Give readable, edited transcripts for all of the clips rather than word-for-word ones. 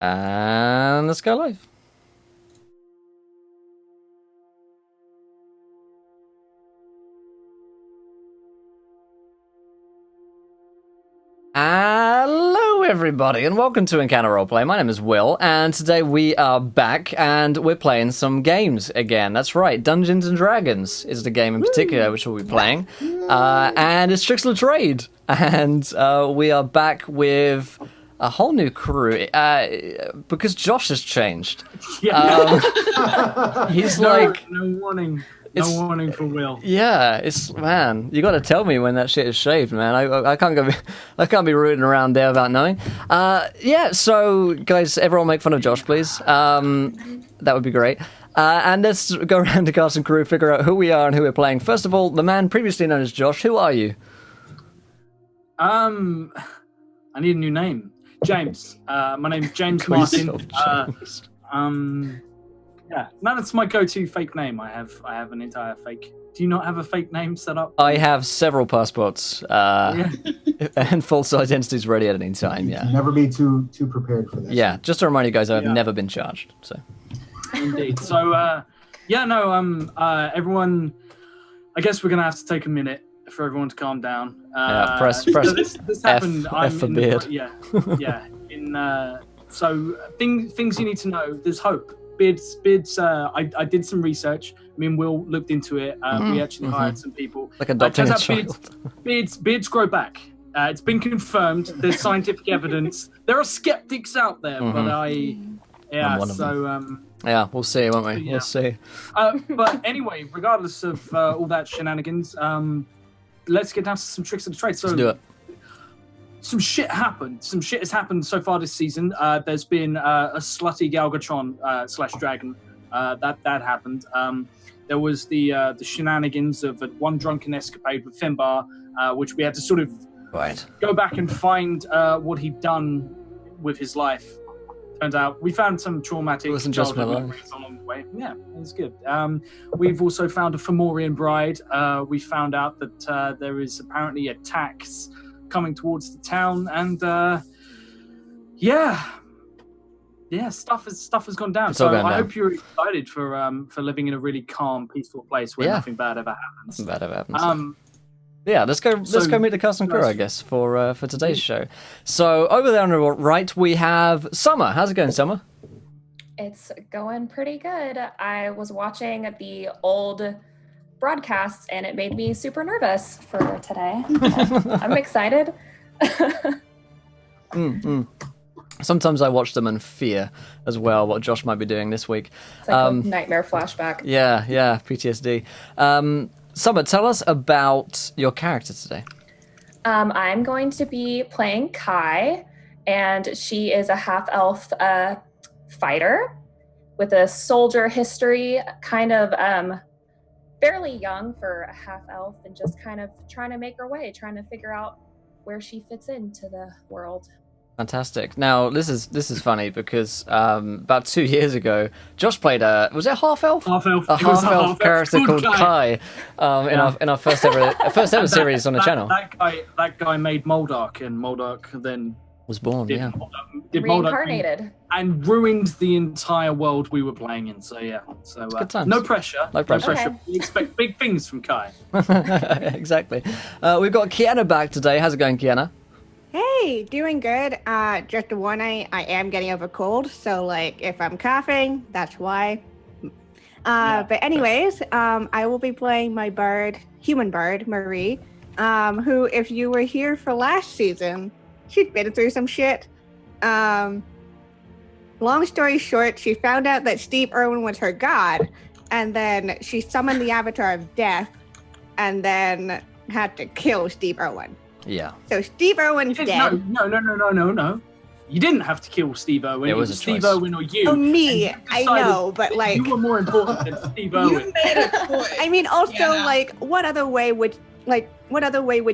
And let's go live. Hello everybody and welcome to Encounter Roleplay. My name is Will and today we are back and we're playing some games again. That's right, Dungeons and Dragons is the game in particular which we'll be playing. And it's Tricks of the Trade. And we are back with a whole new crew because Josh has changed. He's like... No warning. No warning for Will. Yeah, man. You got to tell me when that shit is shaved, man. I can't go. I can't be rooting around there without knowing. Yeah. So, guys, everyone make fun of Josh, please. That would be great. And let's go around the cast and crew, figure out who we are and who we're playing. First of all, the man previously known as Josh. Who are you? I need a new name. James. My name's James Martin. James. Yeah, no, that's my go-to fake name. I have an entire fake. Do you not have a fake name set up? I have several passports and false identities ready at any time. Yeah. Never be too prepared for this. Yeah, just to remind you guys, I've never been charged. So. Indeed. So, everyone. I guess we're gonna have to take a minute for everyone to calm down. Press so this happened. F for beard. So things you need to know. There's hope. Bids. I did some research. Me and Will looked into it. We actually hired some people. Like adopting a child. Beards grow back. It's been confirmed. There's scientific evidence. There are skeptics out there, but I'm one of them. We'll see, won't we? Yeah. We'll see. But anyway, regardless of all that shenanigans, let's get down to some tricks of the trade. So let's do it. Some shit happened. Some shit has happened so far this season. There's been a slutty Galgatron / dragon. That happened. There was the shenanigans of one drunken escapade with Finbar, which we had to sort of go back and find what he'd done with his life. Turns out we found some traumatic childhood memories along the way. Yeah, it was good. We've also found a Fomorian bride. We found out that there is apparently a tax coming towards the town, and stuff has gone down. So I hope you're excited for living in a really calm, peaceful place where nothing bad ever happens. Nothing bad ever happens. Let's go meet the cast and crew, I guess, for today's show. So over there on the right we have Summer. How's it going, Summer? It's going pretty good. I was watching the old broadcasts and it made me super nervous for today. I'm excited. Sometimes I watch them and fear as well what Josh might be doing this week. It's like a nightmare flashback. Yeah, PTSD. Summer, tell us about your character today. I'm going to be playing Kai, and she is a half-elf fighter with a soldier history, kind of fairly young for a half-elf, and just kind of trying to make her way, trying to figure out where she fits into the world. Fantastic. Now, this is funny because about 2 years ago, Josh played was it a half-elf? Half-elf. A half-elf character called Kai in our first ever series on the channel. That guy made Moldark, and Moldark then was born, did reincarnated. and ruined the entire world we were playing in. So good times. No pressure. Okay. We expect big things from Kai. Exactly. We've got Kiana back today. How's it going, Kiana? Hey, doing good. Just a warning, I am getting over cold, so if I'm coughing, that's why. But anyways, I will be playing my human bard, Marie, who, if you were here for last season, she'd been through some shit. Long story short, she found out that Steve Irwin was her god, and then she summoned the Avatar of Death, and then had to kill Steve Irwin. Yeah. So Steve Irwin's dead. No. You didn't have to kill Steve Irwin. It was a Steve choice. Irwin or you. Oh, me. I know, but you were more important than Steve Irwin. I mean, also, what other way would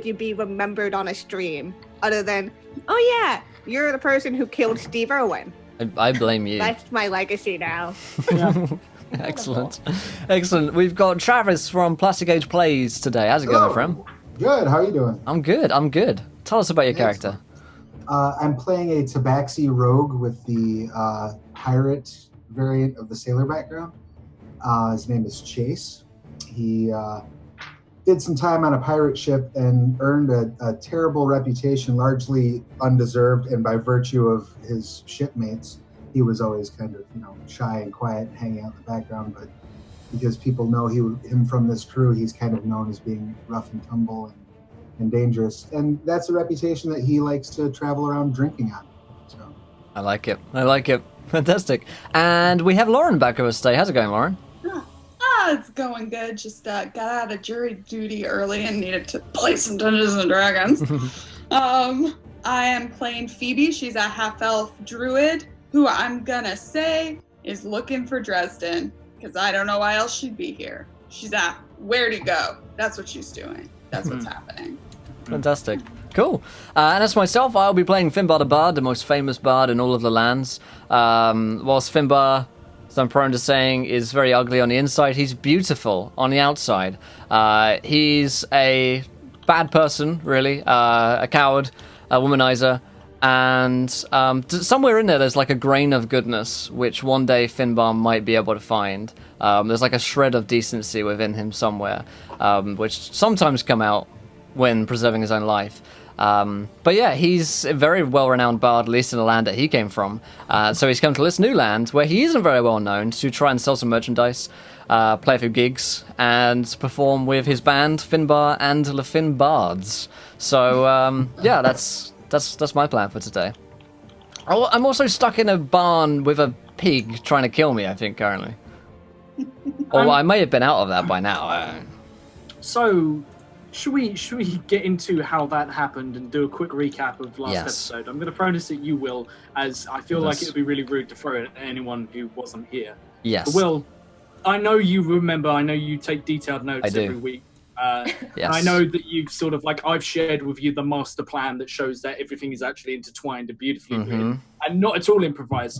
you be remembered on a stream other than, oh yeah, you're the person who killed Steve Irwin? I blame you. That's my legacy now. Excellent. We've got Travis from Plastic Age Plays today. How's it going, my friend? Good. How are you doing? I'm good. Tell us about your character. I'm playing a Tabaxi rogue with the pirate variant of the sailor background. His name is Chase. He did some time on a pirate ship and earned a terrible reputation, largely undeserved, and by virtue of his shipmates. He was always kind of, shy and quiet and hanging out in the background, but because people know him from this crew, he's kind of known as being rough and tumble and dangerous. And that's a reputation that he likes to travel around drinking on. So I like it. Fantastic. And we have Lauren back with us today. How's it going, Lauren? It's going good. Just got out of jury duty early and needed to play some Dungeons and Dragons. I am playing Phoebe. She's a half-elf druid who I'm gonna say is looking for Dresden because I don't know why else she'd be here. She's at where to go. That's what she's doing. That's what's happening. Fantastic. Cool. And as myself, I'll be playing Finbar the Bard, the most famous bard in all of the lands. Whilst Finbar, as I'm prone to saying, is very ugly on the inside, he's beautiful on the outside. He's a bad person, really, a coward, a womanizer, and somewhere in there's like a grain of goodness, which one day Finbar might be able to find. There's like a shred of decency within him somewhere, which sometimes come out when preserving his own life. But yeah, he's a very well-renowned bard, at least in the land that he came from. So he's come to this new land, where he isn't very well known, to try and sell some merchandise, play a few gigs, and perform with his band, Finbar and the Fin Bards. So yeah, that's my plan for today. I'm also stuck in a barn with a pig trying to kill me, I think, currently. Or I may have been out of that by now. So, should we get into how that happened and do a quick recap of last Yes. episode? I'm going to promise that you will, as I feel like it would be really rude to throw it at anyone who wasn't here. Yes. But Will, I know you remember. I know you take detailed notes every week. Yes. And I know that you've sort of I've shared with you the master plan that shows that everything is actually intertwined and beautifully written and not at all improvised.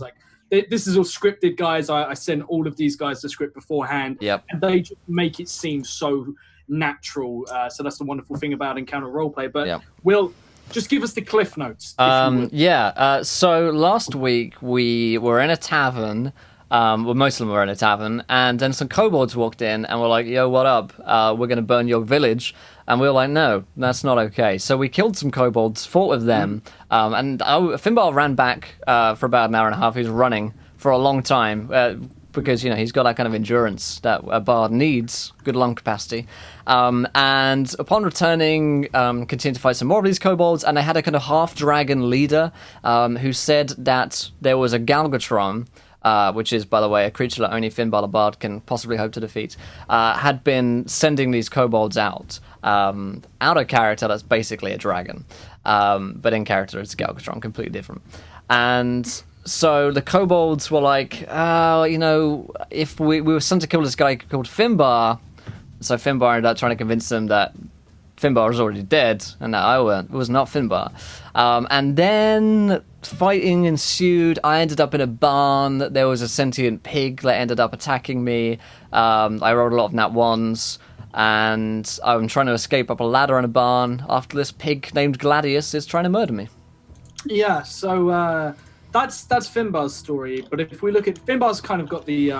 This is all scripted, guys. I sent all of these guys the script beforehand, and they just make it seem so natural. So that's the wonderful thing about Encounter Roleplay. But Will, just give us the cliff notes. So last week we were in a tavern. Well, most of them were in a tavern, and then some kobolds walked in and were like, "Yo, what up? We're gonna burn your village." And we were like, "No, that's not okay." So we killed some kobolds, fought with them, and Finbar ran back for about an hour and a half. He was running for a long time because he's got that kind of endurance that a bard needs, good lung capacity. And upon returning, continued to fight some more of these kobolds, and they had a kind of half-dragon leader who said that there was a Galgatron. Which is, by the way, a creature that only Finbar the Bard can possibly hope to defeat, had been sending these kobolds out of character. That's basically a dragon, but in character it's Galgatron, completely different. And so the kobolds were like, if we were sent to kill this guy called Finbar, so Finbar ended up trying to convince them that Finbar was already dead, and that it was not Finbar. And then fighting ensued. I ended up in a barn. There was a sentient pig that ended up attacking me. I rolled a lot of nat ones, and I'm trying to escape up a ladder in a barn after this pig named Gladius is trying to murder me. Yeah, so that's Finbar's story. But if we look at Finbar's kind of got the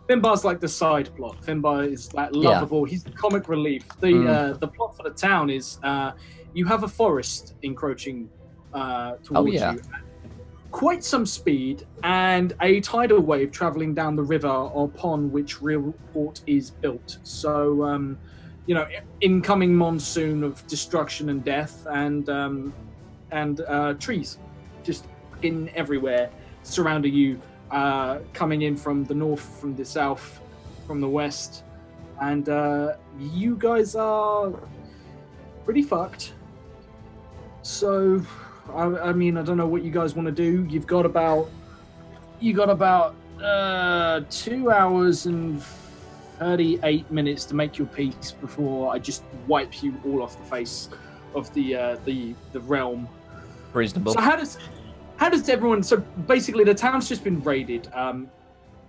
Finbar's like the side plot. Finbar is that lovable. He's the comic relief. The plot for the town is you have a forest encroaching towards you. Quite some speed and a tidal wave traveling down the river upon which Realport is built. So, incoming monsoon of destruction and death and trees just in everywhere surrounding you. Coming in from the north, from the south, from the west, and you guys are pretty fucked. So, I mean, I don't know what you guys want to do. You got about 2 hours and 38 minutes to make your peace before I just wipe you all off the face of the realm. Reasonable. So how does everyone? So basically, the town's just been raided.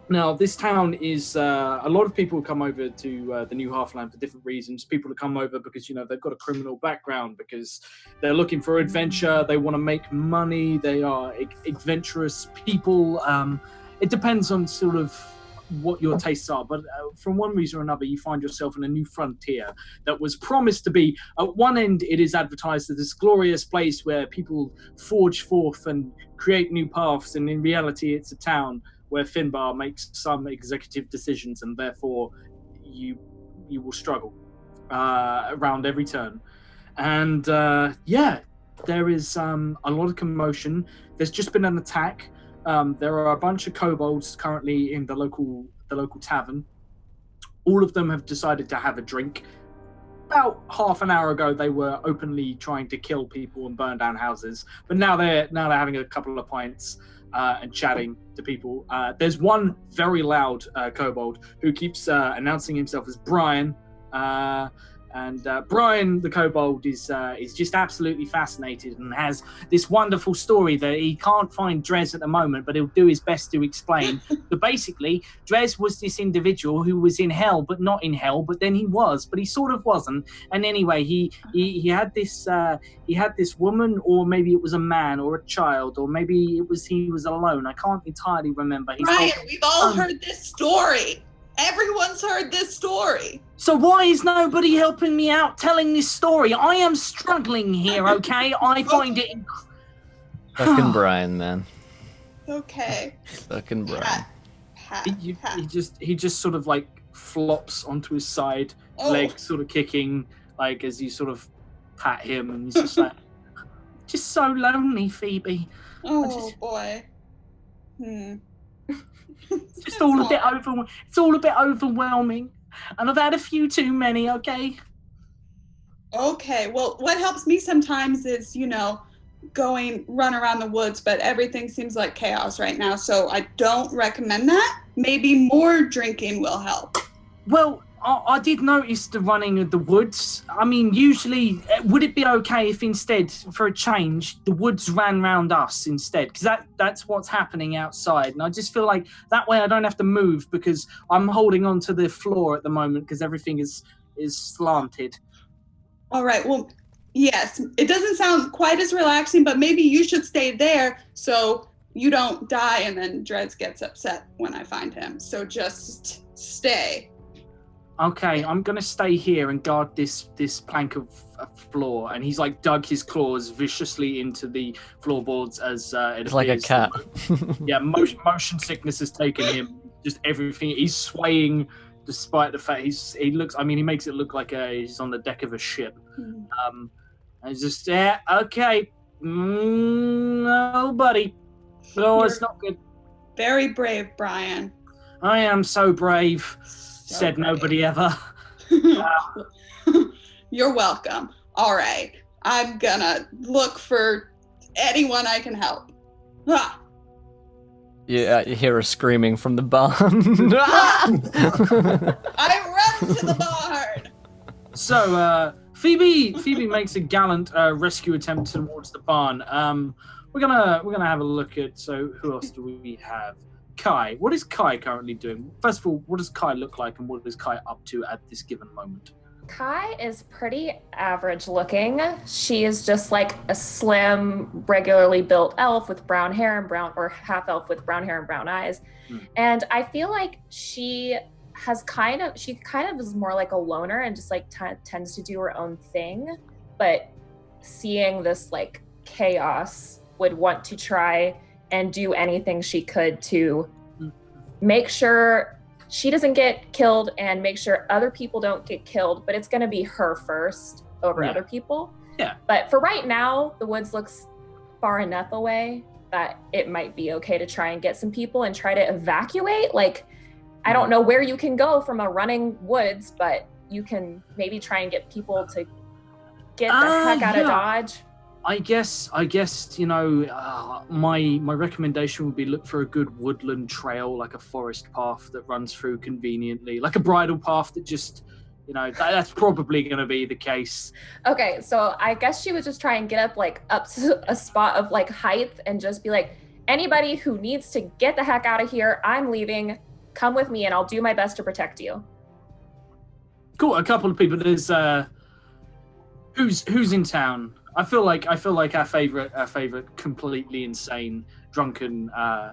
Now, this town is a lot of people come over to the New Halfland for different reasons. People who come over because they've got a criminal background, because they're looking for adventure. They want to make money. They are adventurous people. It depends on sort of what your tastes are, but from one reason or another, you find yourself in a new frontier that was promised to be. At one end, it is advertised as this glorious place where people forge forth and create new paths, and in reality, it's a town where Finbar makes some executive decisions, and therefore you will struggle around every turn. And there is a lot of commotion. There's just been an attack. There are a bunch of kobolds currently in the local tavern. All of them have decided to have a drink. About half an hour ago, they were openly trying to kill people and burn down houses, but now they're having a couple of pints and chatting to people. There's one very loud kobold who keeps announcing himself as Brian. And Brian the kobold is just absolutely fascinated and has this wonderful story that he can't find Drez at the moment, but he'll do his best to explain. But basically, Drez was this individual who was in hell, but not in hell, but then he was, but he sort of wasn't. And anyway, he had this woman, or maybe it was a man or a child, or maybe he was alone. I can't entirely remember. Brian, we've all heard this story. Everyone's heard this story. So why is nobody helping me out telling this story? I am struggling here, okay? I find it... Fucking Brian, man. Okay. Fucking Brian. He just sort of like flops onto his side, legs sort of kicking, like as you sort of pat him, and he's just like, just so lonely, Phoebe. Boy. It's just all a bit It's all a bit overwhelming, and I've had a few too many. Okay. Okay. Well, what helps me sometimes is run around the woods, but everything seems like chaos right now, so I don't recommend that. Maybe more drinking will help. Well, I did notice the running of the woods. I mean, usually, would it be okay if instead, for a change, the woods ran round us instead? Because that's what's happening outside. And I just feel like that way I don't have to move, because I'm holding on to the floor at the moment because everything is slanted. All right, well, yes. It doesn't sound quite as relaxing, but maybe you should stay there so you don't die and then Drez gets upset when I find him. So just stay. Okay, I'm gonna stay here and guard this plank of floor. And he's like dug his claws viciously into the floorboards as it's like a cat. Yeah, motion sickness has taken him. Just everything. He's swaying, despite the fact he looks. I mean, he makes it look like he's on the deck of a ship. And he's just okay. No, buddy. Oh, it's not good. Very brave, Brian. I am so brave. Said nobody ever. You're welcome. All right. I'm gonna look for anyone I can help. Yeah, you hear her screaming from the barn. I run to the barn. So, Phoebe makes a gallant rescue attempt towards the barn. We're gonna have a look at. So, who else do we have? Kai. What is Kai currently doing? First of all, what does Kai look like, and what is Kai up to at this given moment? Kai is pretty average looking. She is just like a slim, regularly built elf with brown hair and half elf with brown hair and brown eyes. And I feel like she kind of is more like a loner and just like tends to do her own thing. But seeing this like chaos, would want to try and do anything she could to make sure she doesn't get killed and make sure other people don't get killed, but it's going to be her first over other people. Yeah. But for right now, the woods looks far enough away that it might be okay to try and get some people and try to evacuate. Like, I don't know where you can go from a running woods, but you can maybe try and get people to get the heck out of Dodge. I guess my recommendation would be look for a good woodland trail, like a forest path that runs through conveniently, like a bridle path that just, that's probably going to be the case. Okay, so I guess she would just try and get up to a spot of height and just be like, anybody who needs to get the heck out of here, I'm leaving. come with me and I'll do my best to protect you. Cool. A couple of people. There's who's in town. I feel like our favorite completely insane drunken. I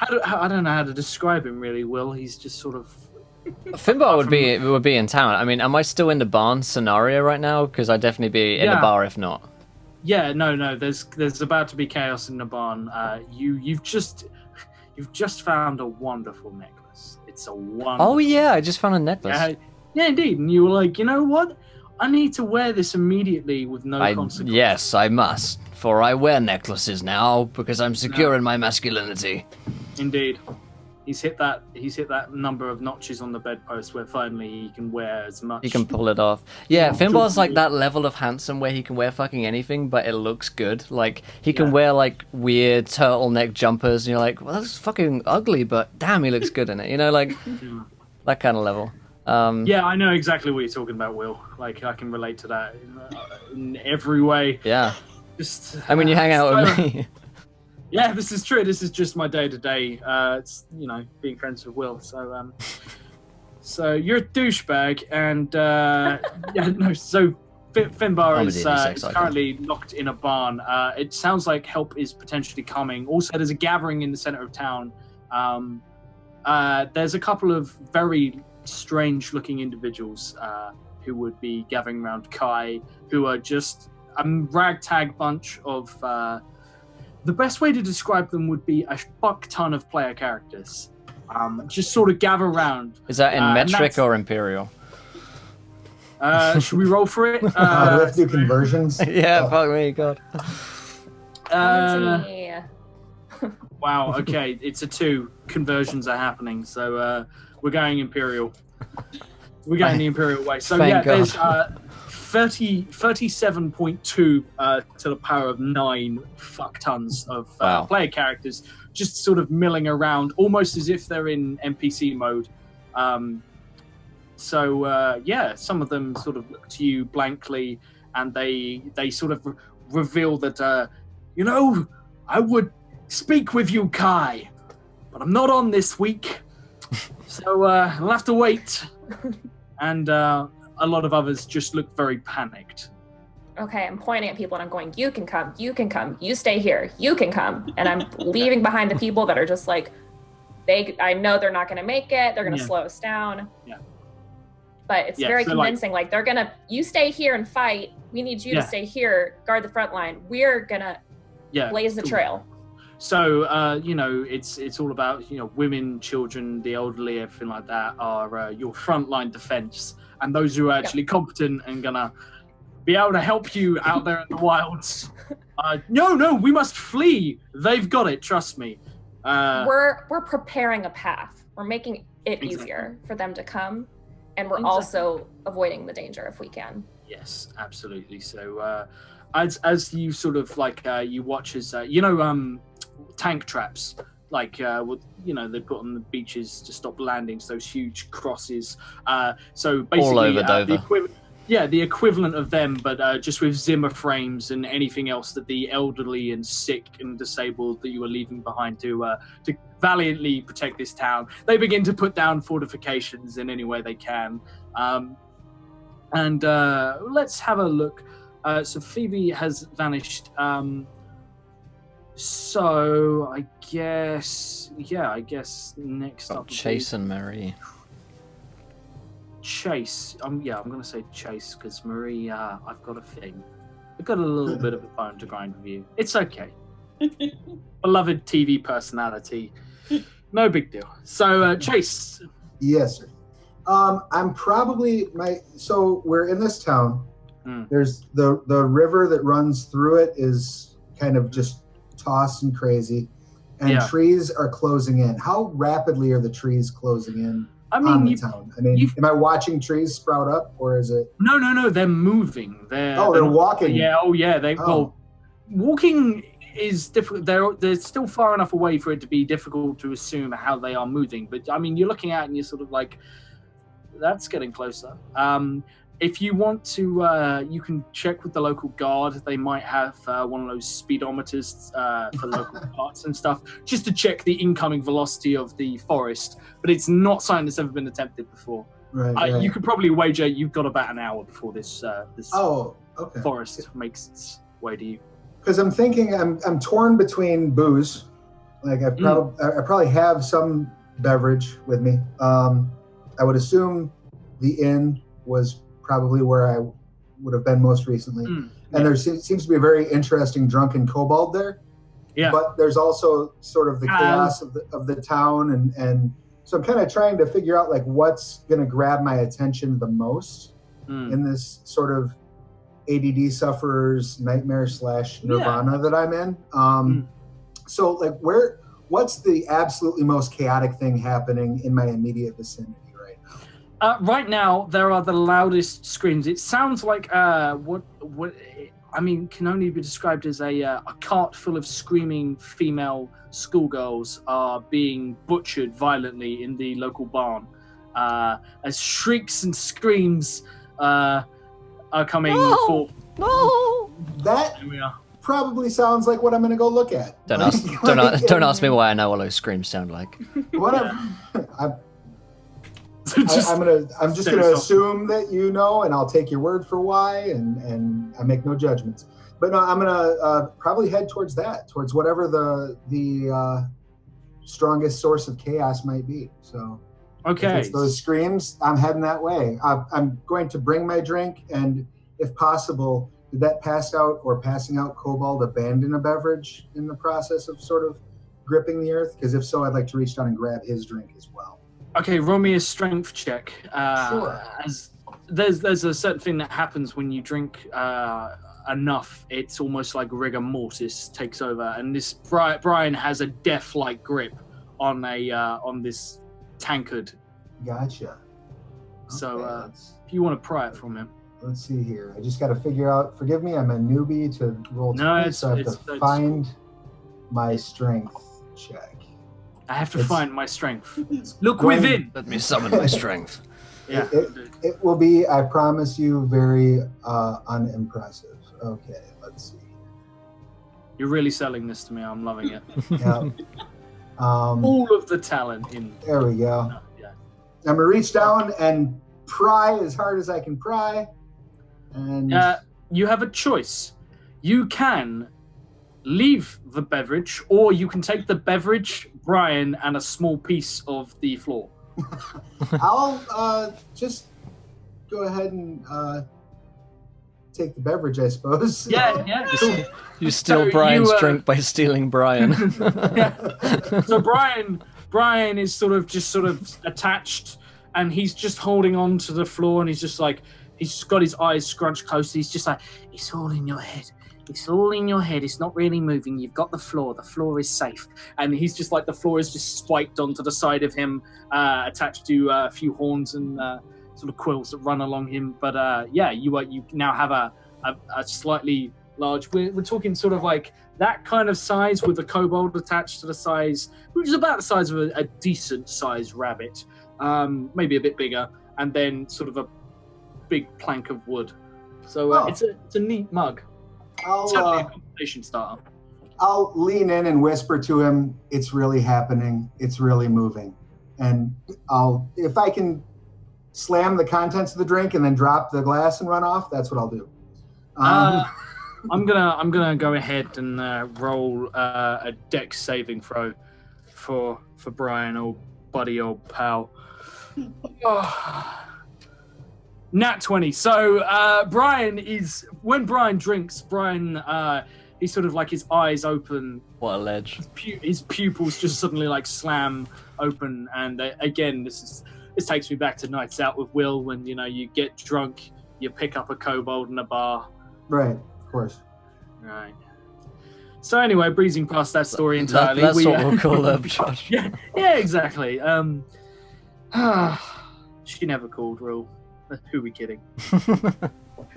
don't know how to describe him really. Will he's just sort of. Finbar would be in town. I mean, am I still in the barn scenario right now? Because I'd definitely be in the bar if not. Yeah, no. There's about to be chaos in the barn. You've just found a wonderful necklace. It's a wonderful. Oh yeah, I just found a necklace. Yeah, indeed. And you were like, you know what? I need to wear this immediately with no consequence. Yes, I must. For I wear necklaces now because I'm secure in my masculinity. Indeed. He's hit that number of notches on the bedpost where finally he can wear as much. He can pull it off. Yeah, Finbar's like that level of handsome where he can wear fucking anything, but it looks good. Like, he can wear like weird turtleneck jumpers, and you're like, well, that's fucking ugly, but damn, he looks good in it. You know, like, that kind of level. Yeah, I know exactly what you're talking about, Will. Like, I can relate to that in every way. Yeah. I mean, you hang out with me. Yeah, this is true. This is just my day-to-day, it's, being friends with Will. So you're a douchebag, and, so Finbar is currently locked in a barn. It sounds like help is potentially coming. Also, there's a gathering in the center of town. There's a couple of very strange-looking individuals who would be gathering around Kai, who are just a ragtag bunch of... the best way to describe them would be a fuck ton of player characters. Just sort of gather around. Is that in metric or imperial? Should we roll for it? Do we have to do conversions? Yeah, fuck me, God. Wow, okay, it's a 2. Conversions are happening, so we're going imperial. We're going the imperial way. So Thank God. There's 37.2 to the power of 9 fuck tons of player characters just sort of milling around, almost as if they're in NPC mode. Some of them sort of look to you blankly, and they sort of reveal that, I would speak with you, Kai, but I'm not on this week, so I'll have to wait. And a lot of others just look very panicked. Okay, I'm pointing at people and I'm going, you can come, you stay here, you can come. And I'm leaving behind the people that are just like, I know they're not going to make it, they're going to slow us down. Yeah. But it's very convincing, like they're going to, you stay here and fight, we need you to stay here, guard the front line, we're going to blaze the trail. So, it's all about, women, children, the elderly, everything like that are your frontline defense. And those who are actually competent and gonna be able to help you out there in the wilds. No, we must flee. They've got it, trust me. We're preparing a path. We're making it easier for them to come. And we're also avoiding the danger if we can. Yes, absolutely. So, as you sort of you watch as, tank traps, they put on the beaches to stop landings, those huge crosses. So basically, all over Dover. The equivalent of them, but just with Zimmer frames and anything else that the elderly and sick and disabled that you are leaving behind to valiantly protect this town. They begin to put down fortifications in any way they can. Let's have a look. So Phoebe has vanished. So I guess next up Chase and Marie. Chase. I'm gonna say Chase because Marie. I've got a thing. I've got a little bit of a bone to grind with you. It's okay. Beloved TV personality. No big deal. So Chase. Yes, sir. I'm probably so we're in this town. There's the river that runs through it is kind of just tossed and crazy, and trees are closing in. How rapidly are the trees closing in on the town? I mean, am I watching trees sprout up, or is it? No, they're moving. They're walking. Well, walking is difficult. They're still far enough away for it to be difficult to assume how they are moving. But I mean, you're looking at it and you're sort of like, that's getting closer. if you want to, you can check with the local guard. They might have one of those speedometers for local parts and stuff, just to check the incoming velocity of the forest. But it's not something that's ever been attempted before. Right. You could probably wager you've got about an hour before this forest makes its way to you. Because I'm thinking, I'm torn between booze. Like I probably have some beverage with me. I would assume the inn was probably where I would have been most recently. And there seems to be a very interesting drunken kobold there. Yeah. But there's also sort of the chaos of the town, and so I'm kind of trying to figure out like what's going to grab my attention the most in this sort of ADD sufferer's nightmare / nirvana that I'm in. So like what's the absolutely most chaotic thing happening in my immediate vicinity right now? Right now, there are the loudest screams. It sounds like what I mean can only be described as a cart full of screaming female schoolgirls are being butchered violently in the local barn, as shrieks and screams are coming forth. No! That Here we are. probably sounds like what I'm going to go look at. Don't ask me why I know what those screams sound like. Whatever. I'm just gonna assume that you know, and I'll take your word for why, and I make no judgments. But no, I'm gonna probably head towards whatever the strongest source of chaos might be. So, Okay. if it's those screams, I'm heading that way. I'm going to bring my drink, and if possible, did that passing out kobold abandon a beverage in the process of sort of gripping the earth? Because if so, I'd like to reach down and grab his drink as well. Okay, roll me a strength check. Sure. As there's a certain thing that happens when you drink enough. It's almost like rigor mortis takes over, and this Brian has a death-like grip on this tankard. Gotcha. So Okay, if you want to pry it from him. let's see here. I just got to figure out. Forgive me, I'm a newbie to roll 20, No, so I have to find my strength check. I have to It's- find my strength. Look going- within. Let me summon my strength. Yeah. It will be, I promise you, very unimpressive. Okay, let's see. You're really selling this to me. I'm loving it. Yeah. All of the talent in. There we go. Yeah. I'm gonna reach down and pry as hard as I can pry, and You have a choice. You can leave the beverage, or you can take the beverage, Brian, and a small piece of the floor. I'll just go ahead and take the beverage, I suppose. Yeah. You steal So Brian's you, drink by stealing Brian. Yeah. So Brian is sort of attached, and he's just holding on to the floor, and he's just got his eyes scrunched close. He's just like, it's all in your head. It's all in your head. It's not really moving. You've got the floor. The floor is safe. And he's just like, the floor is just spiked onto the side of him, attached to a few horns and sort of quills that run along him. But you now have a slightly large. We're talking sort of like that kind of size with a kobold attached to the size, which is about the size of a decent sized rabbit, maybe a bit bigger, and then sort of a big plank of wood. So it's a neat mug. Certainly a conversation starter. I'll lean in and whisper to him, it's really happening. It's really moving. And if I can slam the contents of the drink and then drop the glass and run off, that's what I'll do. I'm gonna go ahead and roll a dex saving throw for Brian, old buddy, old pal. Nat 20. So when Brian drinks, he's sort of like his eyes open. What a ledge. His pupils just suddenly like slam open, and again, this takes me back to nights out with Will when you get drunk, you pick up a kobold in a bar. Right, of course. Right. So anyway, breezing past that story entirely. That's what we'll call her, Josh. Yeah, exactly. She never called, Rule. Who are we kidding?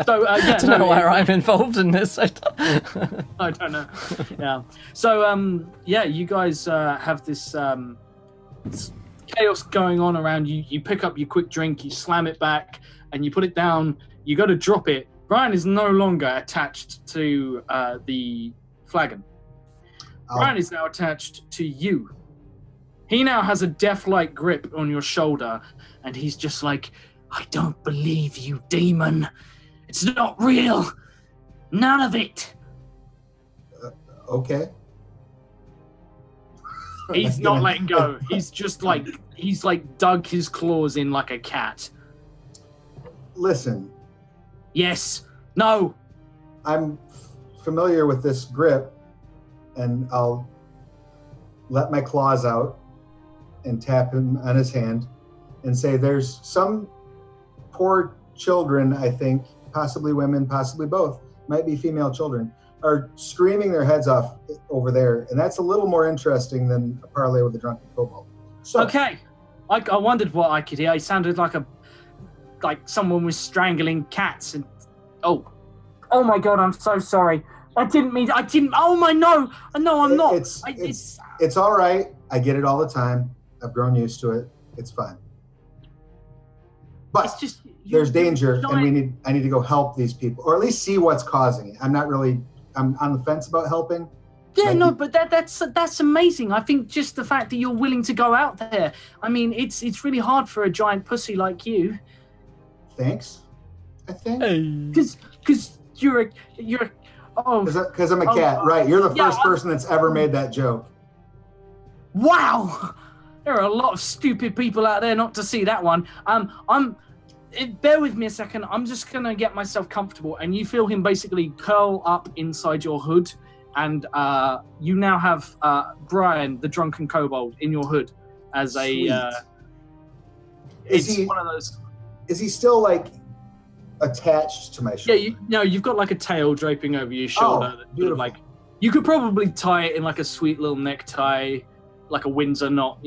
So I don't know why I'm involved in this. I don't know. Yeah. So you guys have this chaos going on around you. You pick up your quick drink, you slam it back, and you put it down You go to drop it. Brian is no longer attached to the flagon. Brian is now attached to you. He now has a death-like grip on your shoulder, and he's just like, I don't believe you, demon. It's not real. None of it. Okay. He's not letting go. He's just like, dug his claws in like a cat. Listen. Yes. No. I'm familiar with this grip, and I'll let my claws out and tap him on his hand and say, there's some poor children, I think, possibly women, possibly both, might be female children, are screaming their heads off over there. And that's a little more interesting than a parlay with a drunken kobold. So, okay. I wondered what I could hear. It sounded like someone was strangling cats. And oh my God, I'm so sorry. I didn't. Oh my, no, I'm not. It's all right. I get it all the time. I've grown used to it. It's fine. But it's just, there's danger, and I need to go help these people, or at least see what's causing it. I'm on the fence about helping. Yeah, no, but that's amazing. I think just the fact that you're willing to go out there. I mean, it's really hard for a giant pussy like you. Thanks. I think. Because you're because I'm a cat, right? You're the first person that's ever made that joke. Wow, there are a lot of stupid people out there not to see that one. Bear with me a second. I'm just gonna get myself comfortable, and you feel him basically curl up inside your hood, and you now have Brian, the drunken kobold, in your hood as a. One of those. Is he still like attached to my shoulder? Yeah, you've got like a tail draping over your shoulder. Oh, beautiful. Like you could probably tie it in like a sweet little necktie, like a Windsor knot,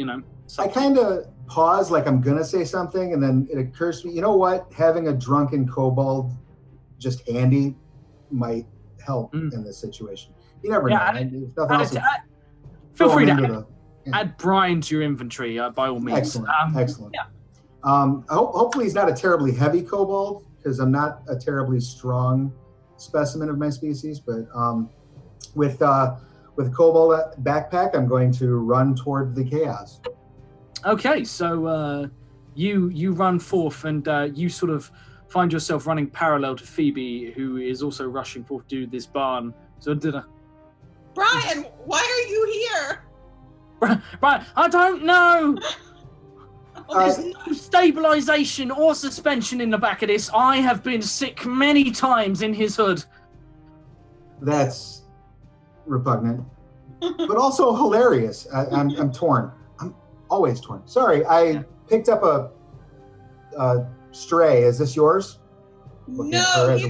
something. I kind of pause like I'm gonna say something, and then it occurs to me, you know what? Having a drunken kobold just handy might help in this situation. You never know. If nothing else, feel free to add Brian to your inventory by all means. Excellent. Yeah. Hopefully he's not a terribly heavy kobold, because I'm not a terribly strong specimen of my species. But with a kobold backpack, I'm going to run toward the chaos. Okay, so you run forth, and you sort of find yourself running parallel to Phoebe, who is also rushing forth to this barn. So Brian, why are you here? Brian, I don't know. There's no stabilization or suspension in the back of this. I have been sick many times in his hood. That's repugnant, but also hilarious. I'm torn. I'm always torn. Sorry, I picked up a stray. Is this yours? No, he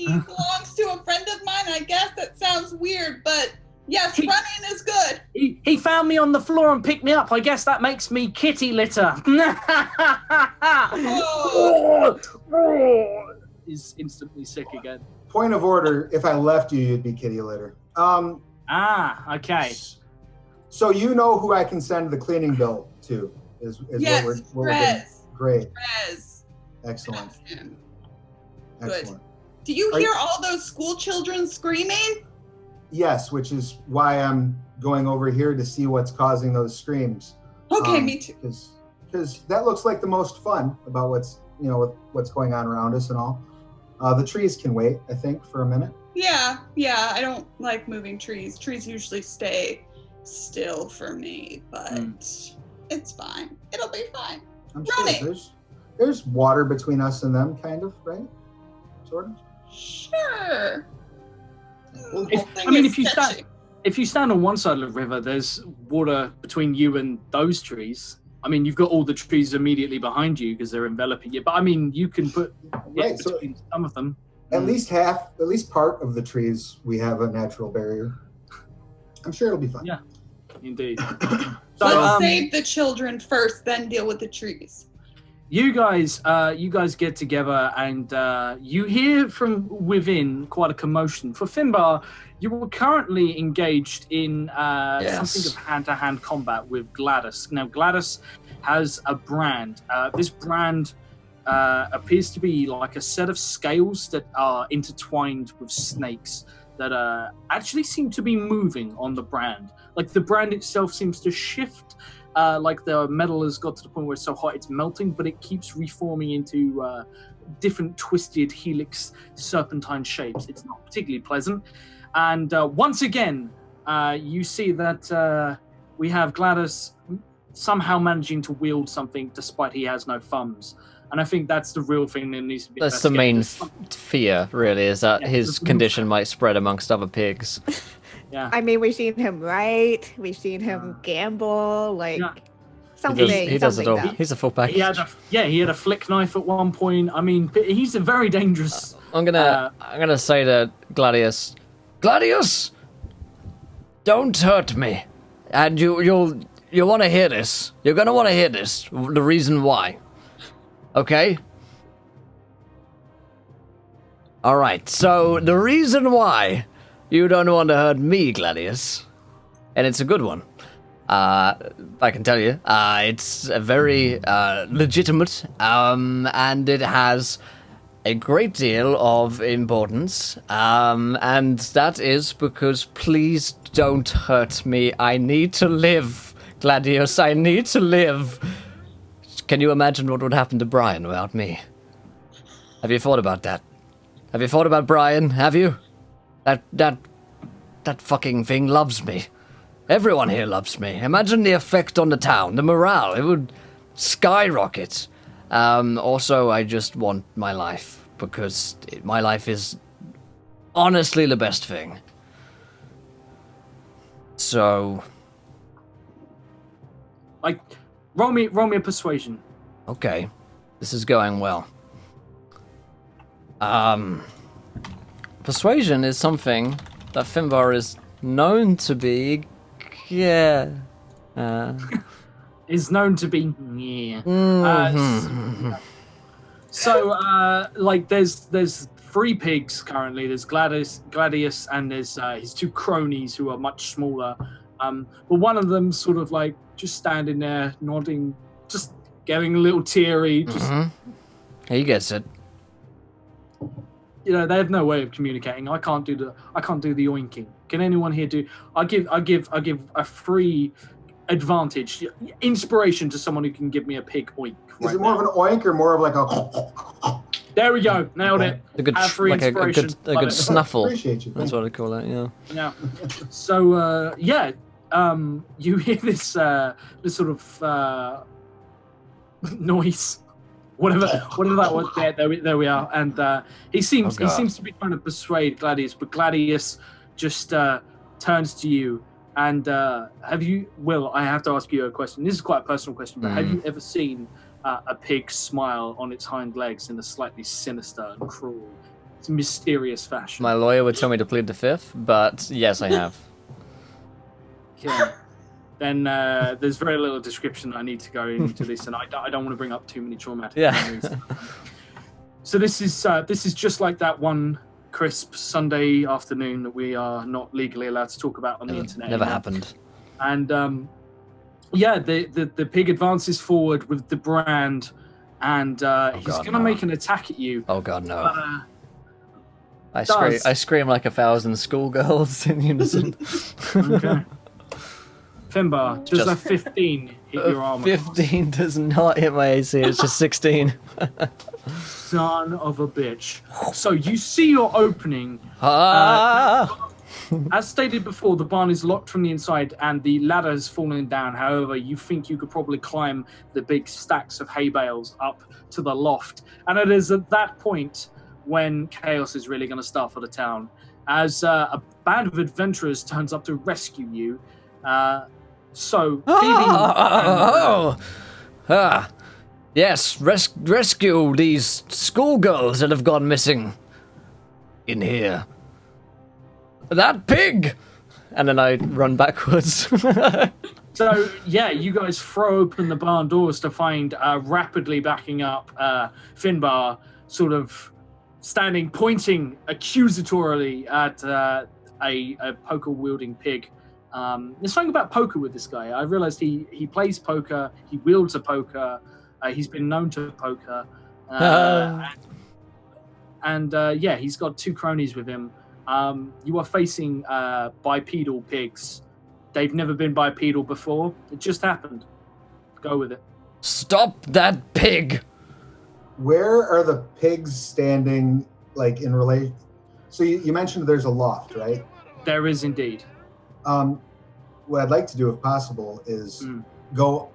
belongs to a friend of mine. I guess that sounds weird, but yes, running is good. He found me on the floor and picked me up. I guess that makes me kitty litter. He's instantly sick again. Point of order, if I left you, you'd be kitty litter. Okay. So you know who I can send the cleaning bill to? Yes, what we're Rez. Great. Rez. Excellent. Good. Excellent. Do you hear all those school children screaming? Yes, which is why I'm going over here to see what's causing those screams. Okay, me too. Because that looks like the most fun about what's going on around us and all. The trees can wait, I think, for a minute. Yeah. I don't like moving trees. Trees usually stay still for me, but it's fine. It'll be fine. I'm sure there's water between us and them, kind of, right? Sort of. Sure. If you stand on one side of the river, there's water between you and those trees. I mean, you've got all the trees immediately behind you because they're enveloping you. But I mean, you can put between some of them. At least part of the trees, we have a natural barrier. I'm sure it'll be fine. Yeah, indeed. Let's save the children first, then deal with the trees. You guys get together, and you hear from within quite a commotion. For Finbar, you were currently engaged in something of hand-to-hand combat with Gladys. Now, Gladys has a brand. This brand appears to be like a set of scales that are intertwined with snakes that actually seem to be moving on the brand. Like the brand itself seems to shift, like the metal has got to the point where it's so hot it's melting, but it keeps reforming into different twisted helix serpentine shapes. It's not particularly pleasant. And once again, you see that we have Gladys somehow managing to wield something despite he has no thumbs. And I think that's the real thing that needs to be That's the main investigated. fear, really, is that Yeah, his the- condition might spread amongst other pigs. Yeah. I mean, we've seen him write, we've seen him gamble, like Yeah. something. He does it all. that- He's a full package. He had a flick knife at one point. I mean, he's a very dangerous. I'm gonna say to Gladius, Gladius, don't hurt me. And you'll want to hear this. You're gonna want to hear this. The reason why. Okay. All right. So the reason why you don't want to hurt me, Gladius, and it's a good one. I can tell you, it's a very legitimate, and it has a great deal of importance, and that is because please don't hurt me. I need to live, Gladius. I need to live. Can you imagine what would happen to Brian without me? Have you thought about that? Have you thought about Brian? Have you? That fucking thing loves me. Everyone here loves me. Imagine the effect on the town, the morale. It would skyrocket. Also, I just want my life, because my life is honestly the best thing. So... Like, roll me a persuasion. Okay. This is going well. Persuasion is something that Finbar is known to be... Yeah. Is known to be yeah. Mhm. Like there's three pigs currently. There's Gladius, and there's his two cronies who are much smaller. But one of them sort of like just standing there, nodding, just getting a little teary. Just He gets it. you know, they have no way of communicating. I can't do the oinking. Can anyone here do? I give a free advantage, inspiration to someone who can give me a pig oink. Is it more of an oink or more of like a? There we go. Nailed it. A good, Have free like a inspiration. good Love it. snuffle. Appreciate you. That's what I call it. Yeah. Yeah. So you hear this sort of noise, whatever that was. There we are. And he seems to be trying to persuade Gladius, but Gladius just turns to you. And have you? Will, I have to ask you a question. This is quite a personal question, but have you ever seen a pig smile on its hind legs in a slightly sinister and cruel, mysterious fashion? My lawyer would tell me to plead the fifth, but yes, I have. Okay. Then there's very little description I need to go into this, and I don't want to bring up too many traumatic memories. So this is just like that one crisp Sunday afternoon that we are not legally allowed to talk about on the internet. Never anymore. happened. And the pig advances forward with the brand, and he's gonna make an attack at you. Oh god, no! But, I scream like 1,000 schoolgirls in unison. okay. Finbar, does Just- a 15 hit your armor? 15 does not hit my AC. It's just 16. Son of a bitch. So you see your opening. As stated before, the barn is locked from the inside and the ladder has fallen down. However, you think you could probably climb the big stacks of hay bales up to the loft. And it is at that point when chaos is really going to start for the town. As a band of adventurers turns up to rescue you. So, Phoebe... Yes, rescue these schoolgirls that have gone missing in here. That pig! And then I run backwards. So, yeah, you guys throw open the barn doors to find rapidly backing up Finbar, sort of standing, pointing accusatorily at a poker-wielding pig. There's something about poker with this guy. I realized he plays poker, he wields a poker, he's been known to poker. Yeah, he's got 2 cronies with him. You are facing bipedal pigs. They've never been bipedal before. It just happened. Go with it. Stop that pig! Where are the pigs standing, like, in relation? So you mentioned there's a loft, right? There is indeed. What I'd like to do, if possible, is go...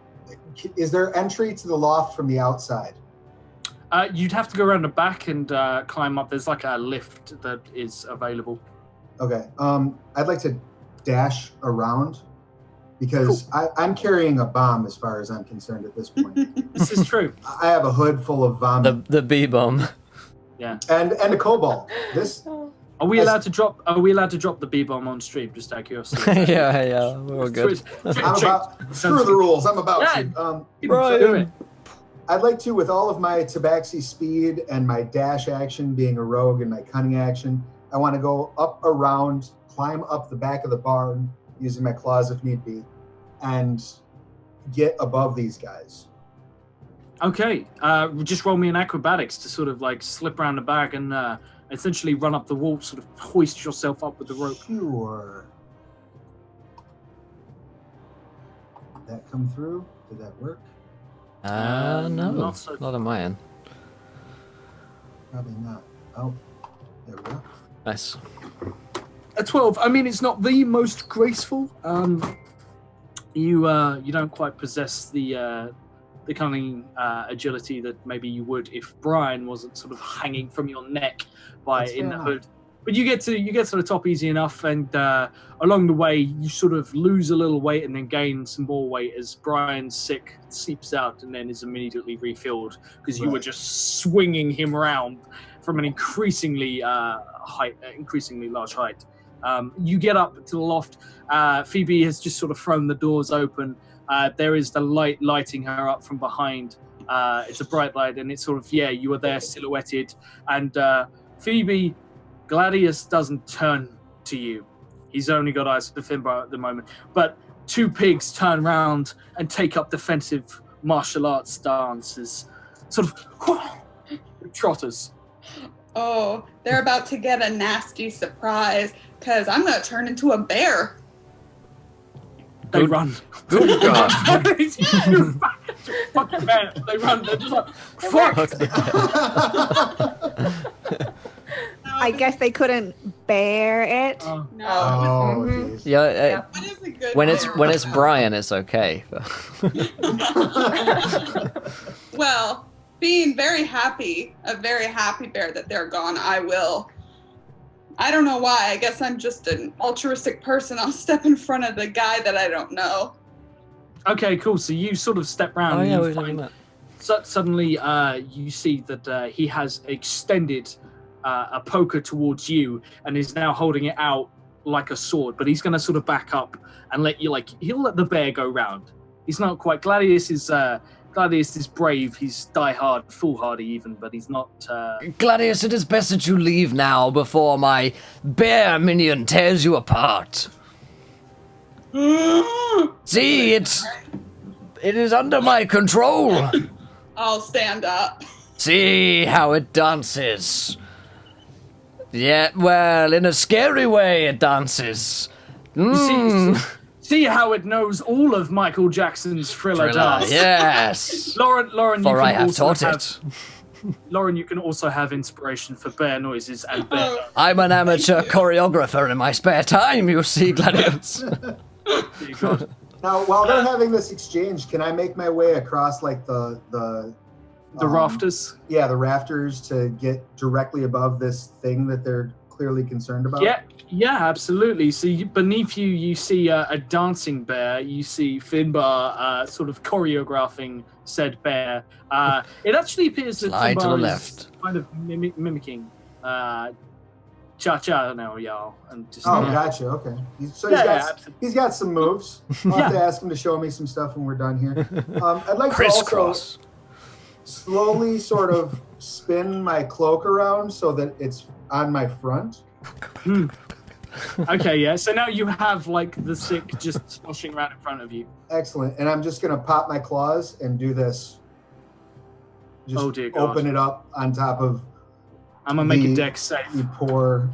Is there entry to the loft from the outside? You'd have to go around the back and climb up. There's like a lift that is available. Okay. I'd like to dash around because I'm carrying a bomb as far as I'm concerned at this point. This is true. I have a hood full of vomit. The B-bomb. Yeah. And a cobalt. This... Are we allowed to drop the B-bomb on stream? Just out of curiosity. yeah, we're all good. Screw the rules. I'm about to. Do it. I'd like to, with all of my tabaxi speed and my dash action being a rogue and my cunning action, I want to go up around, climb up the back of the barn using my claws if need be, and get above these guys. Okay. Just roll me an acrobatics to sort of like slip around the back and essentially run up the wall, sort of hoist yourself up with the rope. Sure. Did that come through? Did that work? No, not on my end. Probably not. Oh, there we go. Nice. A 12. I mean, it's not the most graceful. You don't quite possess the cunning agility that maybe you would if Brian wasn't sort of hanging from your neck in the hood. But you get to the top easy enough, and along the way you sort of lose a little weight and then gain some more weight as Brian's sick seeps out and then is immediately refilled because you were just swinging him around from an increasingly large height. You get up to the loft. Phoebe has just sort of thrown the doors open. There is the light lighting her up from behind. It's a bright light, and it's sort of you are there silhouetted, and Phoebe. Gladius doesn't turn to you. He's only got eyes for Finbar at the moment. But 2 pigs turn round and take up defensive martial arts stances. Sort of trotters. Oh, they're about to get a nasty surprise because I'm going to turn into a bear. They run. Good God. Fuck the bear. They run. They're just like, fuck. I guess they couldn't bear it. No. Oh, geez. Yeah. What is a good When bear? it's Brian, it's okay. Well, being very happy, a very happy bear that they're gone, I don't know why. I guess I'm just an altruistic person. I'll step in front of the guy that I don't know. Okay, cool. So you sort of step round. Oh yeah, and we're you doing find that. suddenly you see that he has extended a poker towards you and is now holding it out like a sword, but he's going to sort of back up and he'll let the bear go round. He's not quite. Gladius is brave. He's die-hard, foolhardy even, but he's not... Gladius, it is best that you leave now before my bear minion tears you apart. See, it is under my control. I'll stand up. See how it dances. Yeah, well, in a scary way it dances. See how it knows all of Michael Jackson's Thriller dance. Yes. Lauren, For you I can have also taught it. Lauren, you can also have inspiration for bear noises and bear. I'm an amateur choreographer in my spare time, you see, Gladius. Now, while they're having this exchange, can I make my way across like the rafters? Yeah, the rafters to get directly above this thing that they're clearly concerned about? Yeah, absolutely. So beneath you, you see a dancing bear. You see Finbar sort of choreographing said bear. It actually appears that Slide to the Finbar is left. kind of mimicking cha-cha now, y'all. And just, Gotcha. Okay. He's got some moves. I'll have to ask him to show me some stuff when we're done here. I'd like to also slowly sort of spin my cloak around so that it's on my front. Okay, yeah. So now you have like the sick just sloshing around in front of you. Excellent. And I'm just going to pop my claws and do this. just Oh, dear God. open it up on top of. I'm gonna make a dex save. You pour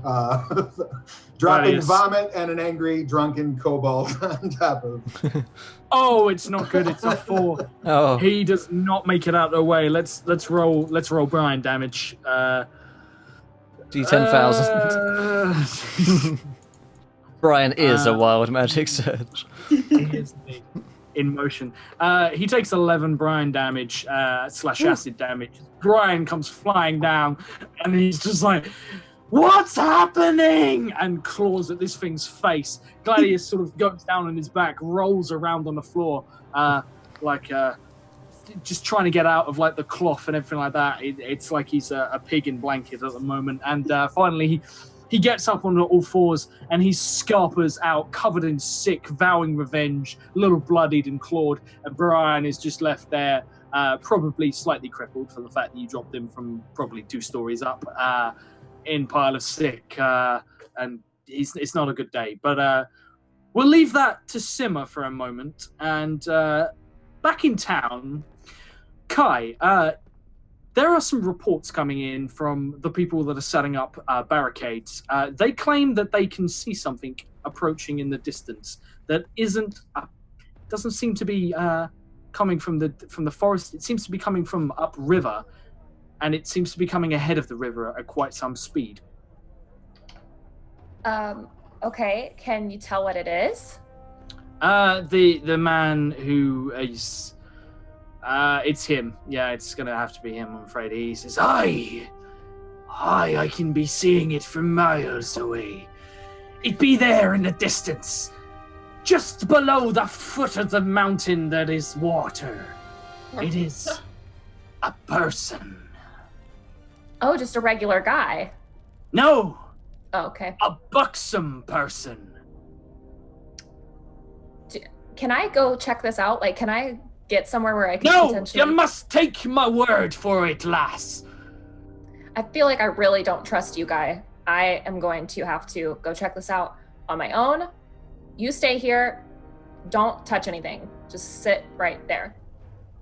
dropping is- vomit and an angry, drunken kobold on top of. Oh, it's not good. It's a 4. Oh, He does not make it out of the way. Let's roll Brian damage. D10,000. Brian is a wild magic surge. He is indeed in motion. He takes 11 Brian damage / acid damage. Brian comes flying down, and he's just like, "What's happening?" and claws at this thing's face. Gladius sort of goes down on his back, rolls around on the floor, just trying to get out of like the cloth and everything like that. It's like he's a pig in blanket at the moment. And finally, he gets up on all fours and he scarpers out, covered in sick, vowing revenge, a little bloodied and clawed. And Brian is just left there, probably slightly crippled for the fact that you dropped him from probably 2 stories up in pile of sick. And it's not a good day. But we'll leave that to simmer for a moment. And back in town, Kai, there are some reports coming in from the people that are setting up barricades. They claim that they can see something approaching in the distance that doesn't seem to be coming from the forest. It seems to be coming from upriver, and it seems to be coming ahead of the river at quite some speed. Okay, can you tell what it is? The man who is. It's him. Yeah, it's gonna have to be him, I'm afraid. He says, I can be seeing it from miles away. It be there in the distance, just below the foot of the mountain that is water. It is a person. Oh, just a regular guy. No, Oh, okay. a buxom person. Can I go check this out? Like, can I get somewhere where I can No, potentially... you must take my word for it, lass. I feel like I really don't trust you, Guy. I am going to have to go check this out on my own. You stay here. Don't touch anything. Just sit right there.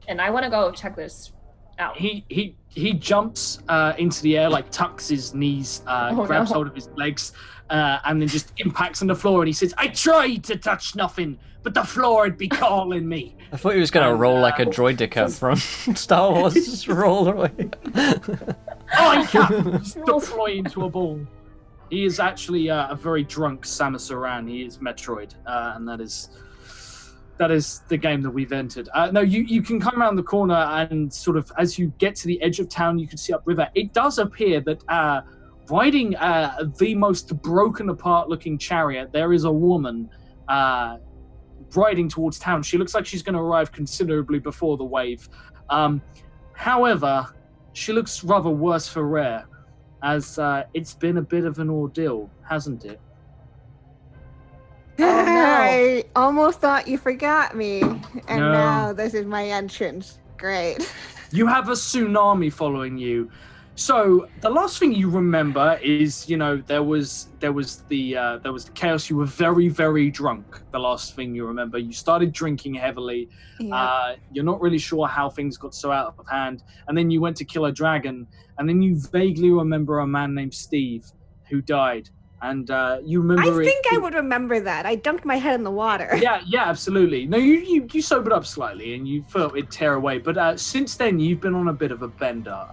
And I want to go check this out. He jumps into the air, like tucks his knees, grabs hold of his legs, and then just impacts on the floor. And he says, "I tried to touch nothing, but the floor would be calling me." I thought he was going to roll like a droidica from Star Wars, just roll away. I can deploy into a ball. He is actually a very drunk Samus Aran. He is Metroid, and that is the game that we've entered. No, you can come around the corner and sort of, as you get to the edge of town, you can see upriver. It does appear that riding the most broken apart looking chariot, there is a woman riding towards town. She looks like she's going to arrive considerably before the wave. However, she looks rather worse for wear, as it's been a bit of an ordeal, hasn't it? Oh, no. I almost thought you forgot me, and No. now this is my entrance. Great. You have a tsunami following you. So the last thing you remember is, there was the chaos. You were very, very drunk. The last thing you remember, you started drinking heavily. Yeah. You're not really sure how things got so out of hand. And then you went to kill a dragon. And then you vaguely remember a man named Steve who died. And you remember I think I would remember that. I dunked my head in the water. Yeah, absolutely. No, you sobered up slightly and you felt it tear away. But since then, you've been on a bit of a bender.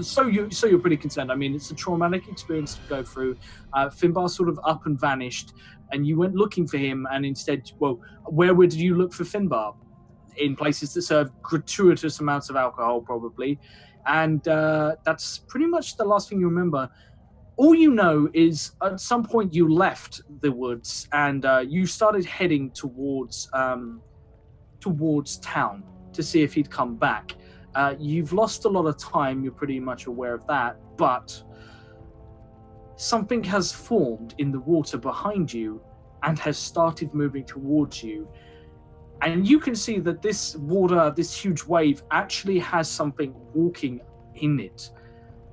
So you're pretty concerned. I mean, it's a traumatic experience to go through. Finbar sort of up and vanished, and you went looking for him. And instead, well, where did you look for Finbar? In places that serve gratuitous amounts of alcohol, probably. And that's pretty much the last thing you remember. All you know is at some point you left the woods and you started heading towards town to see if he'd come back. You've lost a lot of time, you're pretty much aware of that, but something has formed in the water behind you and has started moving towards you. And you can see that this water, this huge wave, actually has something walking in it.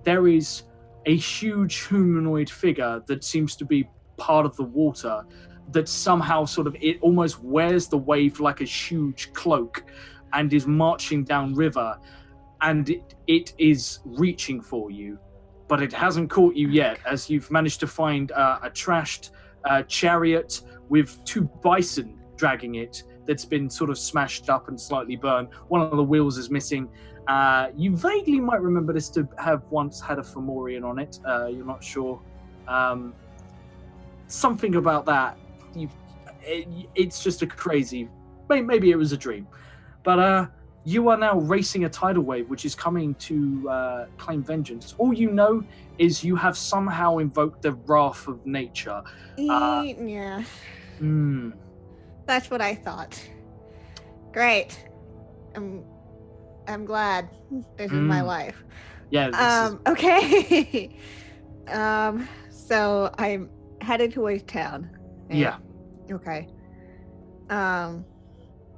There is a huge humanoid figure that seems to be part of the water that somehow sort of, it almost wears the wave like a huge cloak and is marching down river. and it is reaching for you, but it hasn't caught you yet, as you've managed to find a trashed chariot with 2 bison dragging it that's been sort of smashed up and slightly burned. One of the wheels is missing. You vaguely might remember this to have once had a Fomorian on it. You're not sure. Something about that. It's just a crazy... Maybe it was a dream. But you are now racing a tidal wave, which is coming to claim vengeance. All you know is you have somehow invoked the wrath of nature. Yeah. That's what I thought. Great. I'm glad this is my life. Yeah. Okay. So I'm headed towards town. Yeah. Okay.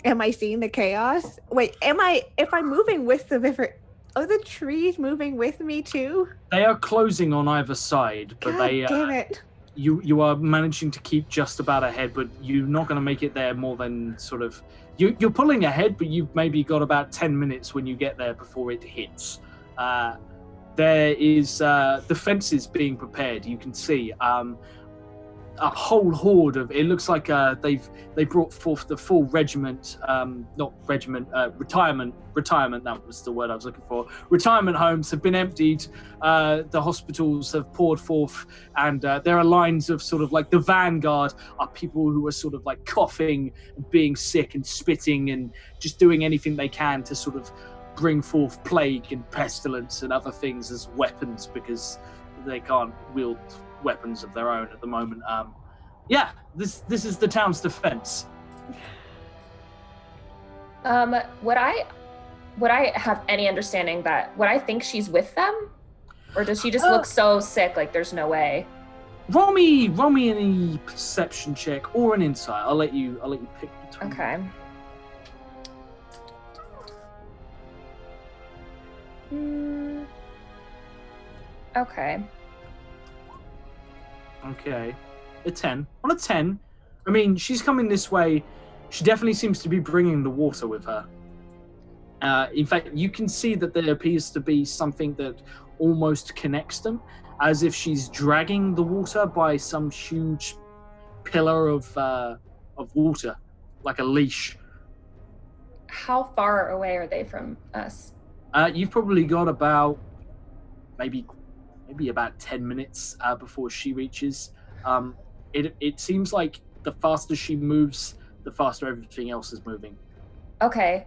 Am I seeing the chaos? Wait, if I'm moving with the river, are the trees moving with me too? They are closing on either side, but God damn it. You are managing to keep just about ahead, but you're not going to make it there more than sort of... You're pulling ahead, but you've maybe got about 10 minutes when you get there before it hits. There is the fences being prepared. You can see a whole horde of... It looks like they brought forth the full regiment, retirement, that was the word I was looking for. Retirement homes have been emptied, the hospitals have poured forth, and there are lines of sort of like the vanguard are people who are sort of like coughing, being sick and spitting and just doing anything they can to sort of bring forth plague and pestilence and other things as weapons, because they can't wield weapons of their own at the moment. This is the town's defense. Would I have any understanding would I think she's with them, or does she just look so sick like there's no way? Roll me any perception check or an insight. I'll let you pick between. Okay. Okay. Okay. A 10. On a 10, I mean, she's coming this way. She definitely seems to be bringing the water with her. In fact, you can see that there appears to be something that almost connects them, as if she's dragging the water by some huge pillar of water, like a leash. How far away are they from us? You've probably got about maybe about 10 minutes before she reaches. It seems like the faster she moves, the faster everything else is moving. Okay.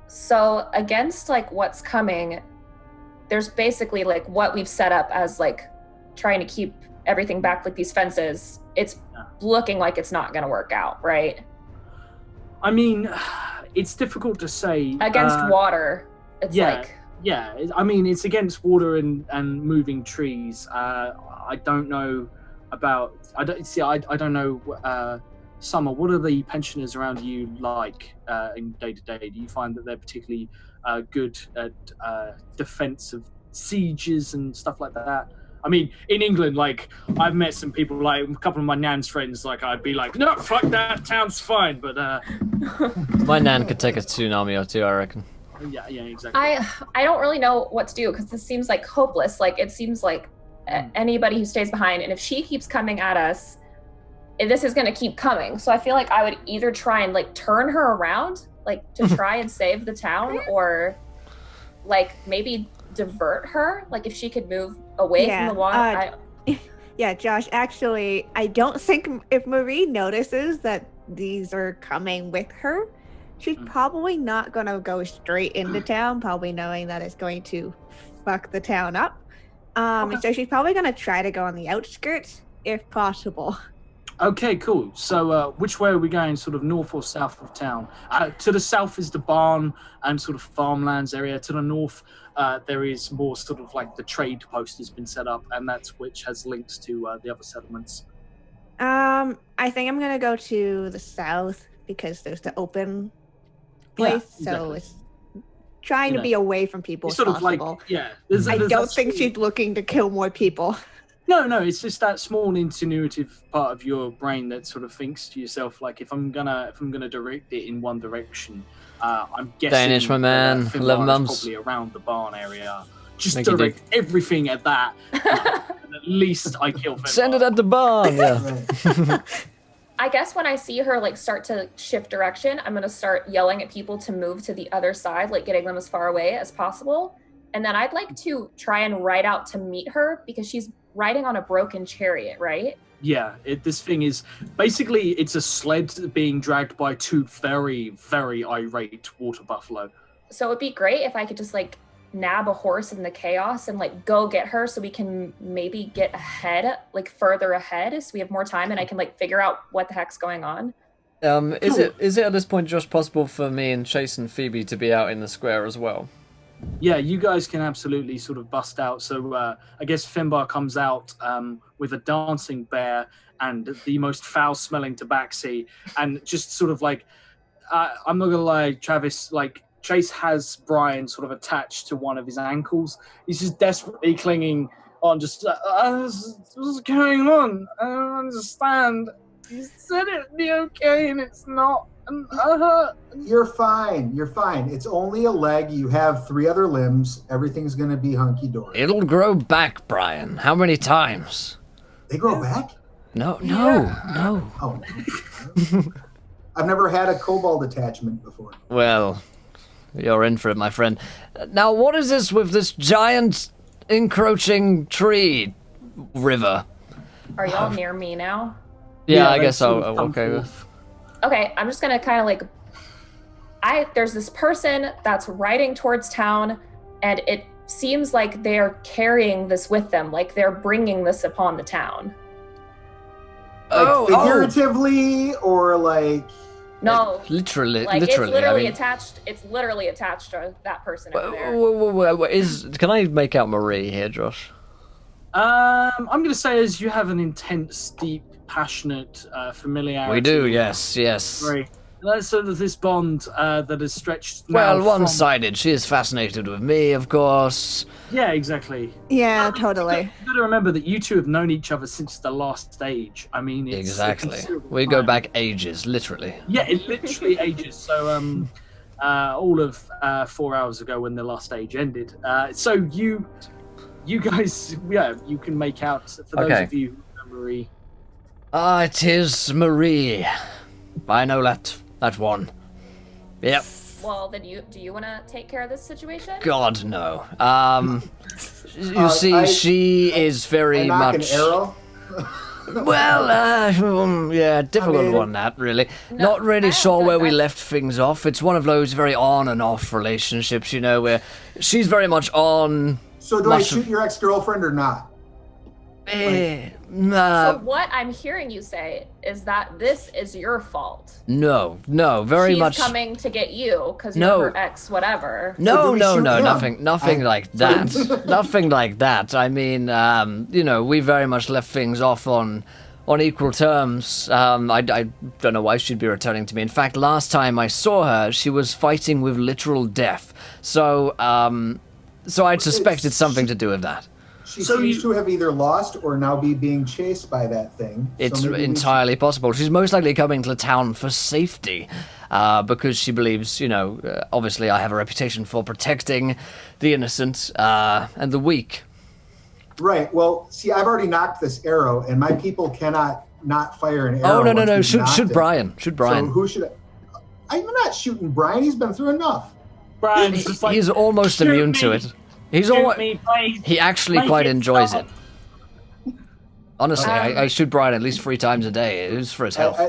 So against like what's coming, there's basically like what we've set up as like trying to keep everything back, like these fences. It's looking like it's not going to work out, right? I mean, it's difficult to say. Against water, it's like... Yeah, I mean, it's against water and moving trees. I don't know about... I don't know... Summer, what are the pensioners around you like in day-to-day? Do you find that they're particularly good at defense of sieges and stuff like that? I mean, in England, like, I've met some people, like, a couple of my nan's friends, like, I'd be like, no, fuck that, town's fine, but... My nan could take a tsunami or two, I reckon. Yeah, exactly. I don't really know what to do, because this seems, like, hopeless. Like, it seems like anybody who stays behind, and if she keeps coming at us, this is going to keep coming. So I feel like I would either try and, like, turn her around, like, to try and save the town, or, like, maybe divert her, like if she could move away from the water. Yeah, Josh, actually, I don't think if Marie notices that these are coming with her, she's probably not going to go straight into town, probably knowing that it's going to fuck the town up. So she's probably going to try to go on the outskirts if possible. Okay, cool. So which way are we going, sort of north or south of town? To the south is the barn and sort of farmlands area. To the north, there is more sort of like the trade post has been set up, and that's which has links to the other settlements. I think I'm going to go to the south because there's the open place, so it's trying to be away from people as possible. Like, I don't think she's looking to kill more people. No, it's just that small intuitive part of your brain that sort of thinks to yourself, like, if I'm gonna direct it in one direction, I'm guessing Danish, my man, Finbar 11 is months. probably around the barn area. Just Thank you, direct everything at that, and at least I kill Finbar. Send it at the barn. Yeah. Right. I guess when I see her like start to shift direction, I'm gonna start yelling at people to move to the other side, like getting them as far away as possible. And then I'd like to try and ride out to meet her because she's riding on a broken chariot, right? Yeah, this thing is basically it's a sled being dragged by two very, very irate water buffalo. So it'd be great if I could just like nab a horse in the chaos and like go get her so we can maybe get ahead, like further ahead, so we have more time and I can like figure out what the heck's going on. Is it at this point just possible for me and Chase and Phoebe to be out in the square as well? Yeah, you guys can absolutely sort of bust out. So I guess Finbar comes out with a dancing bear and the most foul-smelling tabaxi, and just sort of like, I'm not gonna lie, Travis, like Chase has Brian sort of attached to one of his ankles. He's just desperately clinging on, just what's going on? I don't understand. You said it'd be okay, and it's not. And I hurt. You're fine. You're fine. It's only a leg. You have 3 other limbs. Everything's gonna be hunky dory. It'll grow back, Brian. How many times? They grow back? No. Oh. I've never had a kobold attachment before. Well, you're in for it, my friend. Now, what is this with this giant encroaching tree river? Are y'all near me now? Yeah, I they guess sort I'll of come okay with. forth. Okay, I'm just gonna kind of like, there's this person that's riding towards town, and it seems like they're carrying this with them, like they're bringing this upon the town. Like figuratively or like... No, Literally, like literally. it's literally I mean, attached. It's literally attached to that person over there. Can I make out Marie here, Josh? I'm going to say as you have an intense, deep, passionate familiarity. We do, yes. Right. That's sort of this bond that is stretched now Well, from... one-sided. She is fascinated with me, of course. Yeah, exactly. Yeah, totally. You got to remember that you two have known each other since the last stage. I mean, it's Exactly. a considerable We go time. back ages, literally. Yeah, it literally ages. So, all of 4 hours ago when the last stage ended. So you guys, yeah, you can make out for those Okay. of you who know Marie. Ah, it is Marie. I know that one. Yep. Well, then do you want to take care of this situation? God, no. You see, she is very I knock much... an arrow? Well, yeah, difficult mean- one, that, really. No, Not really I sure don't where think we that's- left things off. It's one of those very on and off relationships, you know, where she's very much on... So do I Much of- shoot your ex-girlfriend or not? So what I'm hearing you say is that this is your fault. No, very She's much... coming to get you because No. you're her ex, whatever. So No, do we shoot him? nothing I- like that. Nothing like that. I mean, you know, we very much left things off on equal terms. I don't know why she'd be returning to me. In fact, last time I saw her, she was fighting with literal death. So I'd suspect it's something to do with that. She So seems you- to have either lost or now be being chased by that thing. So It's maybe we entirely possible. She's most likely coming to town for safety, because she believes, you know, obviously I have a reputation for protecting the innocent and the weak. should- Right. Well, see, I've already knocked this arrow, and my people cannot not fire an arrow. Oh no, once we've shoot knocked it. Brian, shoot Brian. So who should I'm not shooting Brian. He's been through enough. Brian's just like, He's almost "Shoot immune me, to it. He's shoot almost. me, please. He actually Make quite it enjoys stop." it. Honestly, I shoot Brian at least 3 times a day. It is for his health.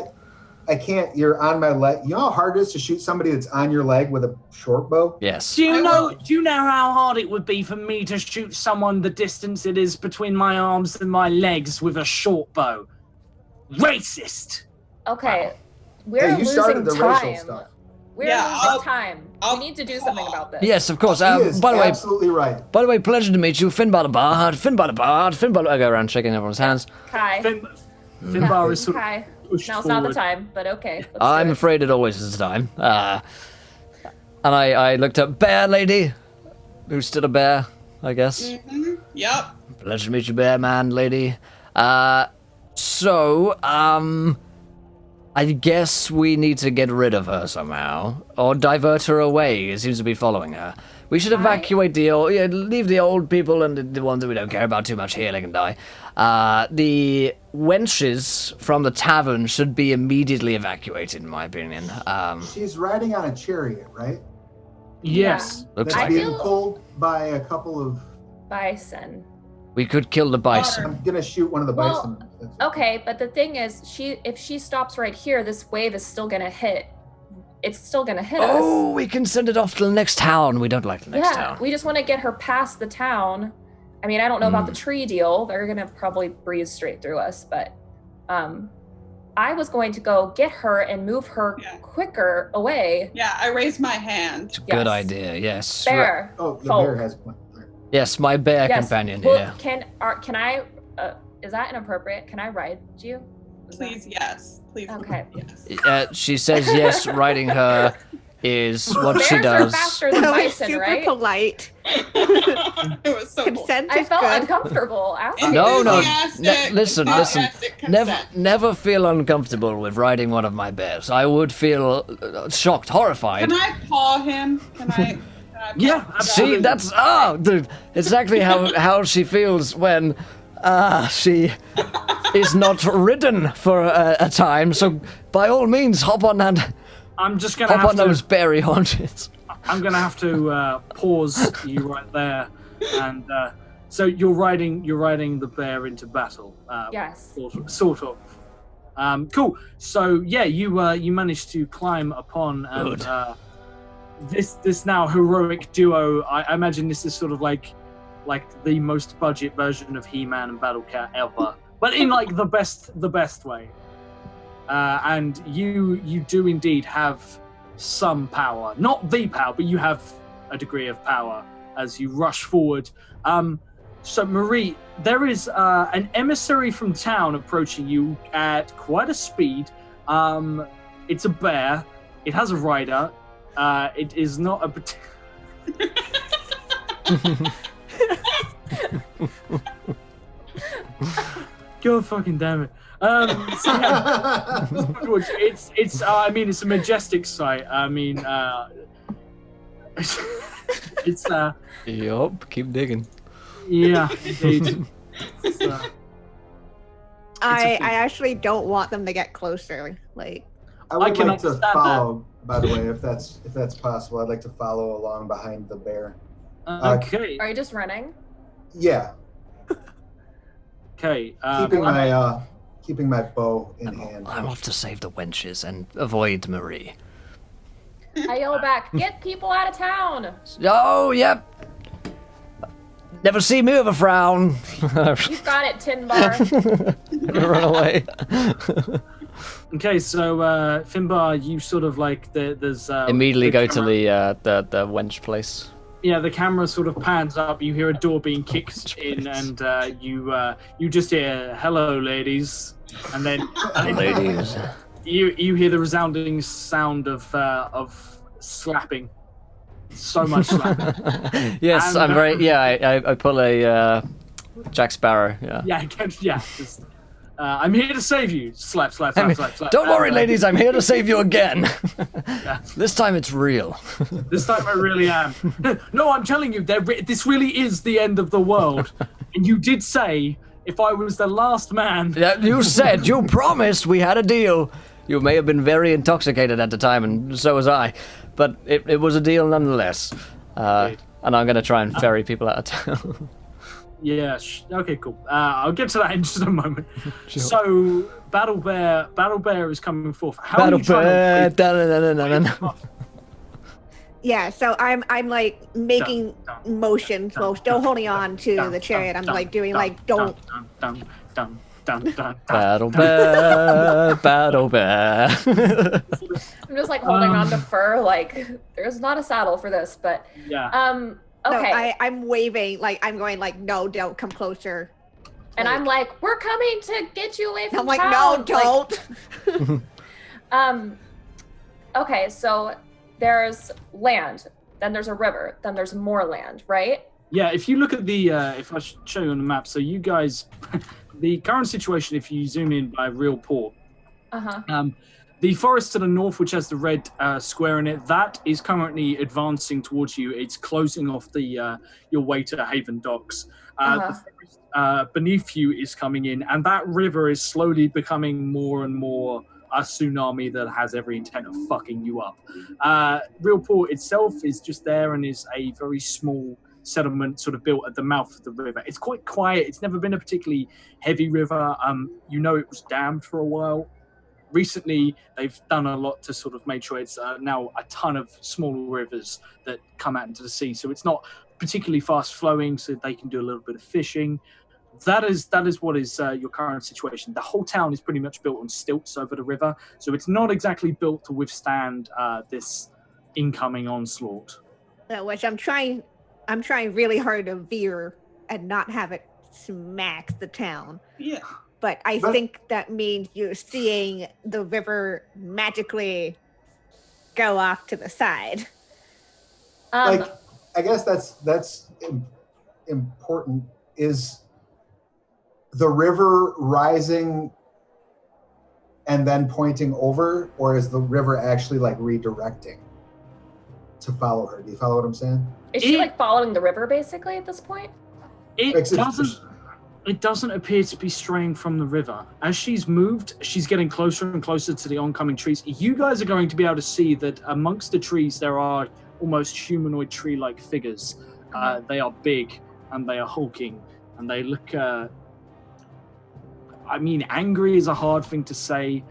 I can't. You're on my leg. You know how hard it is to shoot somebody that's on your leg with a short bow? Yes. Do you know how hard it would be for me to shoot someone the distance it is between my arms and my legs with a short bow? Racist. Okay, we're Hey, you losing started the time. racial stuff. We're Yeah, losing I'll- time. I'll- We need to do something about this. Yes, of course. He is By the way, absolutely right. pleasure to meet you, Finbar the Bard. I go around shaking everyone's hands. Kai. Finbar is sort of Kai. pushed Now's forward. not the time, but okay. let's do I'm it. afraid it always is the time. And I looked up Bear Lady, who's still a bear, I guess. Yep. Pleasure to meet you, bear man, lady. I guess we need to get rid of her somehow, or divert her away. It seems to be following her. We should evacuate leave the old people and the ones that we don't care about too much here, they can die. The wenches from the tavern should be immediately evacuated, in my opinion. She's riding on a chariot, right? Yes. Looks That's like being pulled by a couple of... Bison. we could kill the bison. I'm gonna shoot one of the bison. That's Okay, but the thing is, if she stops right here, this wave is still gonna hit. It's still gonna hit us. Oh, we can send it off to the next town. We don't like the next town. We just want to get her past the town. I mean, I don't know about the tree deal. They're gonna probably breeze straight through us, but I was going to go get her and move her quicker away. Yeah, I raised my hand. It's a good idea, yes. Bear. Oh, the folk. bear has one. Yes, my bear Yes. companion Well, here. Can I? Is that inappropriate? Can I ride you? Please, yes. Please. Okay. Yes. She says yes, riding her is what she Bears are does. faster than That was bison, super right? polite. It was so cool. Consent I is felt good. uncomfortable asking. No, Enthusiastic, listen. enthusiastic consent. Never feel uncomfortable with riding one of my bears. I would feel shocked, horrified. Can I paw him? Can I paw Yeah, him? See, that's dude, exactly how she feels when she is not ridden for a time. So by all means, hop on I'm just gonna hop have on to. those berry haunches. I'm gonna have to pause you right there, and so you're riding the bear into battle. Yes. Sort of. Cool. So yeah, you managed to climb upon and this now heroic duo. I imagine this is sort of like the most budget version of He-Man and Battle Cat ever, but in like the best way. And you do indeed have some power, not the power, but you have a degree of power as you rush forward. So Marie, there is an emissary from town approaching you at quite a speed. It's a bear. It has a rider. It is not a. God fucking damn it. So yeah, it's I mean, it's a majestic sight. I mean, it's Yup, keep digging. yeah, indeed. It's, I actually don't want them to get closer. Like, I would can like to understand follow, by the way, if that's possible. I'd like to follow along behind the bear. okay. Are you just running? Yeah, Okay. keeping my bow in hand. I'm off to save the wenches and avoid Marie. I yell back, "Get people out of town!" Oh, yep. Never see me with a frown. You've got it, Tin Bar. Run away. Okay, so Finbar, you sort of like there's Immediately the go to camera- the wench place. Yeah, the camera sort of pans up. You hear a door being kicked in, and you just hear "Hello, ladies," and then Ladies. you hear the resounding sound of slapping. So much slapping. Yes, And, I'm very. Yeah, I pull a Jack Sparrow. Yeah. Yeah, just, I'm here to save you. Slap, slap, slap, slap, slap. Don't worry, ladies. I'm here to save you again. Yeah. This time it's real. This time I really am. No, I'm telling you, this really is the end of the world. And you did say, if I was the last man... Yeah, you promised we had a deal. You may have been very intoxicated at the time, and so was I. But it was a deal nonetheless. And I'm going to try and ferry people out of town. Yeah, okay, cool. I'll get to that in just a moment. Sure. So, Battle Bear is coming forth. How Battle are you trying to Bear. yeah. So I'm like making motion, so still holding on to the chariot. I'm like doing like don't. Battle Bear, Battle Bear. I'm just like holding on to fur, like there's not a saddle for this, but yeah. Okay. No, I'm waving, like I'm going like, no, don't come closer. And I'm like, we're coming to get you away from I'm like, town. no, don't. Okay, so there's land, then there's a river, then there's more land, right? Yeah, if you look at the, if I show you on the map, so you guys, the current situation, if you zoom in by Real Port, the forest to the north, which has the red square in it, that is currently advancing towards you. It's closing off the your way to the Haven Docks. The forest beneath you is coming in, and that river is slowly becoming more and more a tsunami that has every intent of fucking you up. Real Port itself is just there and is a very small settlement sort of built at the mouth of the river. It's quite quiet. It's never been a particularly heavy river. You know, it was dammed for a while. Recently, they've done a lot to sort of make sure it's now a ton of smaller rivers that come out into the sea. So it's not particularly fast flowing, so they can do a little bit of fishing. That is what is your current situation. The whole town is pretty much built on stilts over the river, so it's not exactly built to withstand this incoming onslaught. Which I'm trying really hard to veer and not have it smack the town. Yeah. But I think that means you're seeing the river magically go off to the side. I guess that's important. Is the river rising and then pointing over, or is the river actually like redirecting to follow her? Do you follow what I'm saying? Is she like following the river basically at this point? It doesn't appear to be straying from the river. As she's moved, she's getting closer and closer to the oncoming trees. You guys are going to be able to see that amongst the trees there are almost humanoid tree-like figures. They are big and they are hulking and they look... angry is a hard thing to say.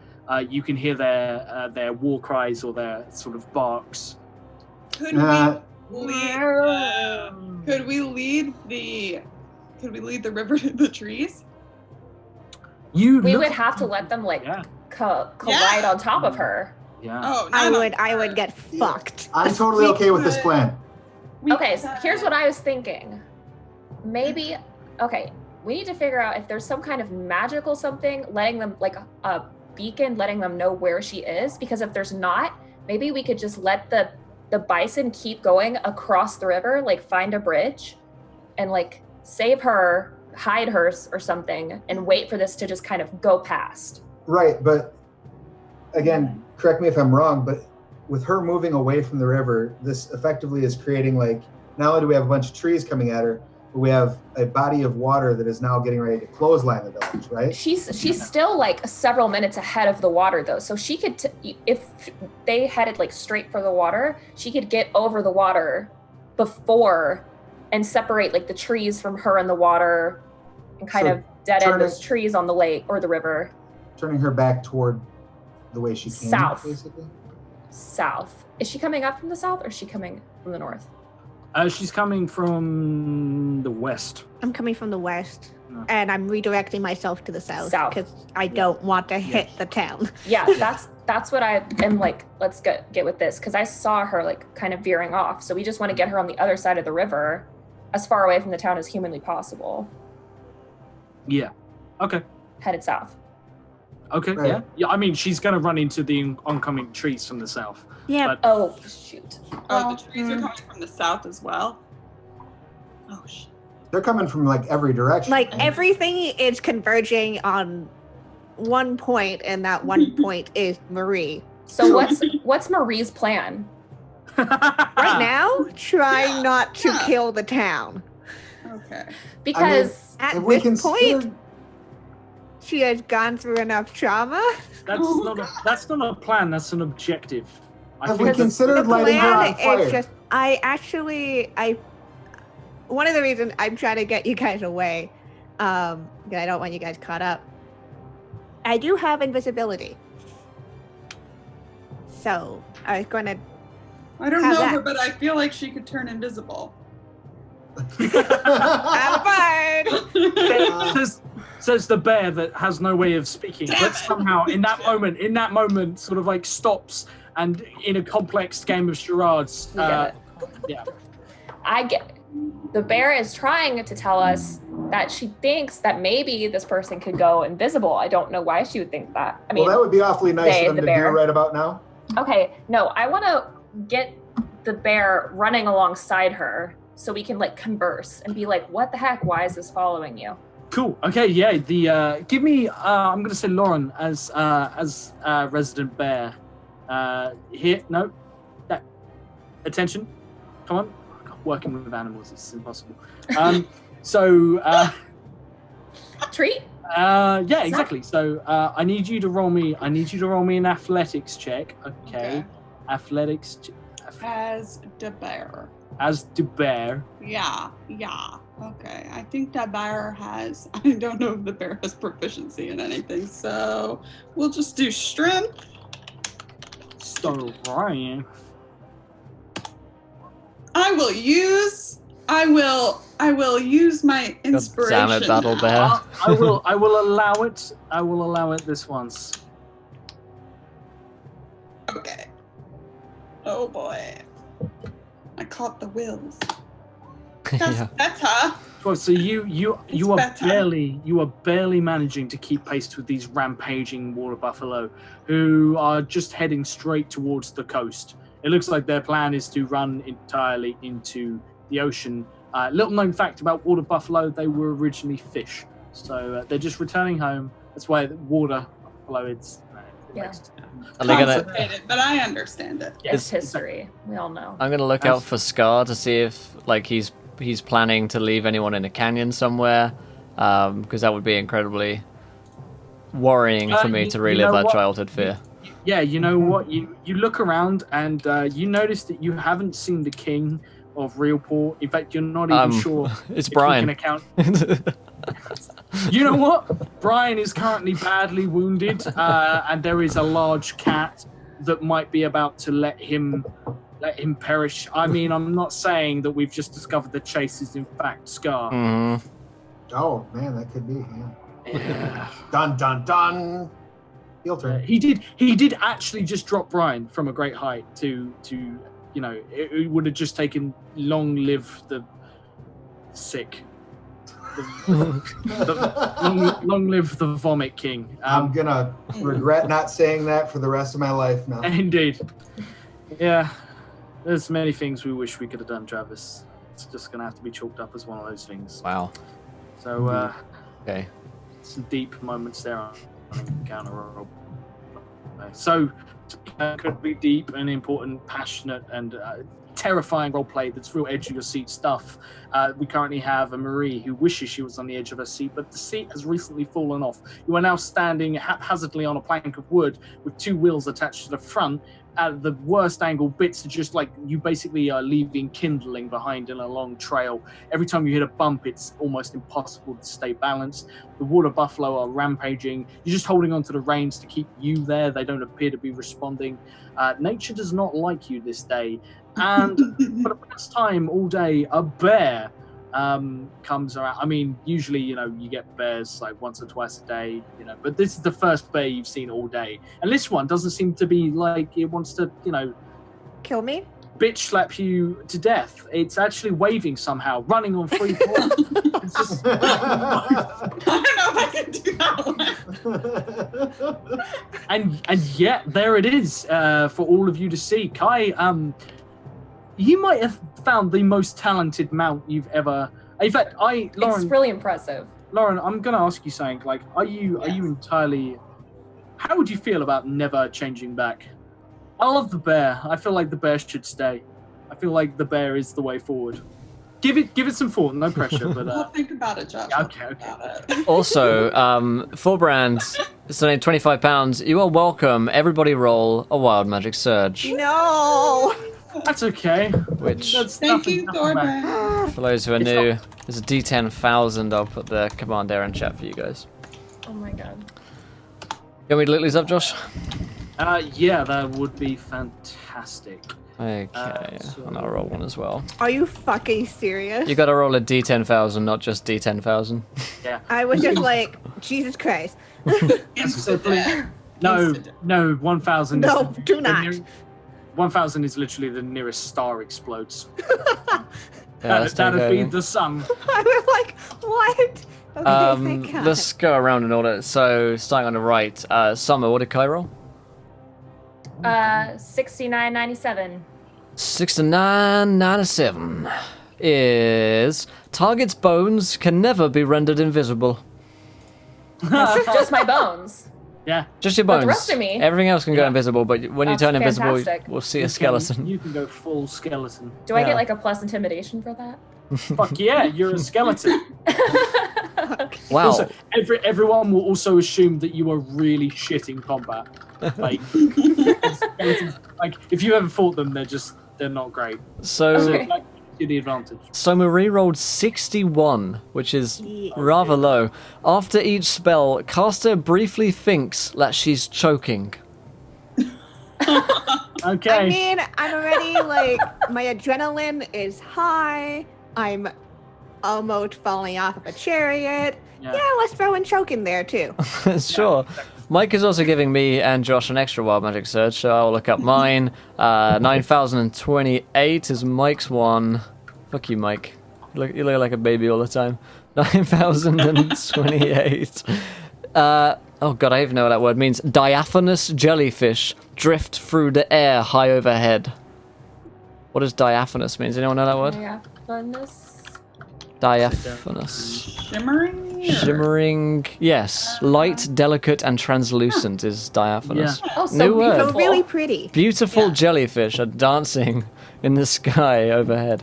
You can hear their war cries or their sort of barks. Could we lead the river to the trees? We would have to let them collide on top of her. Yeah. Oh, I would get fucked. I'm totally okay with this plan. Okay, so here's what I was thinking. Maybe, we need to figure out if there's some kind of magical something, letting them, like a beacon, letting them know where she is. Because if there's not, maybe we could just let the bison keep going across the river, like find a bridge and like save her, hide her or something, and wait for this to just kind of go past. Right, but again, correct me if I'm wrong, but with her moving away from the river, this effectively is creating like, not only do we have a bunch of trees coming at her, but we have a body of water that is now getting ready to clothesline the village, right? She's still like several minutes ahead of the water though, so she could, if they headed like straight for the water, she could get over the water before and separate like the trees from her and the water and kind of dead end those trees on the lake or the river. Turning her back toward the way she came, south. Basically? South. Is she coming up from the south or is she coming from the north? She's coming from the west. I'm coming from the west, and I'm redirecting myself to the south because I don't want to hit the town. Yeah, that's what I am like. Let's get with this because I saw her like kind of veering off. So we just want to get her on the other side of the river, as far away from the town as humanly possible. Yeah. Okay. Headed south. Okay. Right. Yeah. I mean, she's gonna run into the oncoming trees from the south. Yeah. But... Oh shoot. Oh, the trees are coming from the south as well. Oh shit. They're coming from like every direction. Like everything is converging on one point, and that one point is Marie. So what's Marie's plan? Right now, trying not to kill the town. Okay. Because at this point, she has gone through enough trauma. That's not a plan. That's an objective. Have we considered lighting her on fire? One of the reasons I'm trying to get you guys away, because I don't want you guys caught up. I do have invisibility, so I was going to. I don't know her, but I feel like she could turn invisible. I'm fired. Says the bear that has no way of speaking, but somehow in that moment, sort of like stops and in a complex game of charades. Yeah. I get it. The bear is trying to tell us that she thinks that maybe this person could go invisible. I don't know why she would think that. I mean, that would be awfully nice of them to do right about now. Okay, no, I want to get the bear running alongside her so we can like converse and be like, what the heck? Why is this following you? Cool. Okay. Yeah. The give me. I'm gonna say Lauren as resident bear. Here. No. That. Attention. Come on. God, working with animals is impossible. So. Treat. Yeah. Exactly. So I need you to roll me. An athletics check. Okay. Athletics. As the bear. As the bear. Yeah. Okay. I think the bear has. I don't know if the bear has proficiency in anything, so we'll just do strength. So Ryan. I will use my inspiration. Damn it, Battle now. Bear. I will allow it. I will allow it this once. Okay. Oh boy. I caught the wills. That's Yeah. better. Well, so you are better. barely managing to keep pace with these rampaging water buffalo, who are just heading straight towards the coast. It looks like their plan is to run entirely into the ocean. Little known fact about water buffalo: they were originally fish, so they're just returning home. That's why water buffalo. It's Yeah. Are they gonna? Complicated, but I understand it. It's Is- history. We all know. I'm gonna look out for Scar to see if like he's planning to leave anyone in a canyon somewhere, because that would be incredibly worrying for me you to relive know that what? childhood fear. Yeah, you know what? You look around and you notice that you haven't seen the king of Realport. In fact, you're not even sure It's if Brian. you can account. You know what? Brian is currently badly wounded, and there is a large cat that might be about to let him perish. I mean, I'm not saying that we've just discovered the Chase is in fact Scar. Mhm. Oh man, that could be. Yeah. Yeah. Dun dun dun. Heel turn. He did actually just drop Brian from a great height to it would have just taken long live the sick. Long live the Vomit King. I'm gonna regret not saying that for the rest of my life now. Indeed. Yeah. There's many things we wish we could have done, Travis. It's just gonna have to be chalked up as one of those things. Wow. So Okay. some deep moments there on encounter roll. So could be deep and important, passionate and terrifying roleplay that's real edge of your seat stuff. We currently have a Marie who wishes she was on the edge of her seat, but the seat has recently fallen off. You are now standing haphazardly on a plank of wood with two wheels attached to the front. At the worst angle, bits are just like you basically are leaving kindling behind in a long trail. Every time you hit a bump, it's almost impossible to stay balanced. The water buffalo are rampaging. You're just holding onto the reins to keep you there. They don't appear to be responding. Nature does not like you this day. And for the first time all day, a bear comes around. I mean, usually, you get bears like once or twice a day, but this is the first bear you've seen all day. And this one doesn't seem to be like it wants to, Kill me? bitch slap you to death. It's actually waving somehow, running on three paws. It's just, I don't know if I can do that one. and yet there it is for all of you to see. Kai, you might have found the most talented mount you've ever. In fact, Lauren. It's really impressive. Lauren, I'm going to ask you something. Like, are you entirely? How would you feel about never changing back? I love the bear. I feel like the bear should stay. I feel like the bear is the way forward. Give it some thought. No pressure, but I'll think about it, Josh. yeah, okay. About it. Also, for brands, it's only £25. You are welcome. Everybody roll a wild magic surge. No! That's okay. Which, That's Thank nothing you, bad. Thorban. for those who are It's new, there's a D10,000. I'll put the command there in chat for you guys. Oh my god. You want me to look these up, Josh? Yeah, that would be fantastic. Okay, so- and I'll roll one as well. Are you fucking serious? You gotta roll a D10,000, not just D10,000. Yeah. I was just like, Jesus Christ. Instant death. No, Instant death. no, 1,000. No, is do not. 1,000 is literally the nearest star explodes. Yeah, that's That'd be okay. the sun. I was like, what? Okay, thank God. Let's go around in order. So, starting on the right, Summer, what did Kai roll? 69.97. 69.97. is target's bones can never be rendered invisible. Just my bones. Yeah. Just your But bones. the rest of me- Everything else can go Yeah. invisible, but when you That's turn invisible, fantastic. we'll see a skeleton. You can go full skeleton. Do I Yeah. get like a plus intimidation for that? Fuck yeah, you're a skeleton. Wow. Also, everyone will also assume that you are really shit in combat. Like, skeletons, like if you ever fought them, they're not great. So, Okay. Like, you're the advantage. so Marie rolled 61, which is Yeah. rather low. After each spell, caster briefly thinks that she's choking. Okay. I mean, I'm already like my adrenaline is high. I'm almost falling off of a chariot. Yeah. Yeah, let's throw in choke in there too. Sure. Mike is also giving me and Josh an extra wild magic surge, so I'll look up mine. 9,028 is Mike's one. Fuck you, Mike. You look like a baby all the time. 9,028. Oh god, I even know what that word means. Diaphanous jellyfish drift through the air high overhead. What does diaphanous mean? Does anyone know that word? Diaphanous. Diaphanous. Shimmering? or- Shimmering. Yes. Light, delicate, and translucent is diaphanous. Oh, so New word. So beautiful. really pretty. Beautiful Yeah. jellyfish are dancing in the sky overhead.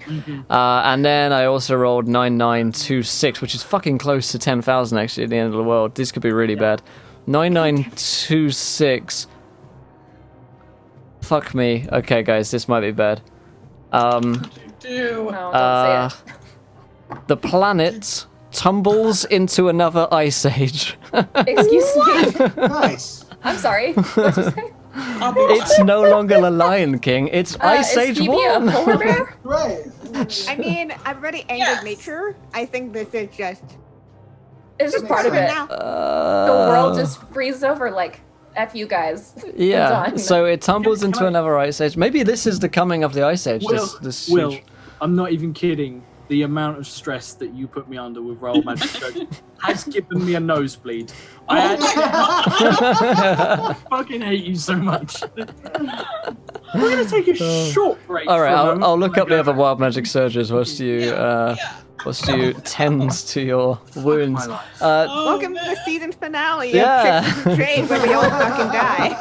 And then I also rolled 9926, which is fucking close to 10,000 actually at the end of the world. This could be really bad. 9926. Fuck me. Okay, guys, this might be bad. Do. No, don't say it. The planet tumbles into another ice age. Excuse me. Nice. I'm sorry. What'd you say? I'll be It's no longer the Lion King, it's Ice is Age Phoebe 1. a polar bear? Right. I mean, I've already angered Yes. nature. I think this is just It's just part of Makes it. sense. now. The world just freezes over like, F you guys. Yeah, Done. so it tumbles Can into I- another ice age. Maybe this is the coming of the ice age. This Will, huge- I'm not even kidding. The amount of stress that you put me under with Roll Magic Surge has given me a nosebleed. I actually fucking hate you so much. We're gonna take a short break. All right, for a I'll, moment. I'll look up the Yeah. other wild magic surges whilst you tend to your wounds. life. Oh, Welcome to man. the season finale Yeah. of Tricks and Trade where we all fucking die.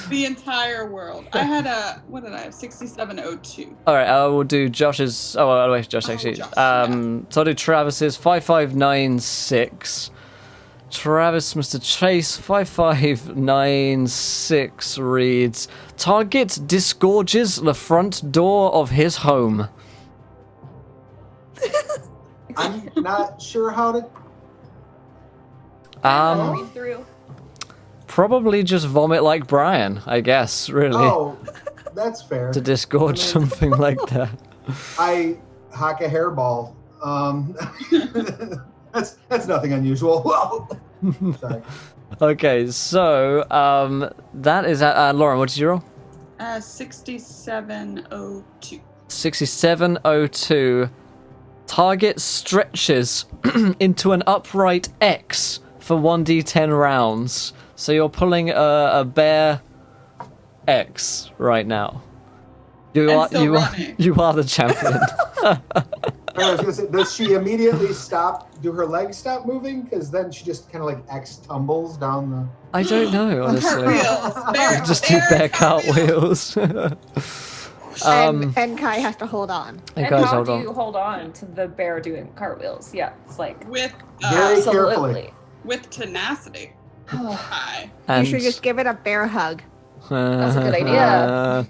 The entire world. I had a, what did I have? 6702. All right, I will do Josh's. Oh, wait, Josh actually. Josh, So I'll do Travis's 5596. Travis, Mr. Chase, 5596 reads: Target disgorges the front door of his home. I'm not sure how to. Read through. Probably just vomit like Brian, I guess. Really, Oh, that's fair. to disgorge something like that. I hack a hairball. That's nothing unusual. Sorry. Okay, so that is Lauren. What did you roll? 6702. 6702. Target stretches into an upright X for 1d10 rounds. So you're pulling a bear X right now. You And are still you are running. you are the champion. I was gonna say, does she immediately stop? Do her legs stop moving? Because then she just kind of like X tumbles down the. I don't know, honestly. Cartwheels. Bear, Just do bear cartwheels. And Kai has to hold on. And guys, how hold do on. you hold on to the bear doing cartwheels? Yeah, it's like With, Very carefully. absolutely. with tenacity. Hi. And You should just give it a bear hug. That's a good idea.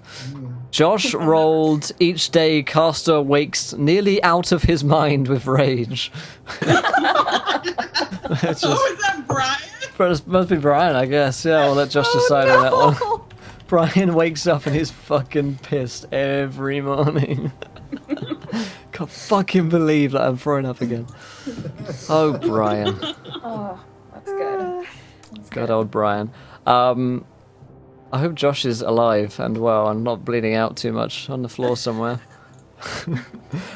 Josh rolled each day caster wakes nearly out of his mind with rage. It's Oh, just, is that Brian? must be Brian, I guess. Yeah, we'll let Josh decide on that one. Brian wakes up and he's fucking pissed every morning. Can't fucking believe that I'm throwing up again. Oh, Brian. Oh, that's good. That's Good good. old Brian. I hope Josh is alive and well and not bleeding out too much on the floor somewhere.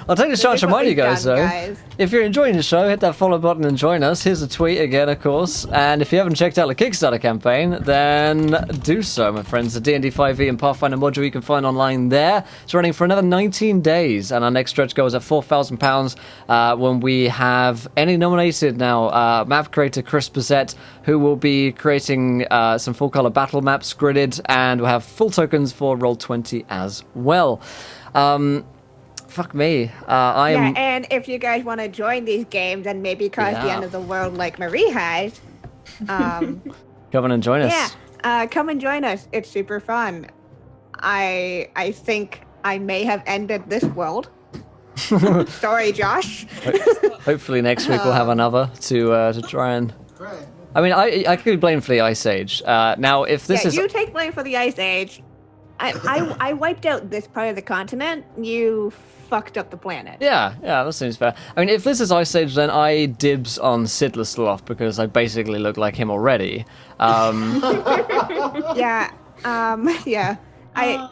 I'll take this chance to remind you guys, though. Guys. If you're enjoying the show, hit that follow button and join us. Here's a tweet again, of course. And if you haven't checked out the Kickstarter campaign, then do so, my friends. The D&D5E and Pathfinder module you can find online there. It's running for another 19 days, and our next stretch goal is at £4,000 when we have any nominated now. Map creator Chris Bissett, who will be creating some full-color battle maps, gridded, and we'll have full tokens for Roll20 as well. Fuck me. I am... Yeah, and if you guys want to join these games and maybe cause the Yeah. end of the world like Marie has, Come on and join us. yeah, come and join us. It's super fun. I think I may have ended this world. Sorry, Josh. Hopefully next week we'll have another to try and... Right. I mean, I could be blamed for the Ice Age. Now, if this is... You take blame for the Ice Age. I wiped out this part of the continent. You fucked up the planet. Yeah, that seems fair. I mean, if this is Ice Age, then I dibs on Sidlersloth because I basically look like him already. Yeah. Yeah.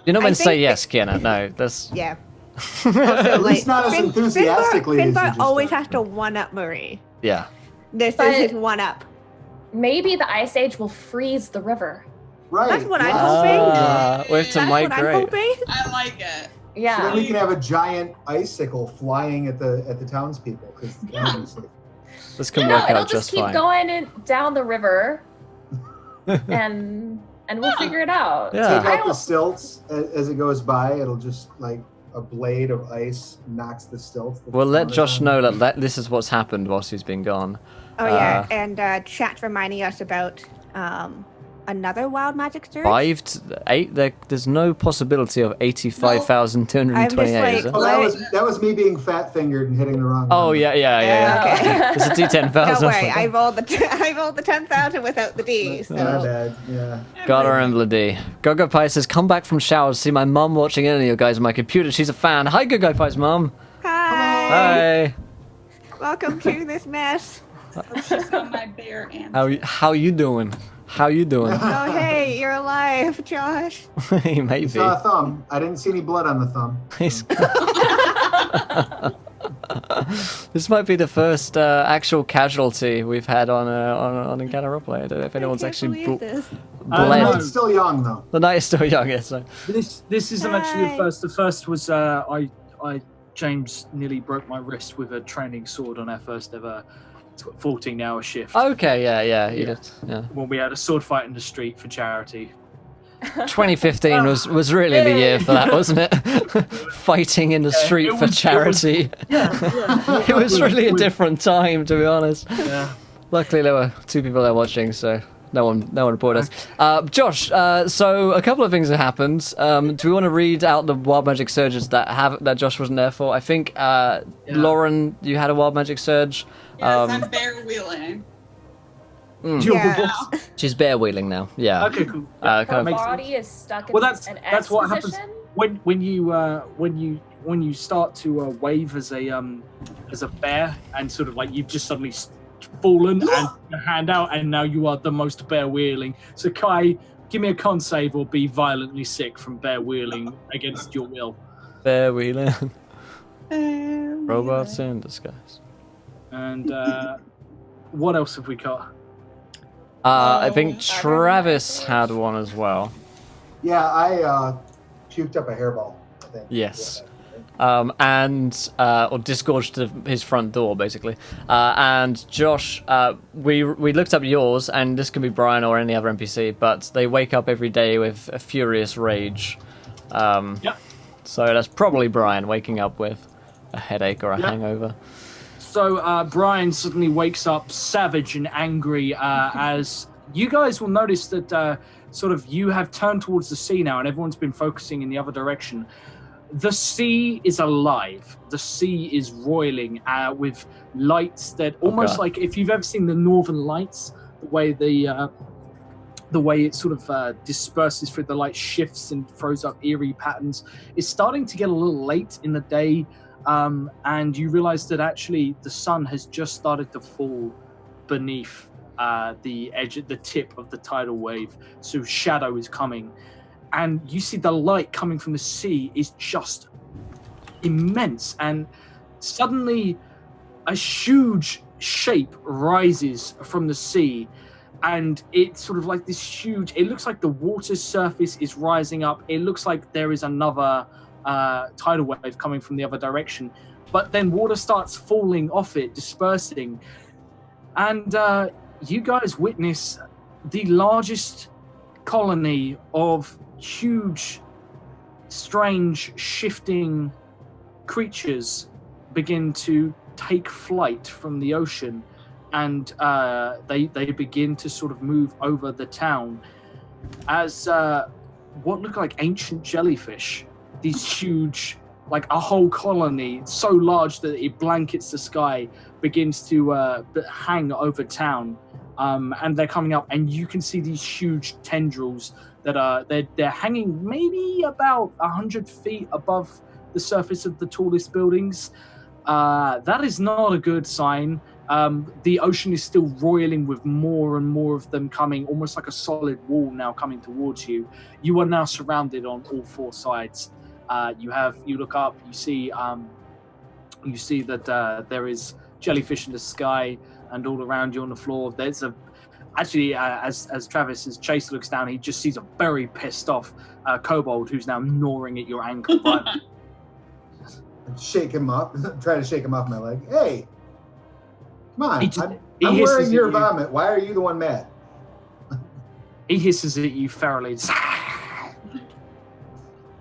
You're not meant to say think yes, Kiana. No, that's... Yeah. At least not as enthusiastically as you Finbar just always did. has to one-up Marie. Yeah. This But- is his one-up. Maybe the Ice Age will freeze the river. Right. That's what I'm yeah. hoping. We have to That's what I'm migrate. hoping. I like it. So Yeah. then we can have a giant icicle flying at the townspeople. Yeah. This can No, work it'll out just just keep fine. going down the river, and we'll figure it out. Yeah. Take out the stilts as it goes by. It'll just like a blade of ice knocks the stilts. We'll let Josh know that this is what's happened whilst he's been gone. Oh yeah, and chat reminding us about another wild magic surge. 5 to 8. There's no possibility of 85,228. I'm just is like, there? Oh, that was me being fat fingered and hitting the wrong. Oh number. yeah. Okay. It's a D10,000. Don't worry, I rolled the 10,000 without the D. So. My bad. Yeah. Gotta remember the D. Gogo Pie says, come back from shower to see my mum watching any of you guys on my computer. She's a fan. Hi, Gogo Pie's mum. Hi. Hi. Welcome to this mess. She's on my bear and How you doing? How you doing? Oh hey, you're alive, Josh. Maybe. You saw a thumb. I didn't see any blood on the thumb. He's- This might be the first actual casualty we've had on Encounter Roleplay. I don't know if anyone's I actually can't believe this. bled. No. It's still young though. The night is still young, yes. So. This isn't actually the Hi. first. The first was I James nearly broke my wrist with a training sword on our first ever 14-hour shift. Okay, yeah. You Yeah. did, yeah. When we had a sword fight in the street for charity. 2015 was really the year for that, wasn't it? Fighting in the street it for was- charity. It was really a different time, to be honest. Yeah. Luckily, there were 2 people there watching, so no one reported us. Josh, so a couple of things have happened. Do we want to read out the wild magic surges that Josh wasn't there for? I think Lauren, you had a wild magic surge. yes, I'm bear wheeling. Yeah. She's bear wheeling now. Yeah. Okay, cool. Kind Her of- makes body is stuck in Well, that's- an that's X what happens. position. When you start to wave as a bear and sort of like you've just suddenly fallen and your hand out and now you are the most bear wheeling. So Kai, give me a con save or be violently sick from bear wheeling against your will. Bear wheeling. Robots in disguise. And what else have we got? I think Travis had one as well. Yeah, I puked up a hairball. I think. Yes. Yeah. Or disgorged his front door, basically. And Josh, we looked up yours, and this can be Brian or any other NPC, but they wake up every day with a furious rage. Yep. So that's probably Brian waking up with a headache or a hangover. So Brian suddenly wakes up savage and angry as you guys will notice that sort of you have turned towards the sea now and everyone's been focusing in the other direction. The sea is alive. The sea is roiling with lights that almost like if you've ever seen the Northern Lights, the way it sort of disperses through the light shifts and throws up eerie patterns. It's starting to get a little late in the day. And you realize that actually the sun has just started to fall beneath the edge, the tip of the tidal wave. So shadow is coming. And you see the light coming from the sea is just immense, and suddenly a huge shape rises from the sea, and it's sort of like this huge, it looks like the water surface is rising up. It looks like there is another tidal wave coming from the other direction, but then water starts falling off it, dispersing, and you guys witness the largest colony of huge, strange, shifting creatures begin to take flight from the ocean, and they begin to sort of move over the town as what look like ancient jellyfish. These huge, like a whole colony, so large that it blankets the sky, begins to hang over town. And they're coming up, and you can see these huge tendrils that are they're hanging maybe about 100 feet above the surface of the tallest buildings. That is not a good sign. The ocean is still roiling with more and more of them coming, almost like a solid wall now coming towards you. You are now surrounded on all four sides. You look up, you see that there is jellyfish in the sky, and all around you on the floor there's as Travis, as Chase looks down, he just sees a very pissed off kobold who's now gnawing at your ankle. Shake him up, try to shake him off my leg. Hey, come on, I'm hisses wearing your at you. vomit. Why are you the one mad? He hisses at you ferally.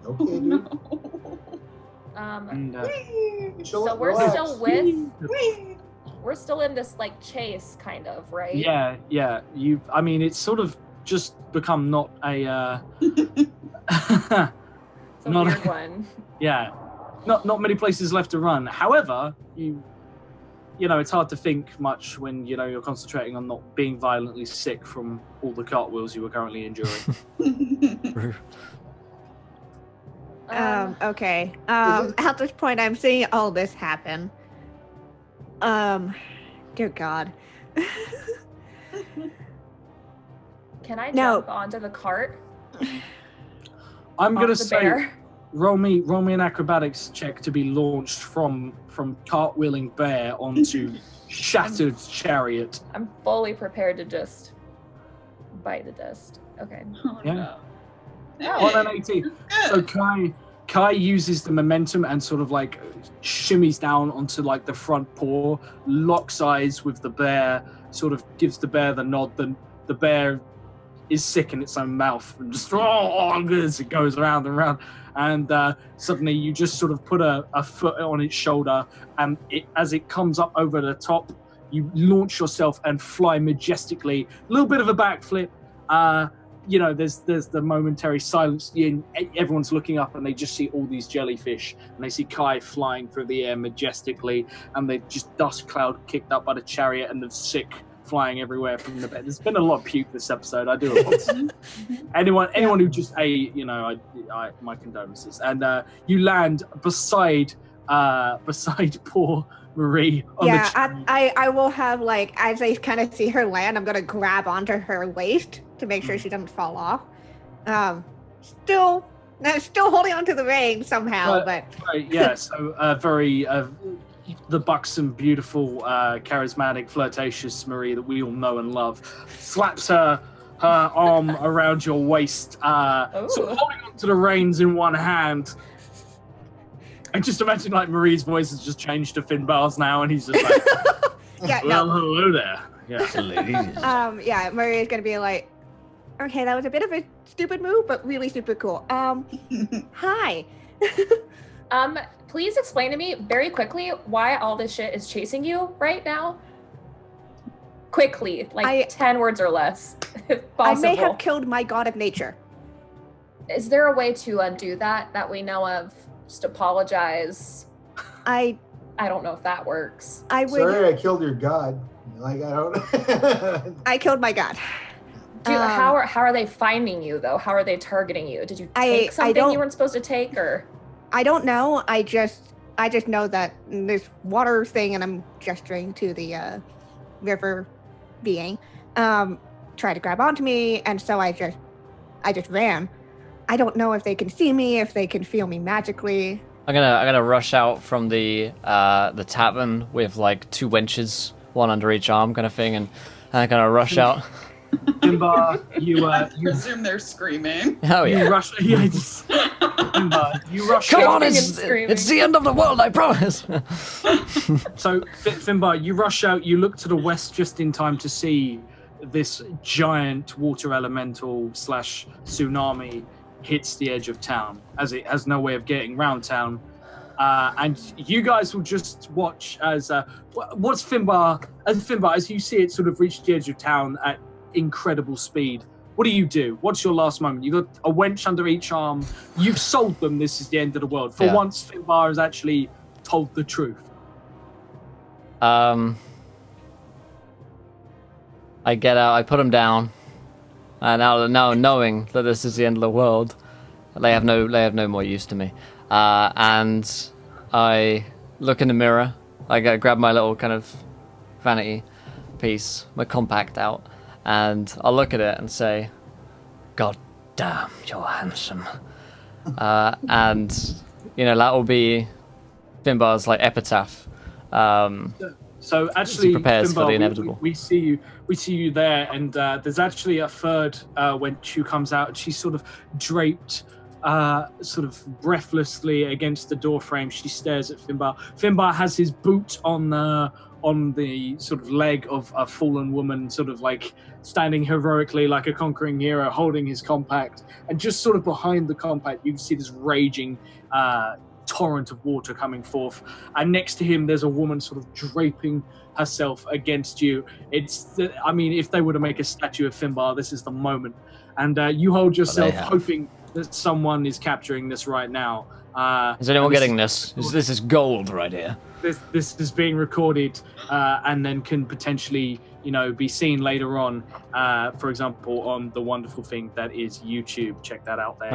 Okay, dude. And, So we're Relax. still with. We're still in this like chase, kind of, right? yeah. I mean, it's sort of just become not a. It's a Not- weird one. Yeah, not many places left to run. However, you know, it's hard to think much when you're concentrating on not being violently sick from all the cartwheels you were currently enduring. Okay. At this point, I'm seeing all this happen. Dear God. Can I No. jump onto the cart? I'm gonna Off the say, bear? roll me an acrobatics check to be launched from cartwheeling bear onto shattered chariot. I'm fully prepared to just bite the dust. Okay. Oh, Yeah. no. On an 18. So Kai uses the momentum and sort of like shimmies down onto like the front paw, locks eyes with the bear, sort of gives the bear the nod. The bear is sick in its own mouth and just as it goes around and around. And suddenly you just sort of put a foot on its shoulder, and as it comes up over the top, you launch yourself and fly majestically. A little bit of a backflip. There's the momentary silence. Everyone's looking up, and they just see all these jellyfish, and they see Kai flying through the air majestically, and they just dust cloud kicked up by the chariot, and the sick flying everywhere from the bed. There's been a lot of puke this episode. I do apologize. anyone who just ate, I my condolences. And you land beside poor Marie on the chariot. I will have, like, as I kind of see her land, I'm gonna grab onto her waist to make sure she doesn't fall off. Still holding onto the reins somehow, but Right, yeah. So very the buxom, beautiful, charismatic, flirtatious Marie that we all know and love slaps her arm around your waist, sort of holding onto the reins in one hand. I just imagine like Marie's voice has just changed to Finbar's now, and he's just like, yeah, "Well, no. hello there." Yeah. Yeah, Maria's gonna be like, okay, that was a bit of a stupid move, but really super cool. Hi. Please explain to me very quickly why all this shit is chasing you right now. Quickly, like 10 words or less, if possible. I may have killed my god of nature. Is there a way to undo that we know of? Just apologize. I don't know if that works. I would. Sorry, I killed your god. Like, I don't. I killed my god. How are they finding you though? How are they targeting you? Did you take something you weren't supposed to take, or? I don't know. I just know that this water thing, and I'm gesturing to the river being, tried to grab onto me, and so I just ran. I don't know if they can see me, if they can feel me magically. I'm gonna rush out from the tavern with like 2 wenches, one under each arm, kind of thing, and I'm gonna rush out. Finbar, you presume they're screaming. Oh yeah. you rush. Yeah, Finbar, you rush. Come out. on, it's the end of the world, I promise. So, Finbar, you rush out, you look to the west just in time to see this giant water elemental / tsunami hits the edge of town, as it has no way of getting round town. And you guys will just watch as what's Finbar, as you see it sort of reach the edge of town at incredible speed. What do? What's your last moment? You've got a wench under each arm. You've sold them this is the end of the world. For once, Finbar has actually told the truth. I get out, I put them down, and now knowing that this is the end of the world, they have no more use to me. And I look in the mirror. I grab my little kind of vanity piece, my compact out, and I'll look at it and say, "God damn, you're handsome." And that will be Finbar's like epitaph. So actually, prepares Finbar, for the inevitable. We see you there, and there's actually a third wench who comes out, and she's sort of draped, sort of breathlessly against the door frame. She stares at Finbar. Finbar has his boot on the sort of leg of a fallen woman, sort of like standing heroically like a conquering hero, holding his compact, and just sort of behind the compact, you can see this raging torrent of water coming forth, and next to him there's a woman sort of draping herself against you. If they were to make a statue of Finbar, this is the moment. And you hold yourself hoping that someone is capturing this right now. Is anyone getting this? This is gold right here. This is being recorded and then can potentially be seen later on, for example, on the wonderful thing that is YouTube. Check that out there.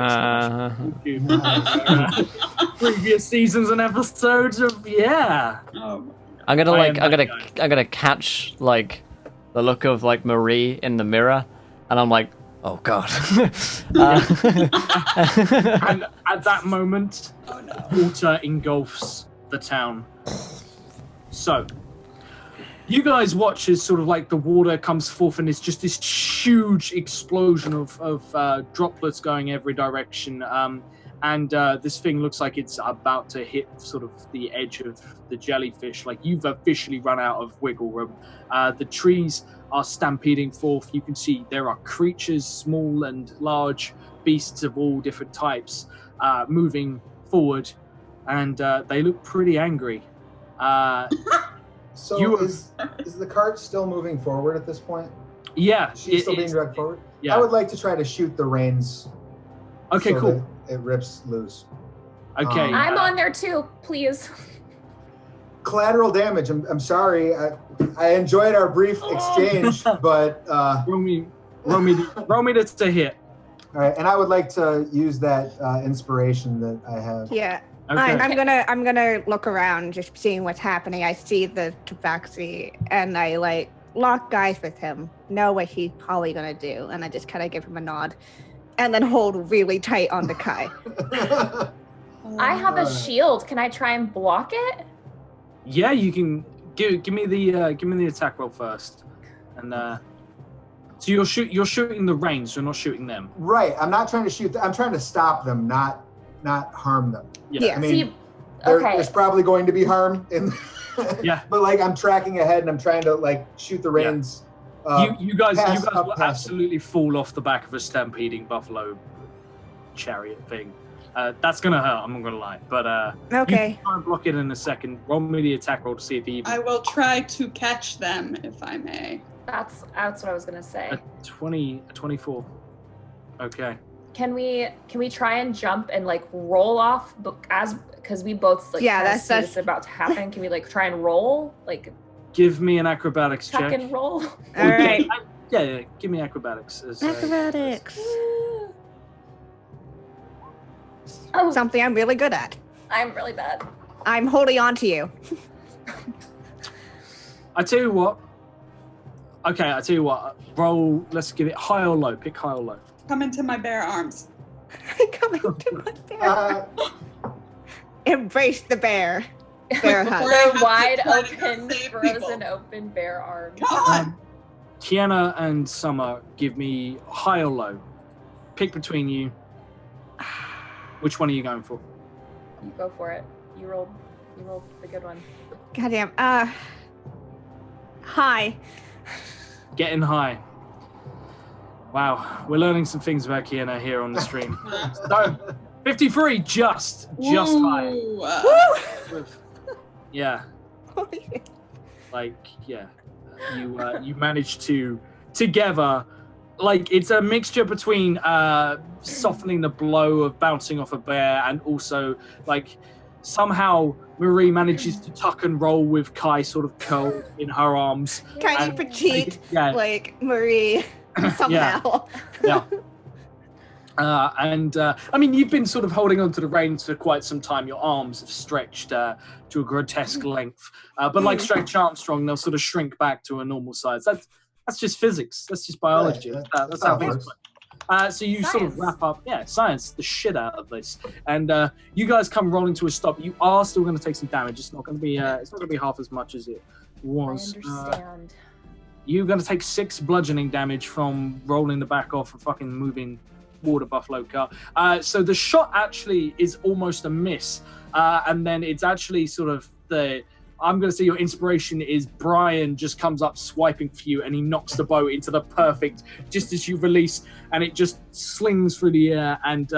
YouTube. Previous seasons and episodes of I'm gonna catch like the look of like Marie in the mirror, and I'm like, oh god. And at that moment, water engulfs the town. So you guys watch as sort of like the water comes forth, and it's just this huge explosion of droplets going every direction. And this thing looks like it's about to hit sort of the edge of the jellyfish. Like you've officially run out of wiggle room. The trees are stampeding forth. You can see there are creatures, small and large, beasts of all different types, moving forward, and they look pretty angry. So is the cart still moving forward at this point? Yeah. She's still being dragged forward? Yeah. I would like to try to shoot the reins. Okay, cool. That it rips loose. Okay. I'm on there too, please. Collateral damage. I'm sorry. I enjoyed our brief exchange, but roll me to hit. All right, and I would like to use that inspiration that I have. Yeah. Okay. I'm gonna look around, just seeing what's happening. I see the tabaxi, and I like lock eyes with him, know what he's probably gonna do, and I just kind of give him a nod, and then hold really tight on the Kai. I have a shield. Can I try and block it? Yeah, you can. Give me the attack roll first, and so you're shooting the range. You're not shooting them. Right. I'm not trying to shoot. I'm trying to stop them, not harm them. Yeah. I mean, there's probably going to be harm in. Yeah. But like, I'm tracking ahead and I'm trying to like shoot the reins. Yeah. You guys will absolutely fall off the back of a stampeding buffalo chariot thing. That's gonna hurt. I'm not gonna lie, but okay. You can try and block it in a second. Roll me the attack roll to see if he. I will try to catch them if I may. That's what I was gonna say. A 24. Okay. Can we try and jump and like roll off because we both like that's see this about to happen? Can we like try and roll like? Give me an acrobatics check. Tuck and roll. All right. Yeah. Give me acrobatics. Acrobatics. Oh, Something I'm really good at. I'm really bad. I'm holding on to you. I tell you what. Okay, I tell you what. Roll. Let's give it high or low. Pick high or low. Come into my bare arms. I come into my bed. embrace the bear. Bear hug. Before I have The to wide try to go open, save frozen people. open bear arms. God. Kiana and Summer, give me high or low. Pick between you. Which one are you going for? You go for it. You rolled the good one. Goddamn. Hi. Getting high. Wow, we're learning some things about Kiana here on the stream. So, 53, just high. Woo. Yeah, like, yeah. You managed to, together, like, it's a mixture between softening the blow of bouncing off a bear and also, like, somehow Marie manages to tuck and roll with Kai sort of curled in her arms. Kind And- of petite, Yeah. like Marie, somehow. Yeah. I mean, you've been sort of holding onto the reins for quite some time. Your arms have stretched to a grotesque length. But like Stretch Armstrong, they'll sort of shrink back to a normal size. That's just physics. That's just biology. Right, That's how that things works. work. So you sort of Science. wrap up, science, the shit out of this. And you guys come rolling to a stop. You are still going to take some damage. It's not going to be half as much as it was. I understand. You're going to take 6 bludgeoning damage from rolling the back off a fucking moving water buffalo car. So the shot actually is almost a miss. And then it's actually sort of I'm going to say your inspiration is Brian just comes up swiping for you and he knocks the bow into the perfect, just as you release, and it just slings through the air and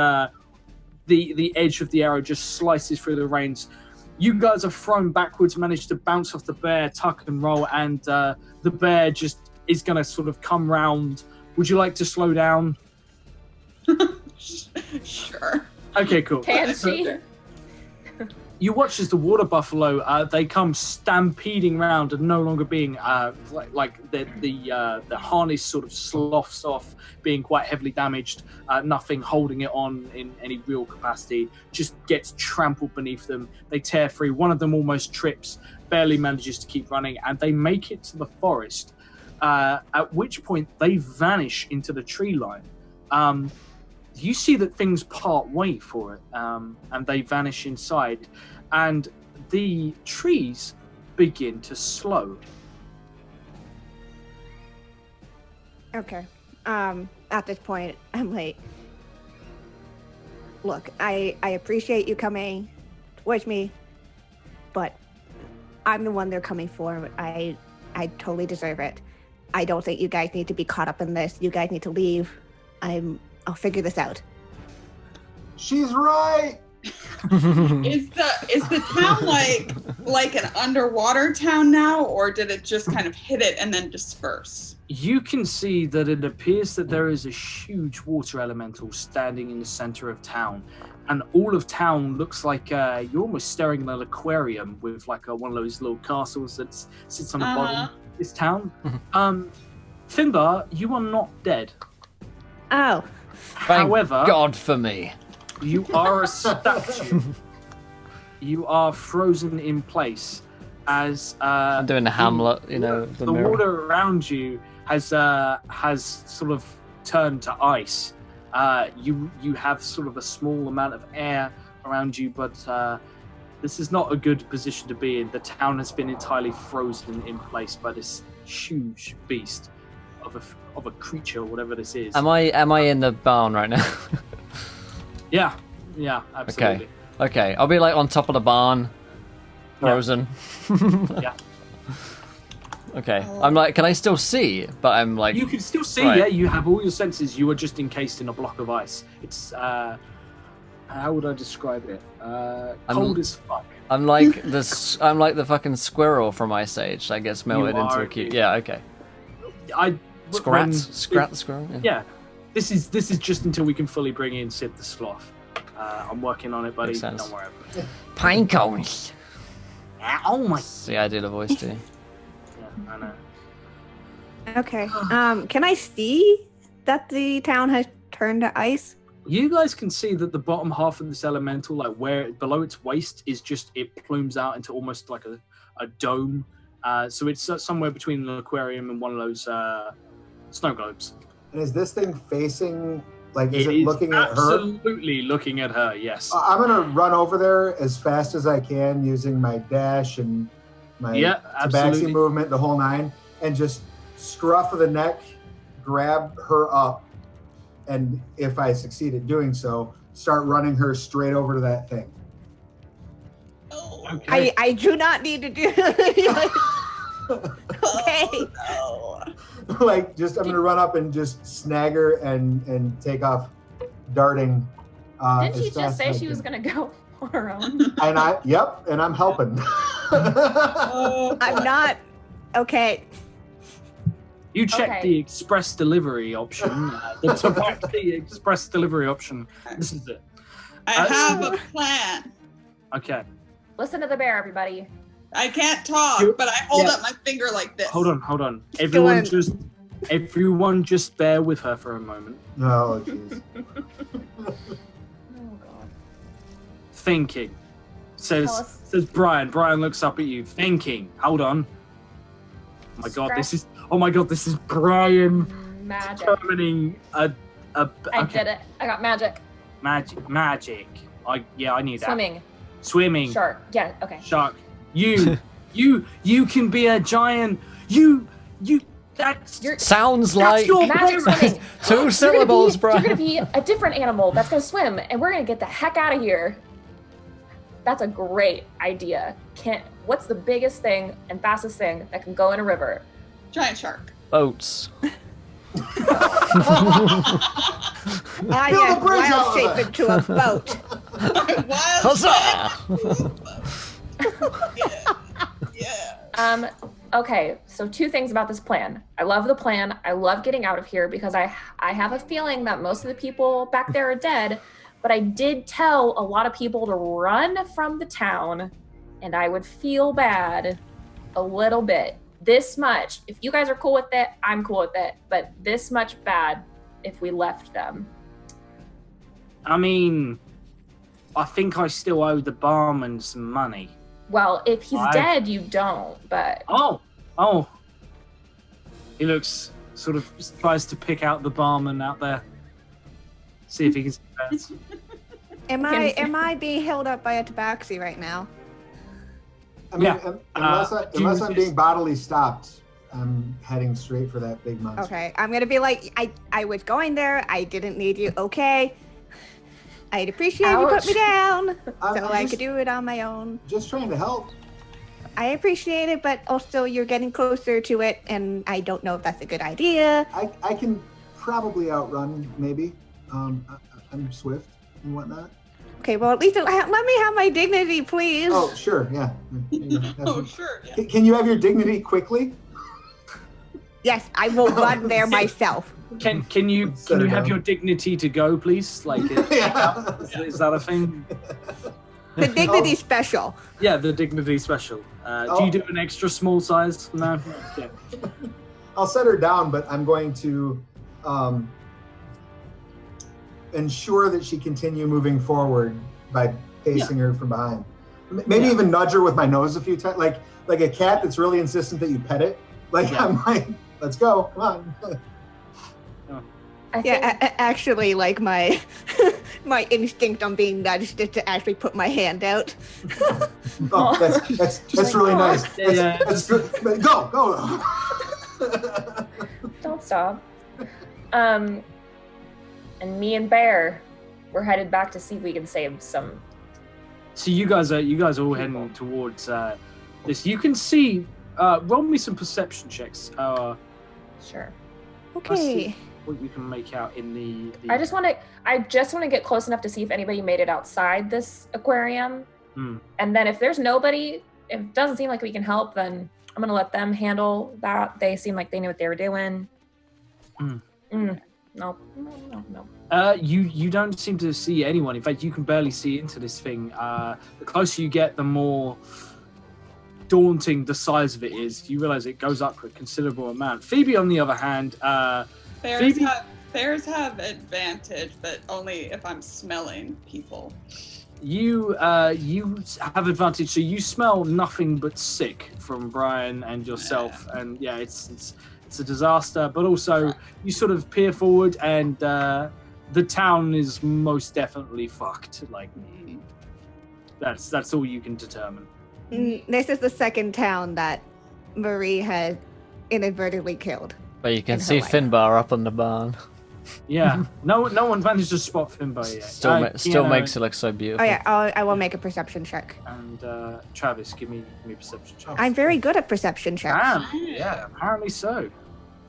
the edge of the arrow just slices through the reins. You guys are thrown backwards, manage to bounce off the bear, tuck and roll, and the bear just is going to sort of come round. Would you like to slow down? Sure. Okay, cool. Can she? You watch as the water buffalo, they come stampeding round and no longer being like the harness sort of sloughs off, being quite heavily damaged. Nothing holding it on in any real capacity, just gets trampled beneath them. They tear free. One of them almost trips, barely manages to keep running, and they make it to the forest. At which point they vanish into the tree line. You see that things part way for it, and they vanish inside, and the trees begin to slow. Okay. At this point, I'm like, look, I appreciate you coming towards me, but I'm the one they're coming for. I totally deserve it. I don't think you guys need to be caught up in this. You guys need to leave. I'll figure this out. She's right. Is the town like an underwater town now, or did it just kind of hit it and then disperse? You can see that it appears that there is a huge water elemental standing in the center of town, and all of town looks like you're almost staring at an aquarium with like one of those little castles that sits on the bottom of this town. Finbar, you are not dead. Oh. Thank However, God for me. you are a statue. You are frozen in place as I'm doing the Hamlet, the mirror. water around you has sort of turned to ice. You have sort of a small amount of air around you, but this is not a good position to be in. The town has been entirely frozen in place by this huge beast of a creature, whatever this is. Am I in the barn right now? Yeah, absolutely. Okay, I'll be like on top of the barn, frozen. Yeah. Okay, I'm like, can I still see? But I'm like, You can still see, Right. yeah. You have all your senses. You are just encased in a block of ice. It's how would I describe it? Cold as fuck. I'm like I'm like the fucking squirrel from Ice Age that gets melted into are, a cube. dude. Yeah, okay. Scrat the squirrel. Yeah. Yeah, this is just until we can fully bring in Sid the Sloth. I'm working on it, buddy. Makes sense. Don't worry about it. Pine cones. Oh my! See, I do the voice too. Yeah, I know. Okay. Can I see that the town has turned to ice? You guys can see that the bottom half of this elemental, like where below its waist, is just it plumes out into almost like a dome. So it's somewhere between an aquarium and one of those snow globes. And is this thing facing Like, is it looking at her? Absolutely looking at her, yes. I'm going to run over there as fast as I can using my dash and my tabaxi movement, the whole 9, and just scruff of the neck, grab her up, and if I succeed at doing so, start running her straight over to that thing. Okay. I do not need to do okay. Oh, no. Like, just I'm going to run up and just snag her and take off darting. Didn't as she fast just say as I she was can. going to go on her own? And I'm helping. Oh, I'm not okay. You check Okay. the express delivery option. The tabaxi express delivery option. This is it. I have a plan. Okay. Listen to the bear, everybody. I can't talk, but I hold up my finger like this. Hold on. Everyone Just bear with her for a moment. Oh, jeez. Oh, God. Thinking. Tell us. Says Brian. Brian looks up at you. Thinking. Hold on. Oh my god, this is Brian Magic. determining a I did it. I got magic. magic. I need that. Swimming. Shark. Yeah, okay. Shark. You can be a giant. Sounds That's like your Magic swimming. 2 syllables, bro. You're gonna be a different animal that's gonna swim, and we're gonna get the heck out of here. That's a great idea. What's the biggest thing and fastest thing that can go in a river? Giant shark. Boats. I Build a am bridge out wild of shape it. into a boat. Wild Huzzah! yeah. Okay, so 2 things about this plan. I love the plan. I love getting out of here because I have a feeling that most of the people back there are dead, but I did tell a lot of people to run from the town, and I would feel bad a little bit. This much. If you guys are cool with it, I'm cool with it, but this much bad if we left them. I mean, I think I still owe the barman some money. Well, if he's Why? dead, you don't, but Oh. He looks sort of tries to pick out the barman out there. See if he can see that. Am I being held up by a tabaxi right now? I mean, Yeah. unless I'm being bodily stopped, I'm heading straight for that big monster. Okay, I'm gonna be like, I was going there. I didn't need you. Okay, I'd appreciate you put Ouch. me down I'm so I just- could do it on my own. Just trying to help. I appreciate it, but also you're getting closer to it, and I don't know if that's a good idea. I can probably outrun, maybe. I'm swift and whatnot. Okay, well at least let me have my dignity, please. Oh, sure, yeah. You know, Oh, sure. Yeah. Can you have your dignity quickly? Yes, I will run there myself. Can you Set it have down. your dignity to go, please? Like, Yeah. is that a thing? The dignity special. Yeah, the dignity special. Do you do an extra small size? No. Yeah. I'll set her down, but I'm going to ensure that she continue moving forward by pacing her from behind. Maybe even nudge her with my nose a few times, like a cat that's really insistent that you pet it. Like I'm like, let's go, come on. I think Yeah, actually, like my my instinct on being nudged is to actually put my hand out. Oh, that's like, really "Aw." nice. Yeah. That's good. Go. don't stop. And me and Bear, we're headed back to see if we can save some. So you guys are all heading towards this. You can see. Roll me some perception checks. Sure. Okay. What you can make out in the I just want to get close enough to see if anybody made it outside this aquarium. Hmm. And then if there's nobody, if it doesn't seem like we can help, then I'm gonna let them handle that. They seem like they knew what they were doing. No. You don't seem to see anyone. In fact, you can barely see into this thing. The closer you get, the more daunting the size of it is. You realize it goes up a considerable amount. Phoebe, on the other hand, Bears have advantage, but only if I'm smelling people. you have advantage. So you smell nothing but sick from Brian and yourself, and yeah, it's a disaster. But also, you sort of peer forward, and the town is most definitely fucked. Like, that's all you can determine. This is the second town that Marie had inadvertently killed. But you can In her see life. Finbar up on the barn. Yeah, no one managed to spot Finbar yet. Still Kiana makes it look so beautiful. Oh yeah, I will make a perception check. And Travis, give me perception check. I'm very good at perception checks. Damn, yeah, apparently so.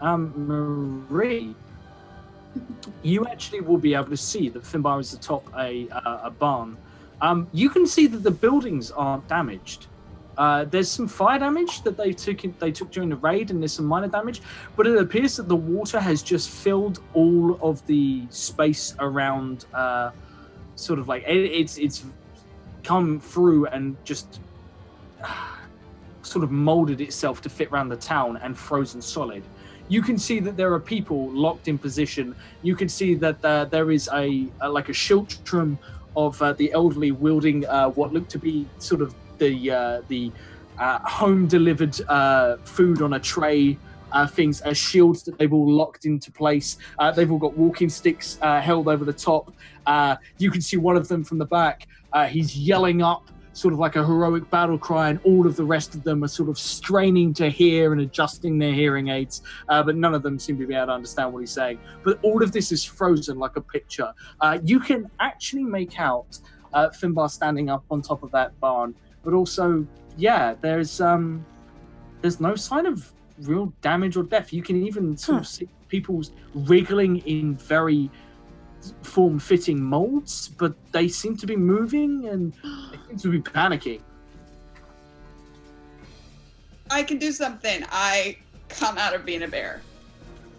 Marie, you actually will be able to see that Finbar is atop a barn. You can see that the buildings aren't damaged. There's some fire damage that they took during the raid, and there's some minor damage. But it appears that the water has just filled all of the space around. Sort of like it's come through and just sort of molded itself to fit around the town and frozen solid. You can see that there are people locked in position. You can see that there is a schiltrum of the elderly wielding what looked to be sort of the home delivered food on a tray things as shields that they've all locked into place. They've all got walking sticks held over the top. You can see one of them from the back. He's yelling up sort of like a heroic battle cry, and all of the rest of them are sort of straining to hear and adjusting their hearing aids, but none of them seem to be able to understand what he's saying. But all of this is frozen like a picture. You can actually make out Finbar standing up on top of that barn, but also, yeah, there's no sign of real damage or death. You can even sort of see people wriggling in very form-fitting molds, but they seem to be moving and they seem to be panicking. I can do something. I come out of being a bear.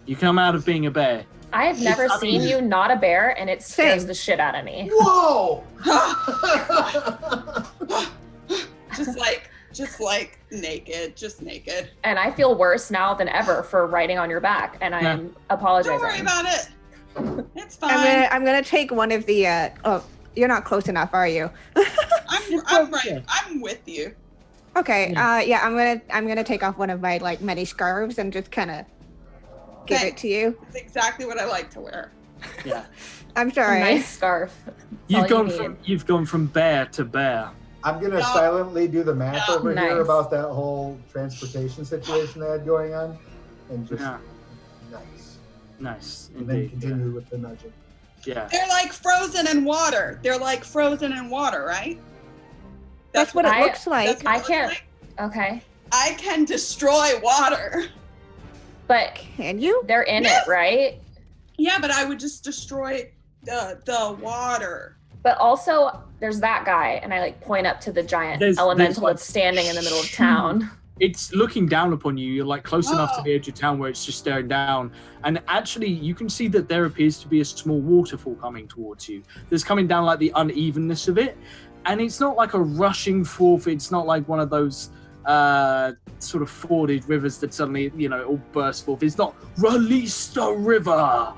You come out of being a bear. I have never seen you not a bear, and it scares the shit out of me. Whoa! just like naked, just naked. And I feel worse now than ever for riding on your back, and I'm apologizing. Don't worry about it. It's fine. I'm gonna take one of the. Oh, you're not close enough, are you? I'm right. I'm with you. Okay. Yeah. I'm gonna take off one of my like many scarves and just kind of give it to you. It's exactly what I like to wear. Yeah. I'm sorry. A nice scarf. You've gone from bear to bear. I'm gonna silently do the math over Nice. here about that whole transportation situation they had going on, and just Nice. and then Indeed. continue with the nudging. Yeah. They're like frozen in water. Right? That's what it looks like. That's what I it looks can't. like. Okay. I can destroy water. But Can you? they're in Yes. it, right? Yeah, but I would just destroy the water. But also, there's that guy, and I like point up to the giant There's, elemental like, that's standing in the middle of town. It's looking down upon you. You're like close enough to Oh. the edge of town where it's just staring down. And actually, you can see that there appears to be a small waterfall coming towards you. There's coming down like the unevenness of it. And it's not like a rushing forth. It's not like one of those sort of forded rivers that suddenly, it all bursts forth. It's not release the river.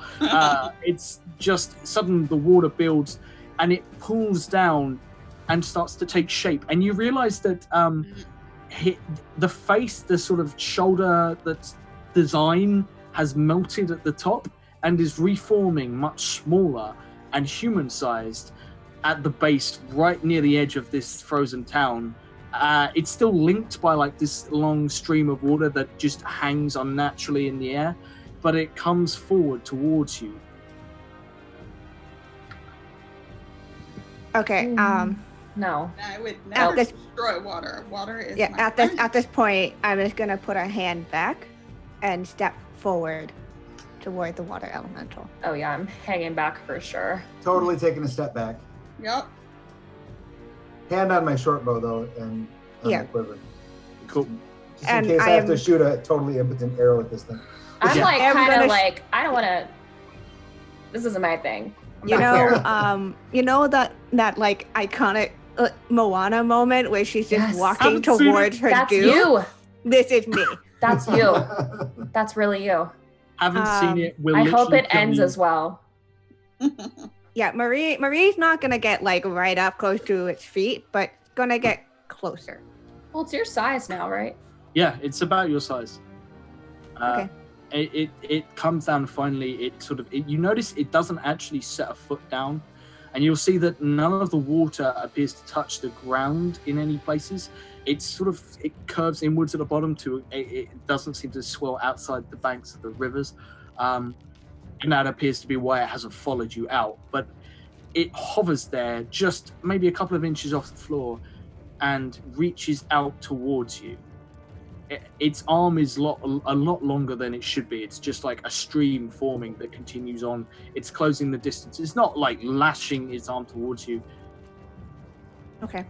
It's just suddenly the water builds and it pulls down and starts to take shape. And you realize that the face, the sort of shoulder, that design has melted at the top and is reforming much smaller and human-sized at the base, right near the edge of this frozen town. It's still linked by like this long stream of water that just hangs unnaturally in the air, but it comes forward towards you. Okay. No. I would never this- destroy water. Water is Yeah. my At this friend. point, I'm just gonna put a hand back and step forward toward the water elemental. Oh yeah, I'm hanging back for sure. Totally taking a step back. Yep. Hand on my short bow though, and on Yeah. my quiver. Cool. Just in And case I have I'm- to shoot a totally impotent arrow at this thing. I'm Yeah. like I'm kind gonna of like I don't want to. This isn't my thing. I'm You back know, here. you know that like iconic Moana moment where she's just Yes. walking Haven't seen towards her That's goo. you. This is me. That's you. That's really you. Haven't seen it. Will I hope literally it kill ends you. as well. Yeah, Marie's not gonna get like right up close to its feet, but gonna get closer. Well, it's your size now, right? Yeah, it's about your size. Okay. it comes down finally. You notice it doesn't actually set a foot down, and you'll see that none of the water appears to touch the ground in any places. It curves inwards at the bottom it doesn't seem to swell outside the banks of the rivers, and that appears to be why it hasn't followed you out. But it hovers there, just maybe a couple of inches off the floor, and reaches out towards you. Its arm is a lot longer than it should be. It's just like a stream forming that continues on. It's closing the distance. It's not like lashing its arm towards you. Okay.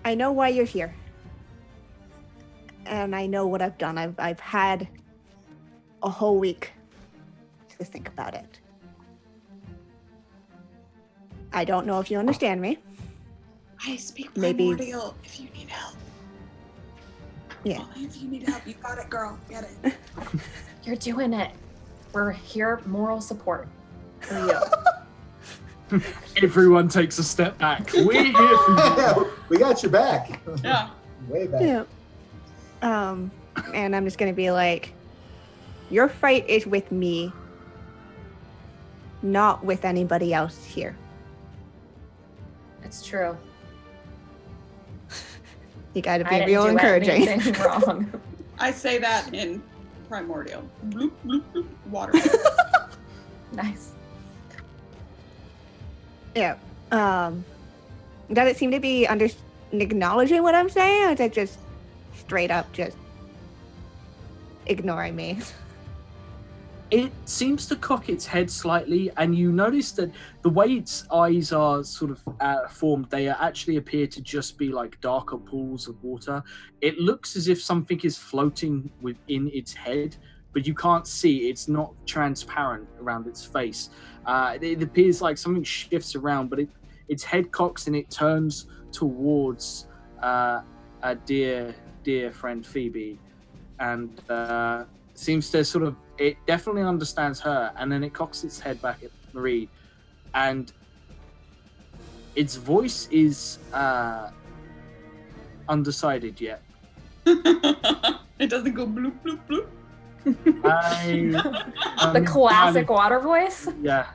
I know why you're here. And I know what I've done. I've had a whole week to think about it. I don't know if you understand me. I speak Maybe- primordial if you need help. Yeah. Only if you need help. You got it, girl. Get it. You're doing it. We're here, moral support for you. Everyone takes a step back. We're here for you. Yeah, we got your back. Yeah. Way back. Yeah. And I'm just gonna be like, your fight is with me, not with anybody else here. It's true. You gotta I be didn't real do encouraging. anything wrong. I say that in primordial. Bloop, bloop, bloop. Water. Nice. Yeah. Does it seem to be acknowledging what I'm saying, or is it just straight up just ignoring me? It seems to cock its head slightly, and you notice that the way its eyes are sort of formed, they actually appear to just be like darker pools of water. It looks as if something is floating within its head, but you can't see. It's not transparent around its face. It appears like something shifts around, but its head cocks and it turns towards a dear friend Phoebe, and seems to sort of, it definitely understands her, and then it cocks its head back at Marie, and its voice is undecided yet. It doesn't go bloop, bloop, bloop. The classic water voice. Yeah.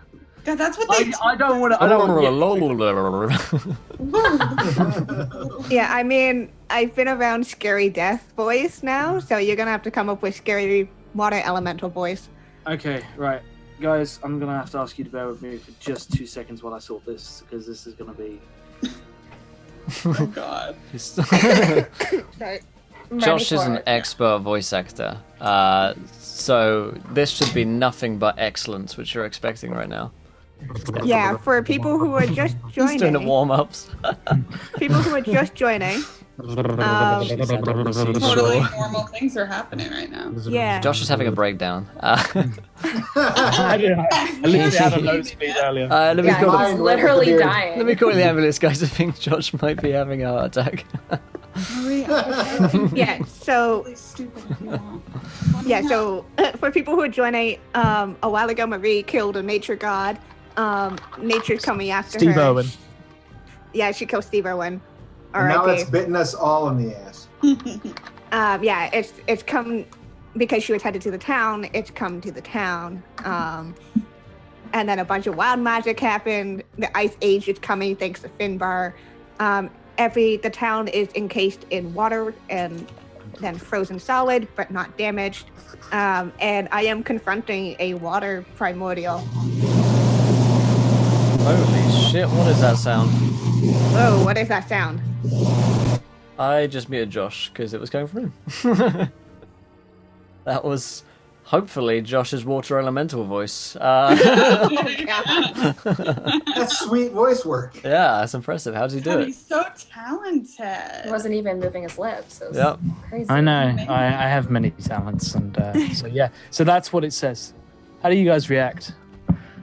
God, that's what they I don't want to. Yeah, I mean, I've been around scary death voice now, so you're gonna have to come up with scary water elemental voice. Okay, right. Guys, I'm going to have to ask you to bear with me for just 2 seconds while I sort this, because this is going to be... Oh, God. Sorry. Josh is an expert voice actor, so this should be nothing but excellence, which you're expecting right now. Yeah, for people who are just He's doing the joining, warm-ups. people who are just joining, Totally normal things are happening right now. yeah. Josh is having a breakdown. I literally had a low speed earlier. Let me Yeah, call he's literally Beard. dying. Let me call the ambulance, guys. I think Josh might be having a heart attack. Yeah, so Really stupid if you want. yeah, so for people who are joining, a while ago Marie killed a nature god. Nature's coming after Steve her. Irwin. Yeah, she killed Steve Irwin. And now it's R.I.P. bitten us all in the ass. Yeah, it's come because she was headed to the town. It's come to the town, and then a bunch of wild magic happened. The ice age is coming thanks to Finbar. The town is encased in water and then frozen solid, but not damaged. And I am confronting a water primordial. Holy shit, what is that sound? Whoa, what is that sound? I just muted Josh because it was coming from him. That was hopefully Josh's water elemental voice. That's sweet voice work. Yeah, that's impressive. How does he do God, it? he's so talented. He wasn't even moving his lips. It was Yep. crazy. I know. I have many talents, and so yeah. So that's what it says. How do you guys react?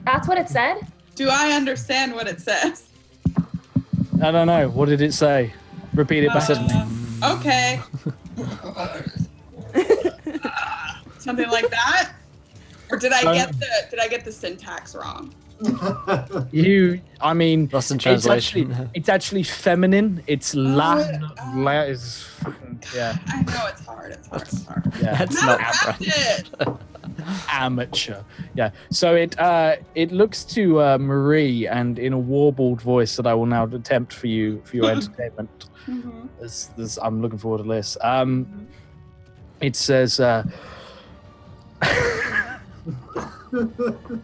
That's what it said? Do I understand what it says? I don't know. What did it say? Repeat it back to me. Okay. Something like that? Or did I get the syntax wrong? I mean, Lost in translation. It's actually feminine. It's la. Is yeah. I know it's hard. It's hard. Yeah. That's Not not practice. Amateur. Yeah. So it looks to Marie, and in a warbled voice that I will now attempt for your entertainment. Mhm. I'm looking forward to this. It says.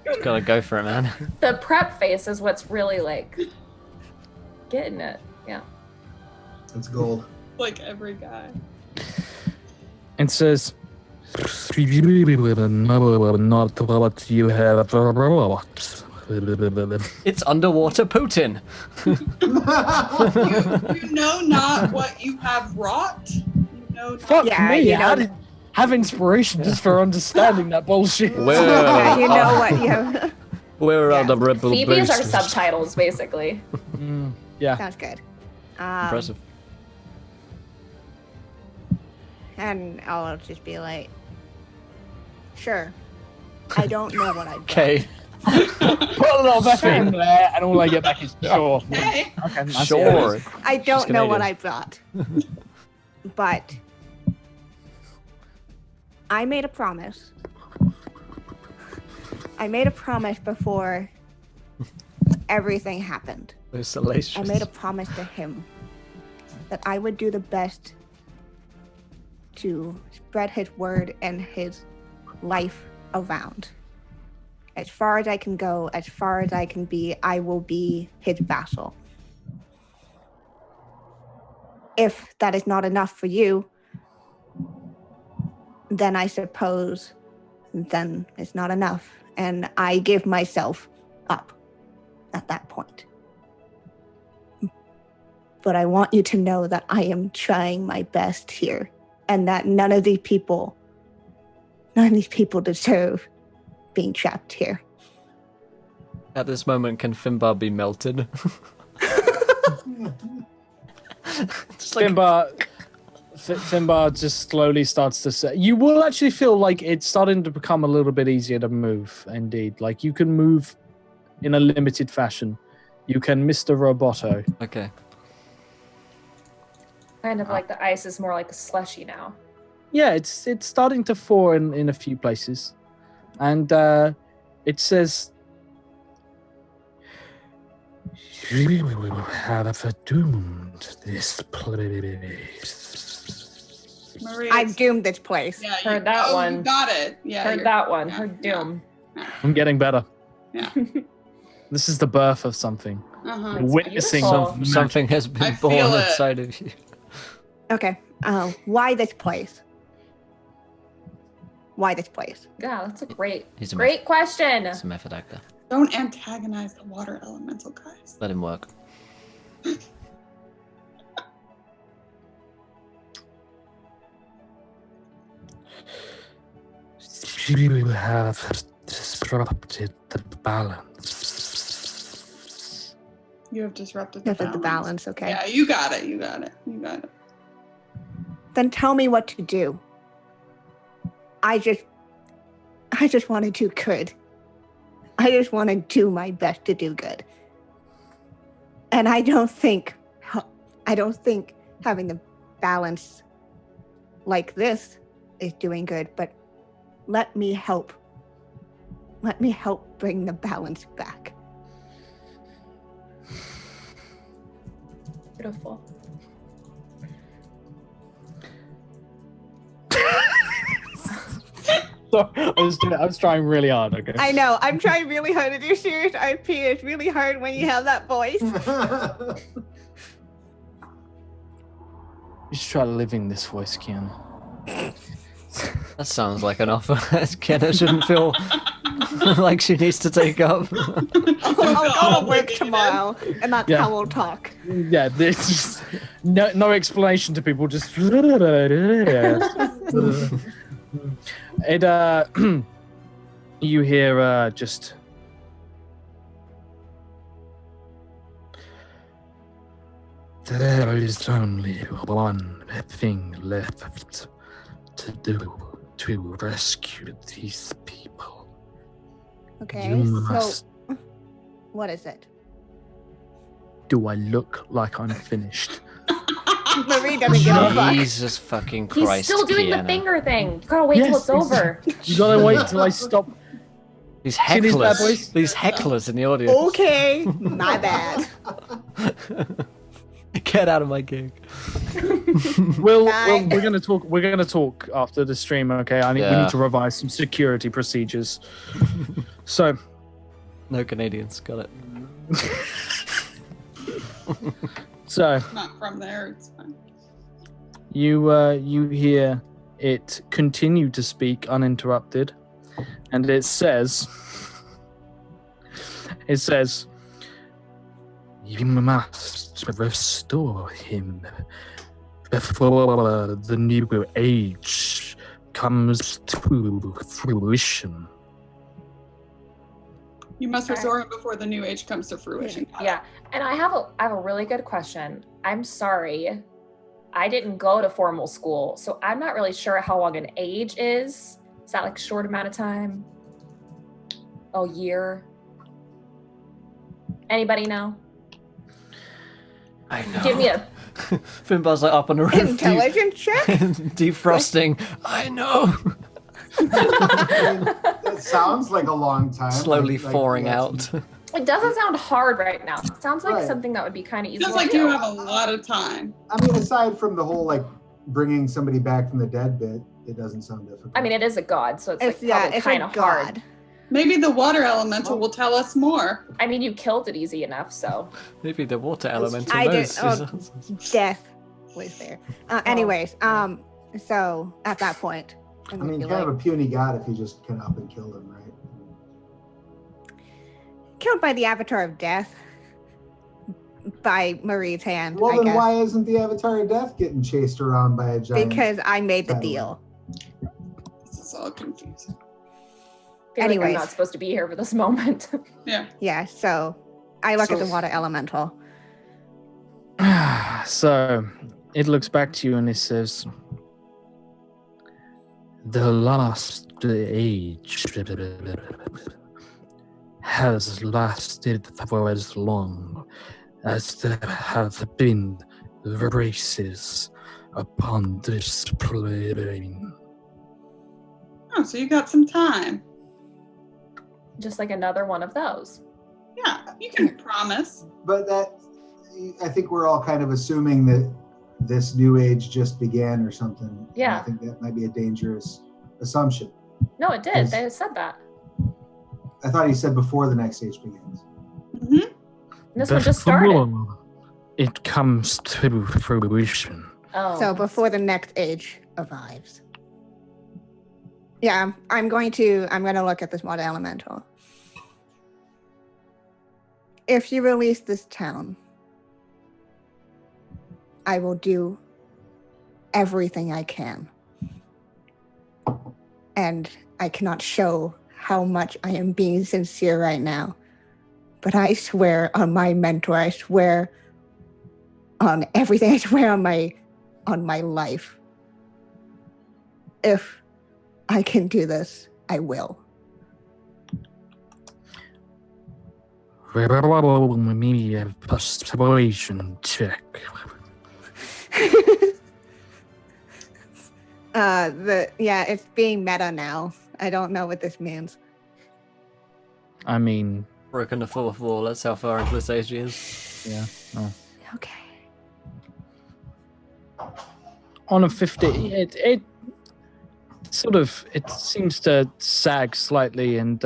Just gotta go for it, man. The prep face is what's really like getting it. Yeah. It's gold. Like every guy. It says. Not what you have wrought. It's underwater Putin. You know not what you have wrought. You know not. Fuck Yeah, me! you know- How did have inspiration just for understanding that bullshit? Yeah, you know what you have. We're Yeah. on the rebel Phoebe's boost. are subtitles, basically. Yeah. Sounds good. Impressive. And I'll just be like, sure. I don't know what I've done. Okay. Put a little back in there, and all I get back is sure. Hey. Okay, I see how it Sure. is. I don't know what Canadian. I brought. But I made a promise. I made a promise before everything happened. We're salacious. I made a promise to him that I would do the best to spread his word and his life around. As far as I can go, as far as I can be, I will be his vassal. If that is not enough for you, then I suppose then it's not enough. And I give myself up at that point. But I want you to know that I am trying my best here, and that none of these people deserve being trapped here. At this moment, can Finbar be melted? Just like Finbar just slowly starts to say, you will actually feel like it's starting to become a little bit easier to move, indeed. Like, you can move in a limited fashion. You can Mr. Roboto. okay. Kind of like the ice is more like a slushy now. Yeah, it's starting to thaw in a few places. And it says, we will have doomed this place. Maria. I've doomed this place. Yeah, Heard that one. You got it. Yeah. Heard you're- that one. yeah, Heard yeah. doom. I'm getting better. Yeah. This is the birth of something. Uh-huh. You're witnessing beautiful. Something has been I born feel it. inside of you. Okay. Why this place? Why this place? Yeah, that's a great He's a question. It's a method actor. Don't antagonize the water elemental guys. Let him work. We will have disrupted the balance. You have disrupted This is the balance, okay? Yeah, you got it. You got it. You got it. Then tell me what to do. I just want to do good. I just want to do my best to do good. And I don't think having the balance like this is doing good, but let me help. Let me help bring the balance back. Beautiful. So I was trying really hard, okay? I know, I'm trying really hard to do serious IP. It's really hard when you have that voice. You should try living this voice, Kian. That sounds like an offer Kenna shouldn't feel like she needs to take up. I'll go to work tomorrow, and that's Yeah. how we'll talk. Yeah, there's just no explanation to people, just it you hear just there is only one thing left to do to rescue these people. Okay, You so must What is it? Do I look like I'm finished? Marie doesn't give a fuck. Jesus fucking Christ, He's still doing Kiana. the finger thing. You gotta wait till it's over. You gotta wait till I stop. These See these bad boys? hecklers. These hecklers in the audience. Okay, my bad. Get out of my gig. Will, Bye. we're gonna talk. We're gonna talk after the stream. Okay, we Yeah. need to revise some security procedures. So, No Canadians. Got it. so Not from there. It's fine. you hear it continue to speak uninterrupted, and it says, "You must restore him before the new age comes to fruition." You must restore him before the new age comes to fruition. Yeah, and I have a really good question. I'm sorry, I didn't go to formal school, so I'm not really sure how long an age is. Is that like a short amount of time? A year? Anybody know? I know. Give me a. Finbar's like up on the roof. Intelligence check? Defrosting. I know. It sounds like a long time. Slowly like thawing yeah, out. It doesn't sound hard right now. It sounds like Right. something that would be kind of easy. Sounds to like do. you have a lot of time. I mean, aside from the whole like bringing somebody back from the dead bit, it doesn't sound difficult. I mean, it is a god, so it's like Yeah, probably it's a kind of hard. god. Maybe the water elemental will tell us more. I mean, you killed it easy enough, so. Maybe the water elemental I knows. did- Death was there. Anyways, so at that point, I mean, kind of a puny god if you just kind of up and killed him, right? killed by the Avatar of Death by Marie's hand. Well, I then guess, why isn't the Avatar of Death getting chased around by a giant? because I made the Title. deal. This is all confusing. I feel like I'm Anyways. not supposed to be here for this moment. Yeah. Yeah, so I look at So- the water elemental. So it looks back to you and it says, "The last age has lasted for as long as there have been races upon this plane." Oh, so you got some time. Just like another one of those. Yeah, you can promise. But that, I think we're all kind of assuming that this new age just began or something. And Yeah. I think that might be a dangerous assumption. No, it did. Yes. They said that. I thought he said before the next age begins. Hmm. And this one just started. Before it comes to fruition. Oh. So before the next age arrives. Yeah, I'm going to look at this water elemental. If you release this town, I will do everything I can. And I cannot show how much I am being sincere right now. But I swear on my mentor, I swear on everything, I swear on my life. If I can do this, I will. Roll me a persuasion check. It's being meta now. I don't know what this means. I mean, Broken the fourth wall. That's how far into this age he is. yeah. Oh. Okay. On a 50, it sort of, it seems to sag slightly and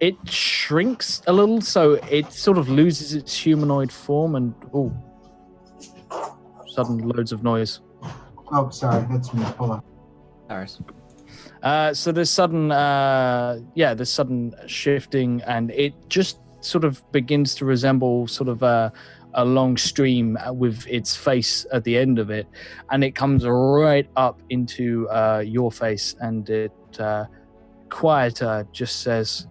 it shrinks a little, so it sort of loses its humanoid form and sudden loads of noise. Oh, sorry, that's me. Hold on. Harris. So there's sudden shifting, and it just sort of begins to resemble sort of a long stream with its face at the end of it, and it comes right up into your face, and it quieter just says,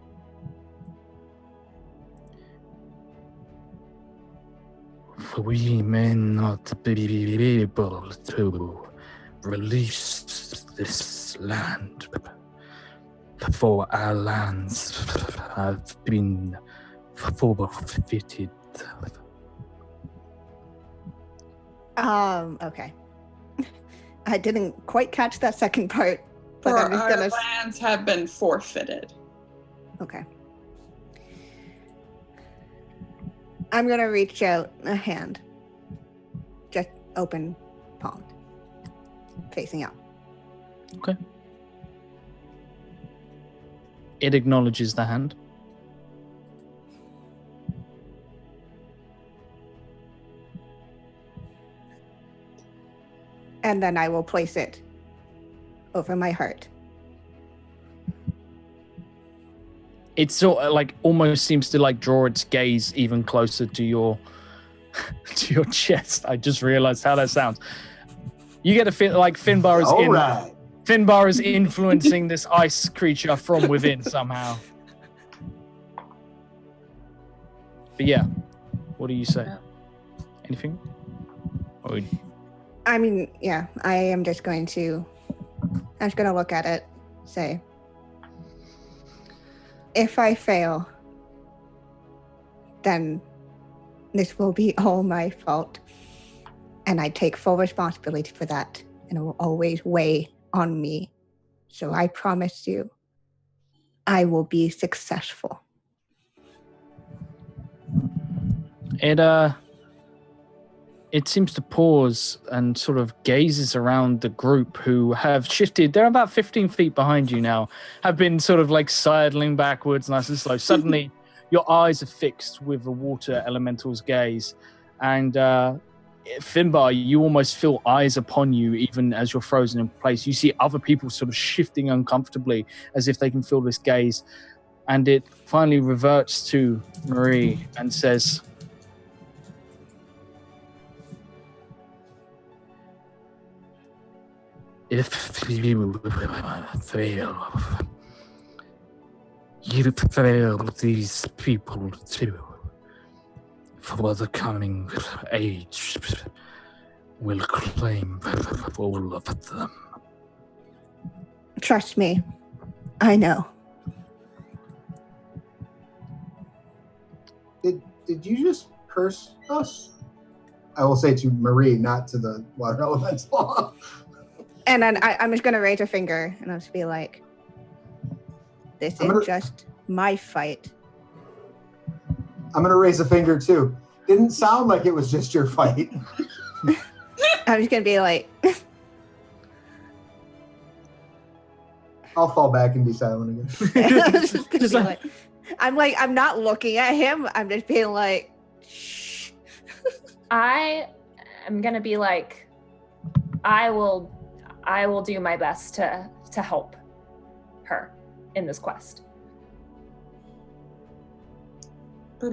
"We may not be able to release this land before our lands have been forfeited. Okay. I didn't quite catch that second part, but For I'm just our gonna. lands have been forfeited. Okay. I'm gonna reach out a hand. Just open palm. Facing out. Okay. It acknowledges the hand. And then I will place it over my heart. It sort of like almost seems to like draw its gaze even closer to your to your chest. I just realized how that sounds. You get a feel like Finbar is All right. Finbar is influencing this ice creature from within somehow. But yeah, what do you say? Anything? Or I mean, yeah, I'm just going to look at it, say, if I fail, then this will be all my fault. And I take full responsibility for that. And it will always weigh on me. So I promise you, I will be successful. It seems to pause and sort of gazes around the group who have shifted. They're about 15 feet behind you now, have been sort of like sidling backwards nice and slow. Suddenly, your eyes are fixed with the water elemental's gaze. And Finbar, you almost feel eyes upon you even as you're frozen in place. You see other people sort of shifting uncomfortably as if they can feel this gaze. And it finally reverts to Marie and says, if you fail, you fail these people too. For the coming age will claim all of them. Trust me, I know. Did you just curse us? I will say to Marie, not to the water elemental. And then I'm just going to raise a finger and I'll just be like, this is just my fight. I'm going to raise a finger too. Didn't sound like it was just your fight. I'm just going to be like... I'll fall back and be silent again. I'm not looking at him. I'm just being like, shh. I am going to be like, I will do my best to help her in this quest. All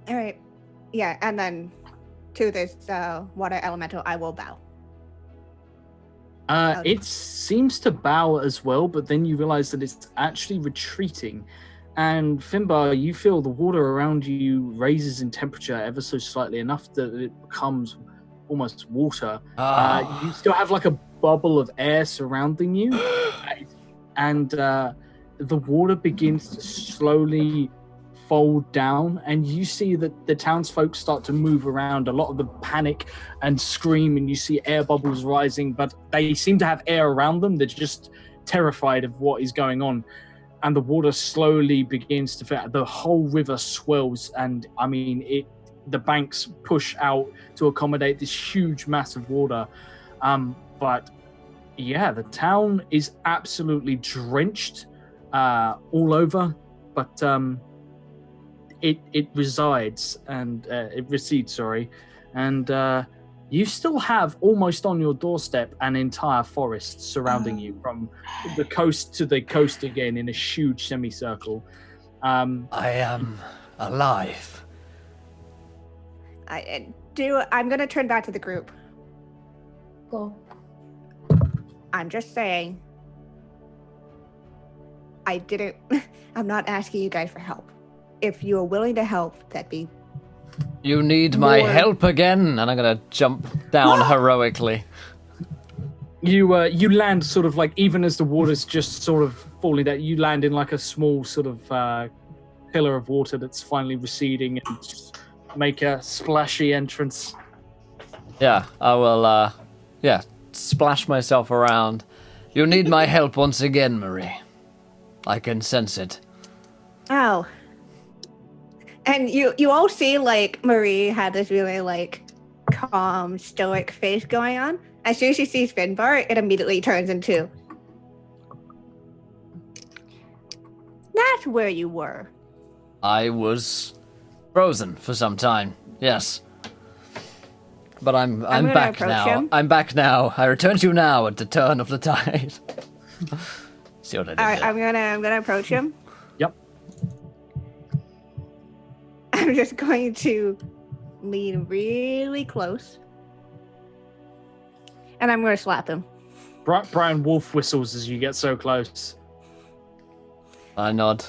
right. Yeah, and then to this water elemental, I will bow. It seems to bow as well, but then you realize that it's actually retreating. And Finbar, you feel the water around you raises in temperature ever so slightly, enough that it becomes almost water. You still have like a bubble of air surrounding you, and the water begins to slowly fold down, and you see that the townsfolk start to move around. A lot of them panic and scream, and you see air bubbles rising, but they seem to have air around them. They're just terrified of what is going on. And the water slowly begins to fill. The whole river swells, and I mean, the banks push out to accommodate this huge mass of water. But yeah, the town is absolutely drenched all over, but it recedes, and you still have almost on your doorstep an entire forest surrounding you, from the coast to the coast again in a huge semicircle. I am alive. I'm going to turn back to the group. Go. I'm just saying, I'm not asking you guys for help. If you are willing to help, that'd be... You need my help again, and I'm gonna jump down heroically. You land sort of like, even as the water's just sort of falling down, you land in like a small sort of pillar of water that's finally receding and just make a splashy entrance. Yeah, I will, splash myself around. You need my help once again, Marie. I can sense it. Oh. And you all see, like, Marie had this really, like, calm, stoic face going on. As soon as she sees Finbar, it immediately turns into... That's where you were. I was frozen for some time, yes. But I'm gonna back approach now. him. I'm back now. I return to you now at the turn of the tide. See what I did there? I'm gonna approach him. Yep. I'm just going to lean really close. And I'm gonna slap him. Brian Wolf whistles as you get so close. I nod.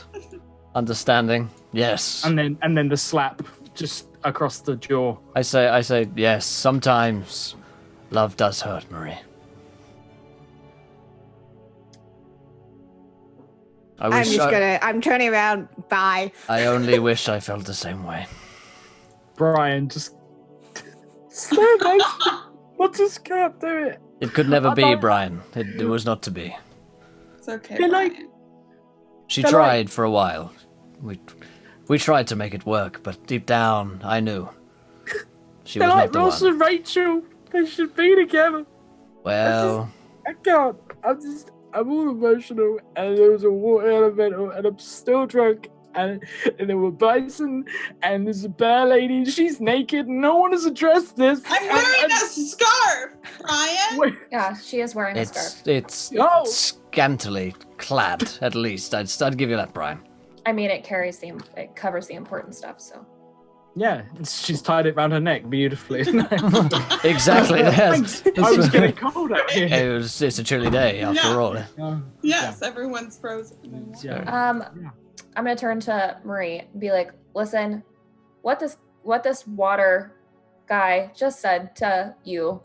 Understanding. Yes. And then the slap just across the jaw. I say, yes, sometimes love does hurt, Marie. I'm turning around. Bye. I only wish I felt the same way. Brian just... So nice. What just can't do it? It could never be, Brian. It was not to be. It's okay, They're like- Brian. She But tried for a while. We tried to make it work, but deep down, I knew. She They're was like not the Ross one. and Rachel. They should be together. Well, I can't. I'm all emotional, and there was a water elemental, and I'm still drunk, and there were bison, and there's a bear lady, and she's naked, and no one has addressed this. I'm wearing a scarf, Brian. Wait, Yeah, she is wearing a scarf. it's Oh. scantily clad, at least. I'd give you that, Brian. I mean, it covers the important stuff. So yeah, she's tied it around her neck beautifully. Exactly. Yes. I was getting cold out here. It's a chilly day after Yeah. all. Yes, everyone's frozen. Yeah. I'm gonna turn to Marie and be like, "Listen, what this water guy just said to you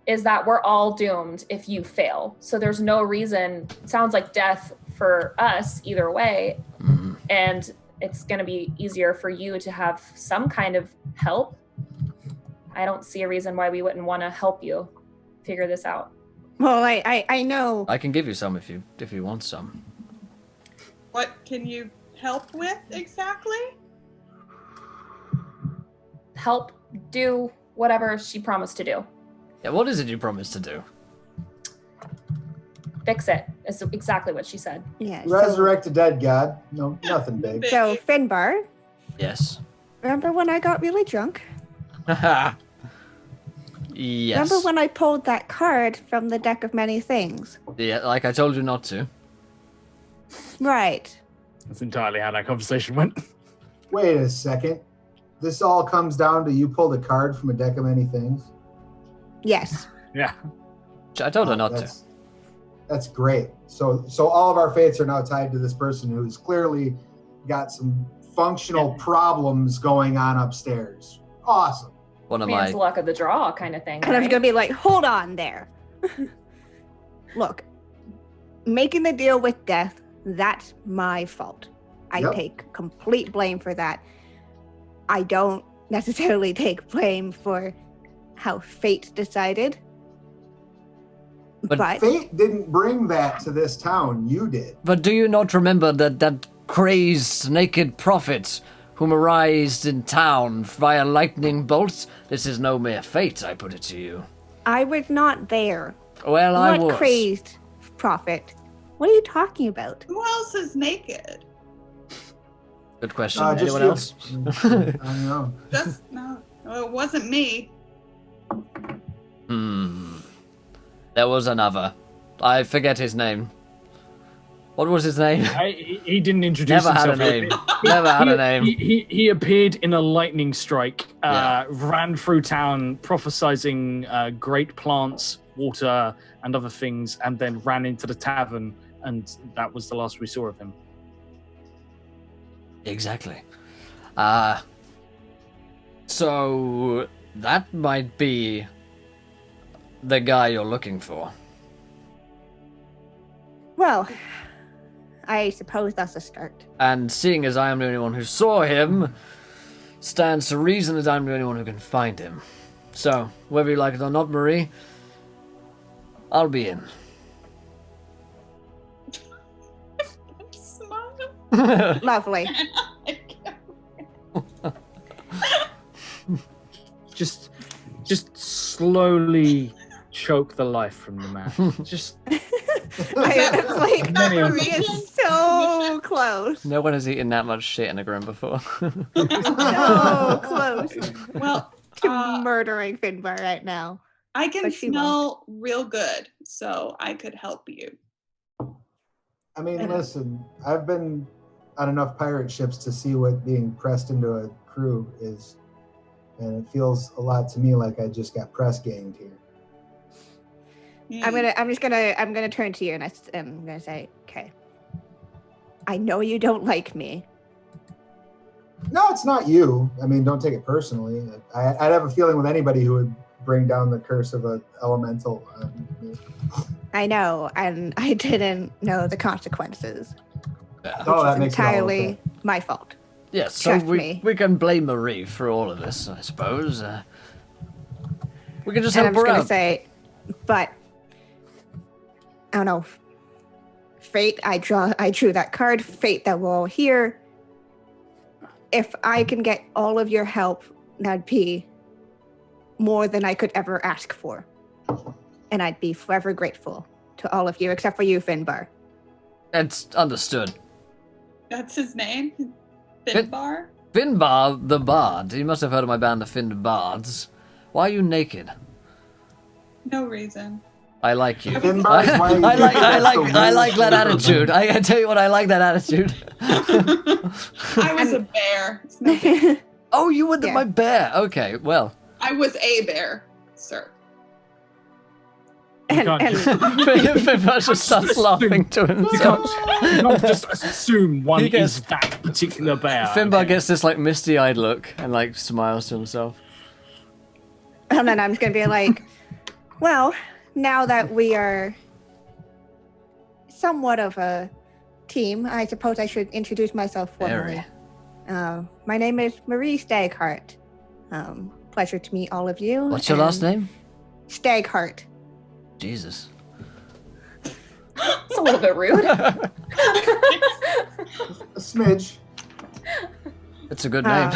is that we're all doomed if you fail. So there's no reason. It sounds like death for us either way, Mhm. and it's gonna be easier for you to have some kind of help. I don't see a reason why we wouldn't want to help you figure this out." Well, I know. I can give you some if you want some. What can you help with exactly? Help do whatever she promised to do. Yeah, what is it you promised to do? Fix it. Is exactly what she said. Yeah. Resurrect a dead god. No, nothing big. So Finbar, Yes. remember when I got really drunk? Yes. Remember when I pulled that card from the deck of many things? Yeah, like I told you not to. Right. That's entirely how that conversation went. Wait a second. This all comes down to you pulled a card from a deck of many things. Yes. Yeah. I told her not to. That's great. So all of our fates are now tied to this person who's clearly got some functional problems going on upstairs. Awesome. One of Man's my luck of the draw kind of thing. And I was right? gonna be like, hold on there. Look, making the deal with death, that's my fault. I Yep. take complete blame for that. I don't necessarily take blame for how fate decided. But Fate didn't bring that to this town. You did. But do you not remember that crazed naked prophet whom arised in town via lightning bolts? This is no mere fate, I put it to you. I was not there. Well, I What was. crazed prophet? What are you talking about? Who else is naked? Good question. Just Anyone you. else? I don't know. Just no, it wasn't me. There was another. I forget his name. What was his name? He didn't introduce Never had a himself. name. Never had a name. He appeared in a lightning strike, Yeah. ran through town prophesizing great plants, water, and other things, and then ran into the tavern, and that was the last we saw of him. Exactly. So that might be the guy you're looking for? Well, I suppose that's a start. And seeing as I am the only one who saw him, stands to reason that I'm the only one who can find him. So, whether you like it or not, Marie, I'll be in. Smile. Lovely. Just slowly choke the life from the man. Just It's like Many of Marie is so close. No one has eaten that much shit in a grim before. So close Well, to murdering Finbar right now. I can But she smell real good, so I could help you. I mean, listen, I've been on enough pirate ships to see what being pressed into a crew is, and it feels a lot to me like I just got press ganged here. I'm gonna turn to you and I'm gonna say, okay. I know you don't like me. No, it's not you. I mean, don't take it personally. I'd have a feeling with anybody who would bring down the curse of an elemental. I know, and I didn't know the consequences. Oh, that It's makes it all entirely okay. my fault. Yes, so Trust we me. can blame Marie for all of this, I suppose. We can just And help I'm her just gonna out. say, but I don't know. Fate, I drew that card, fate that we're all here. If I can get all of your help, that'd be more than I could ever ask for. And I'd be forever grateful to all of you, except for you, Finbar. It's understood. That's his name? Finbar? Finbar the Bard. You must have heard of my band, the Finbards. Why are you naked? No reason. I like you. Finbar is why you I like think that's the I like that worst attitude. I tell you what, I like that attitude. I was a bear. It's no big- Oh, you were Yeah. my bear. Okay, well. I was a bear, sir. You and, can't Finbar just starts laughing to you himself. can't just assume one He gets- is that particular bear. Finbar gets this like misty-eyed look and like smiles to himself. and then I'm just gonna be like, well, now that we are somewhat of a team, I suppose I should introduce myself formally. My name is Marie Staghart. Pleasure to meet all of you. What's your last and name? Staghart. Jesus. It's a little bit rude. A smidge. It's a good name.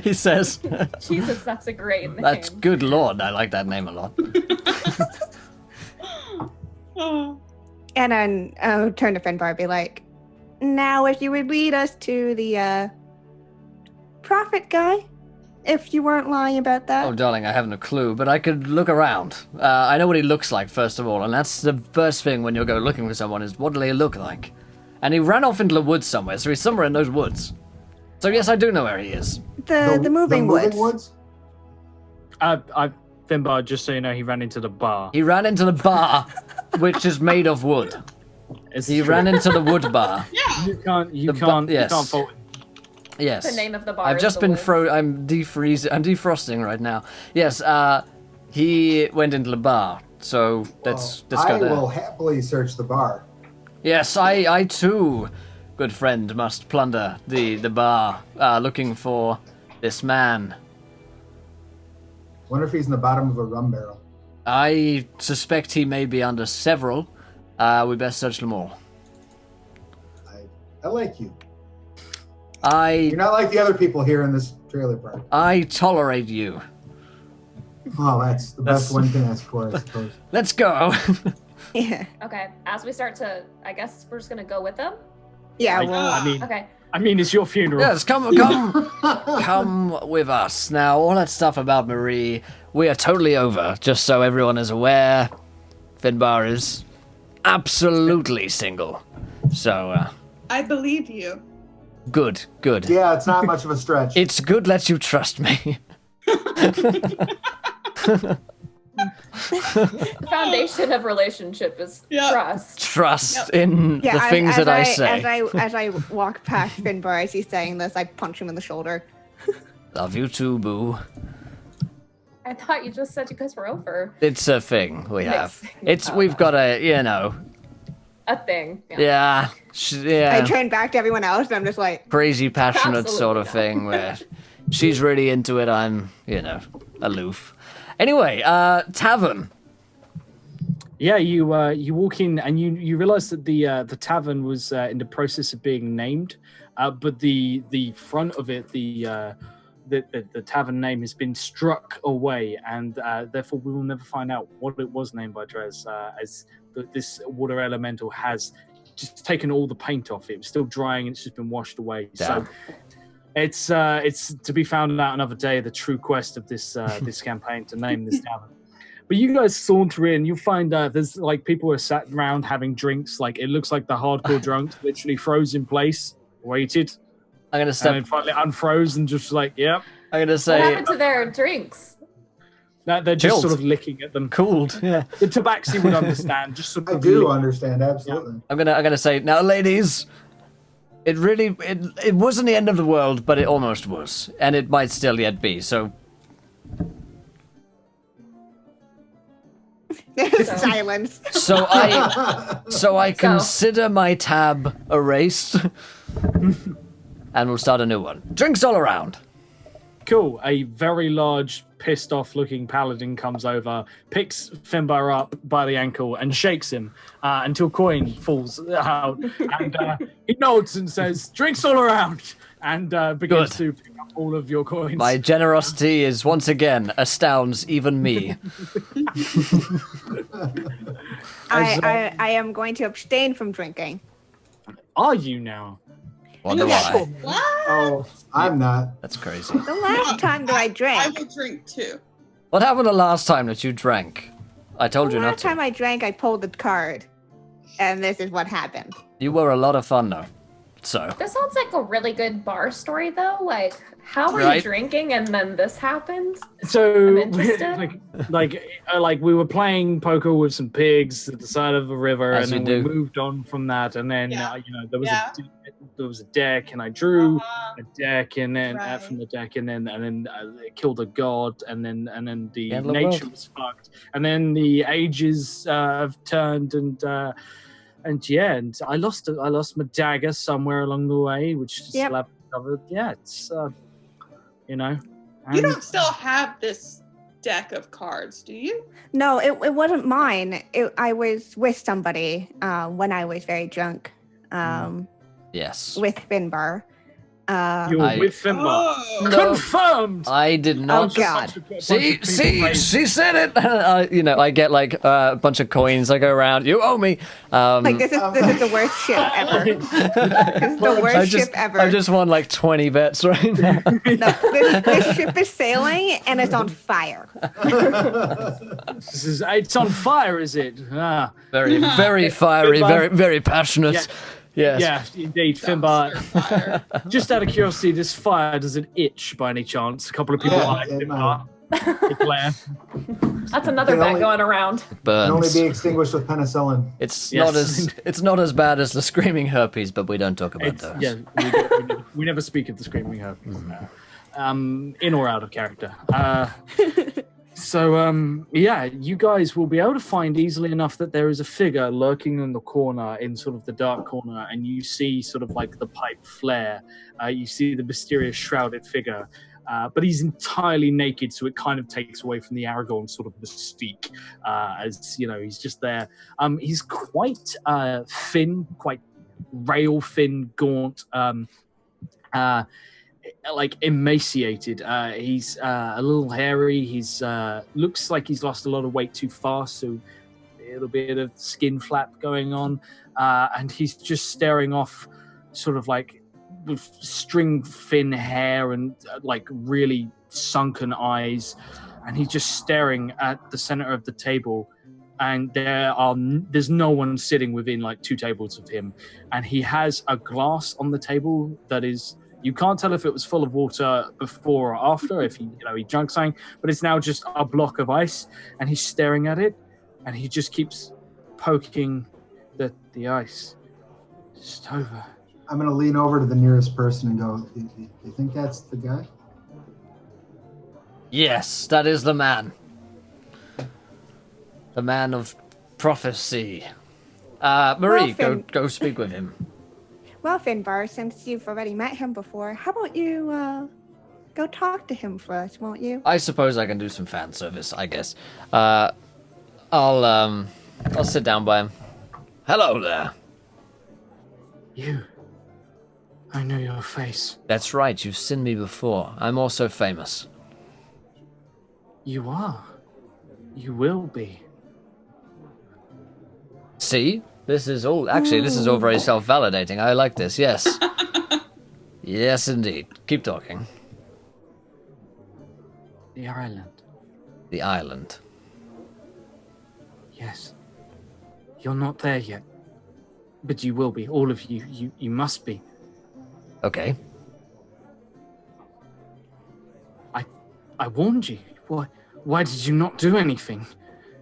He says. Jesus, that's a great name. That's good lord. I like that name a lot. Oh. And then I'll turn to Finbar and be like, now if you would lead us to the prophet guy, if you weren't lying about that. Oh, darling, I haven't a clue, but I could look around. I know what he looks like, first of all, and that's the first thing when you go looking for someone is what do they look like? And he ran off into the woods somewhere, so he's somewhere in those woods. So yes, I do know where he is. The moving woods. Finbar, just so you know, he ran into the bar. He ran into the bar, which is made of wood. It's He true. ran into the wood bar. Yeah. You can't. You The bu- can't. yes. You can't fault him. Yes. The name of the bar I've is just the been woods. I'm defrosting right now. Yes, he went into the bar. So let's Well, go I there. will happily search the bar. Yes, I too, good friend, must plunder the bar, looking for this man. Wonder if he's in the bottom of a rum barrel. I suspect he may be under several. We best search them all. I like you. I You're not like the other people here in this trailer park. tolerate you. Oh, that's the That's- best one can ask for, I suppose. Let's go. Yeah. Okay, as we start to, I guess we're just gonna go with them. Yeah, I, well, I mean, it's your funeral. Yes, come with us. Now, all that stuff about Marie, we are totally over. Just so everyone is aware, Finbar is absolutely single. So, I believe you. good. Yeah, it's not much of a stretch. It's good that you trust me. The foundation of relationship is Yeah. trust. Trust in the things that I say. As I walk past Finbar as he's saying this, I punch him in the shoulder. Love you too, boo. I thought you just said you guys were over. It's a thing we have. Mixing. We've got a, A thing. yeah, I turn back to everyone else and I'm just like, crazy passionate Absolutely sort of not. thing where she's really into it, I'm, aloof. Anyway, tavern. Yeah, you walk in and you realize that the tavern was in the process of being named, but the front of it, the tavern name has been struck away, and therefore we will never find out what it was named by Drez, as this water elemental has just taken all the paint off it. It was still drying, and it's just been washed away. Damn. So it's to be found out another day, the true quest of this this campaign to name this tavern. But you guys saunter in, you find there's like people are sat around having drinks. Like it looks like the hardcore drunks literally froze in place, waited, I'm gonna and step. then finally unfroze and just like, yep. I'm gonna What say happened to their drinks? They're just Chilled. sort of licking at them. cooled. Yeah. The Tabaxi would understand. Just sort I of do lick- understand, absolutely. I'm gonna say now, ladies. It really it wasn't the end of the world, but it almost was, and it might still yet be. So silence. so I consider my tab erased, and we'll start a new one. Drinks all around. Cool. A very large, pissed off looking paladin comes over, picks Finbar up by the ankle and shakes him until coin falls out. And he nods and says, "Drinks all around," and begins to pick up all of your coins. My generosity is once again astounds even me. I am going to abstain from drinking. Are you now? Wonder why. What? Oh, I'm not. That's crazy. The last time that I I drank, will drink too. What happened the last time that you drank? I told the you not last to. time I drank, I pulled the card, and this is what happened. You were a lot of fun though. So This sounds like a really good bar story, though. Like, how were you Right. drinking and then this happened? So, I'm interested. like we were playing poker with some pigs at the side of a river, As and you then we do. moved on from that, and then Yeah. there was a deck, and I drew Uh-huh. a deck, and then Right. from the deck, and then it killed a god, and then the End of the nature world. was fucked, and then the ages have turned, and yeah, and I lost my dagger somewhere along the way, which just Yep. slapped covered. Yeah, it's you know. You and- don't still have this deck of cards, do you? No, it wasn't mine. I was with somebody when I was very drunk, yes. with Finbar. You were I- with Finbar. Oh. No. Confirmed. I did not. Oh, God. See, she said it. I get like a bunch of coins. I go around. You owe me. Like this is the worst ship ever. This is the worst ship ever. I just won like 20 bets right now. No, this ship is sailing and it's on fire. It's on fire, is it? Ah, Very, very fiery. Finbar. Very, very passionate. Yeah. Yes. yeah, indeed, Dumpster Finbar. fire. Just out of curiosity, this fire does it itch by any chance? A couple of people Yeah, like it Finbar. Declare. That's another Can bet only- going around. Can only Burns. be extinguished with penicillin. It's Yes. it's not as bad as the screaming herpes, but we don't talk about It's, those. yeah, we never speak of the screaming herpes. In or out of character. So, yeah, you guys will be able to find easily enough that there is a figure lurking in the corner, in sort of the dark corner, and you see sort of like the pipe flare. You see the mysterious shrouded figure, but he's entirely naked, so it kind of takes away from the Aragorn sort of mystique, as you know, he's just there. He's quite thin, quite rail thin, gaunt. Like emaciated. He's a little hairy. He's looks like he's lost a lot of weight too fast, so a little bit of skin flap going on, and he's just staring off, sort of like with string thin hair and like really sunken eyes, and he's just staring at the center of the table. And there's no one sitting within like 2 tables of him, and he has a glass on the table that is. You can't tell if it was full of water before or after, if he drank something, but it's now just a block of ice, and he's staring at it, and he just keeps poking the ice. Just over. I'm going to lean over to the nearest person and go, you think that's the guy? Yes, that is the man. The man of prophecy. Marie, Well, go speak with him. Well, Finbar, since you've already met him before, how about you go talk to him first, won't you? I suppose I can do some fan service, I guess. I'll sit down by him. Hello there. You. I know your face. That's right, you've seen me before. I'm also famous. You are. You will be. See? This is all very self-validating. I like this, yes. Yes, indeed. Keep talking. The island. The island. Yes. You're not there yet. But you will be. All of you. You must be. Okay. I warned you. Why did you not do anything?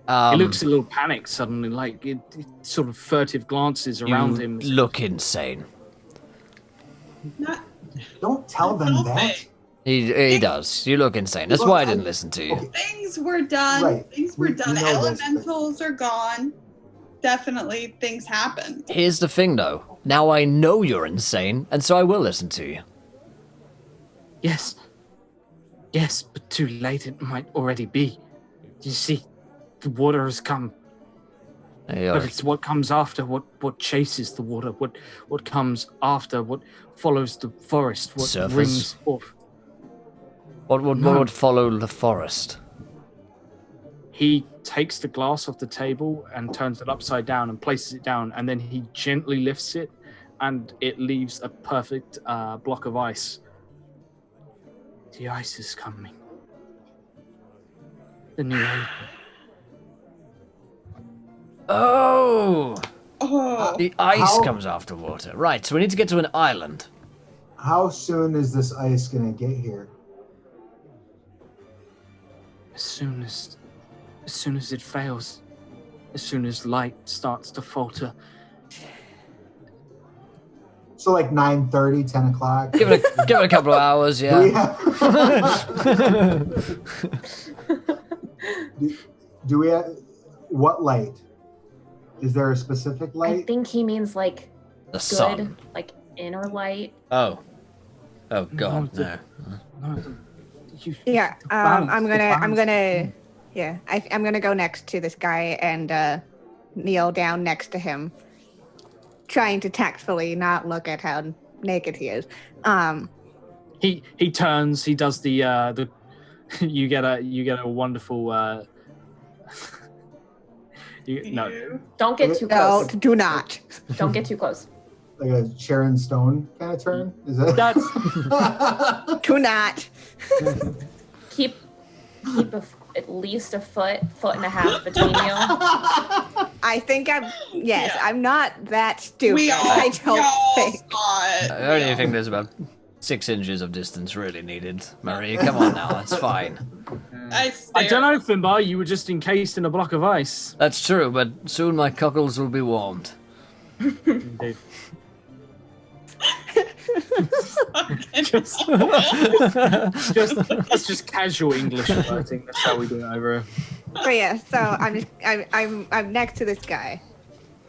He looks a little panicked suddenly, like it sort of furtive glances around him. Look insane. Don't tell them that. He does. You look insane. That's why I didn't listen to you. Things were done. Right. Things were done. We know this, but- Elementals are gone. Definitely things happened. Here's the thing, though. Now I know you're insane, and so I will listen to you. Yes. Yes, but too late it might already be. You see, the water has come. But it's what comes after, what chases the water, what comes after, what follows the forest, what Surface? rings off. What would follow the forest? He takes the glass off the table and turns it upside down and places it down, and then he gently lifts it, and it leaves a perfect block of ice. The ice is coming. The new April. Oh! Oh, The ice How- comes after water. Right, so we need to get to an island. How soon is this ice gonna get here? As soon as it fails, as soon as light starts to falter, So like 9:30, 10 o'clock. Give it a couple of hours, Do yeah. we have, do we have what light? Is there a specific I light? think he means like The good, sun. like inner light. Oh God, no. Yeah, the balance, I'm the gonna I'm gonna go next to this guy and kneel down next to him, trying to tactfully not look at how naked he is. He turns. He does the. You get a wonderful. No, Don't get too No, close. do not. Don't get too close. Like a Sharon Stone kind of turn? Is that? Do not. Keep at least a foot and a half between you. I think Yeah. I'm not that stupid. we all, I don't y'all think. saw it. I only think there's about 6 inches of distance really needed. Marie, come on now, it's fine. I don't know, Finbar. You were just encased in a block of ice. That's true, but soon my cockles will be warmed. Indeed. That's just casual English. I think that's how we do it over here. But yeah, so I'm next to this guy.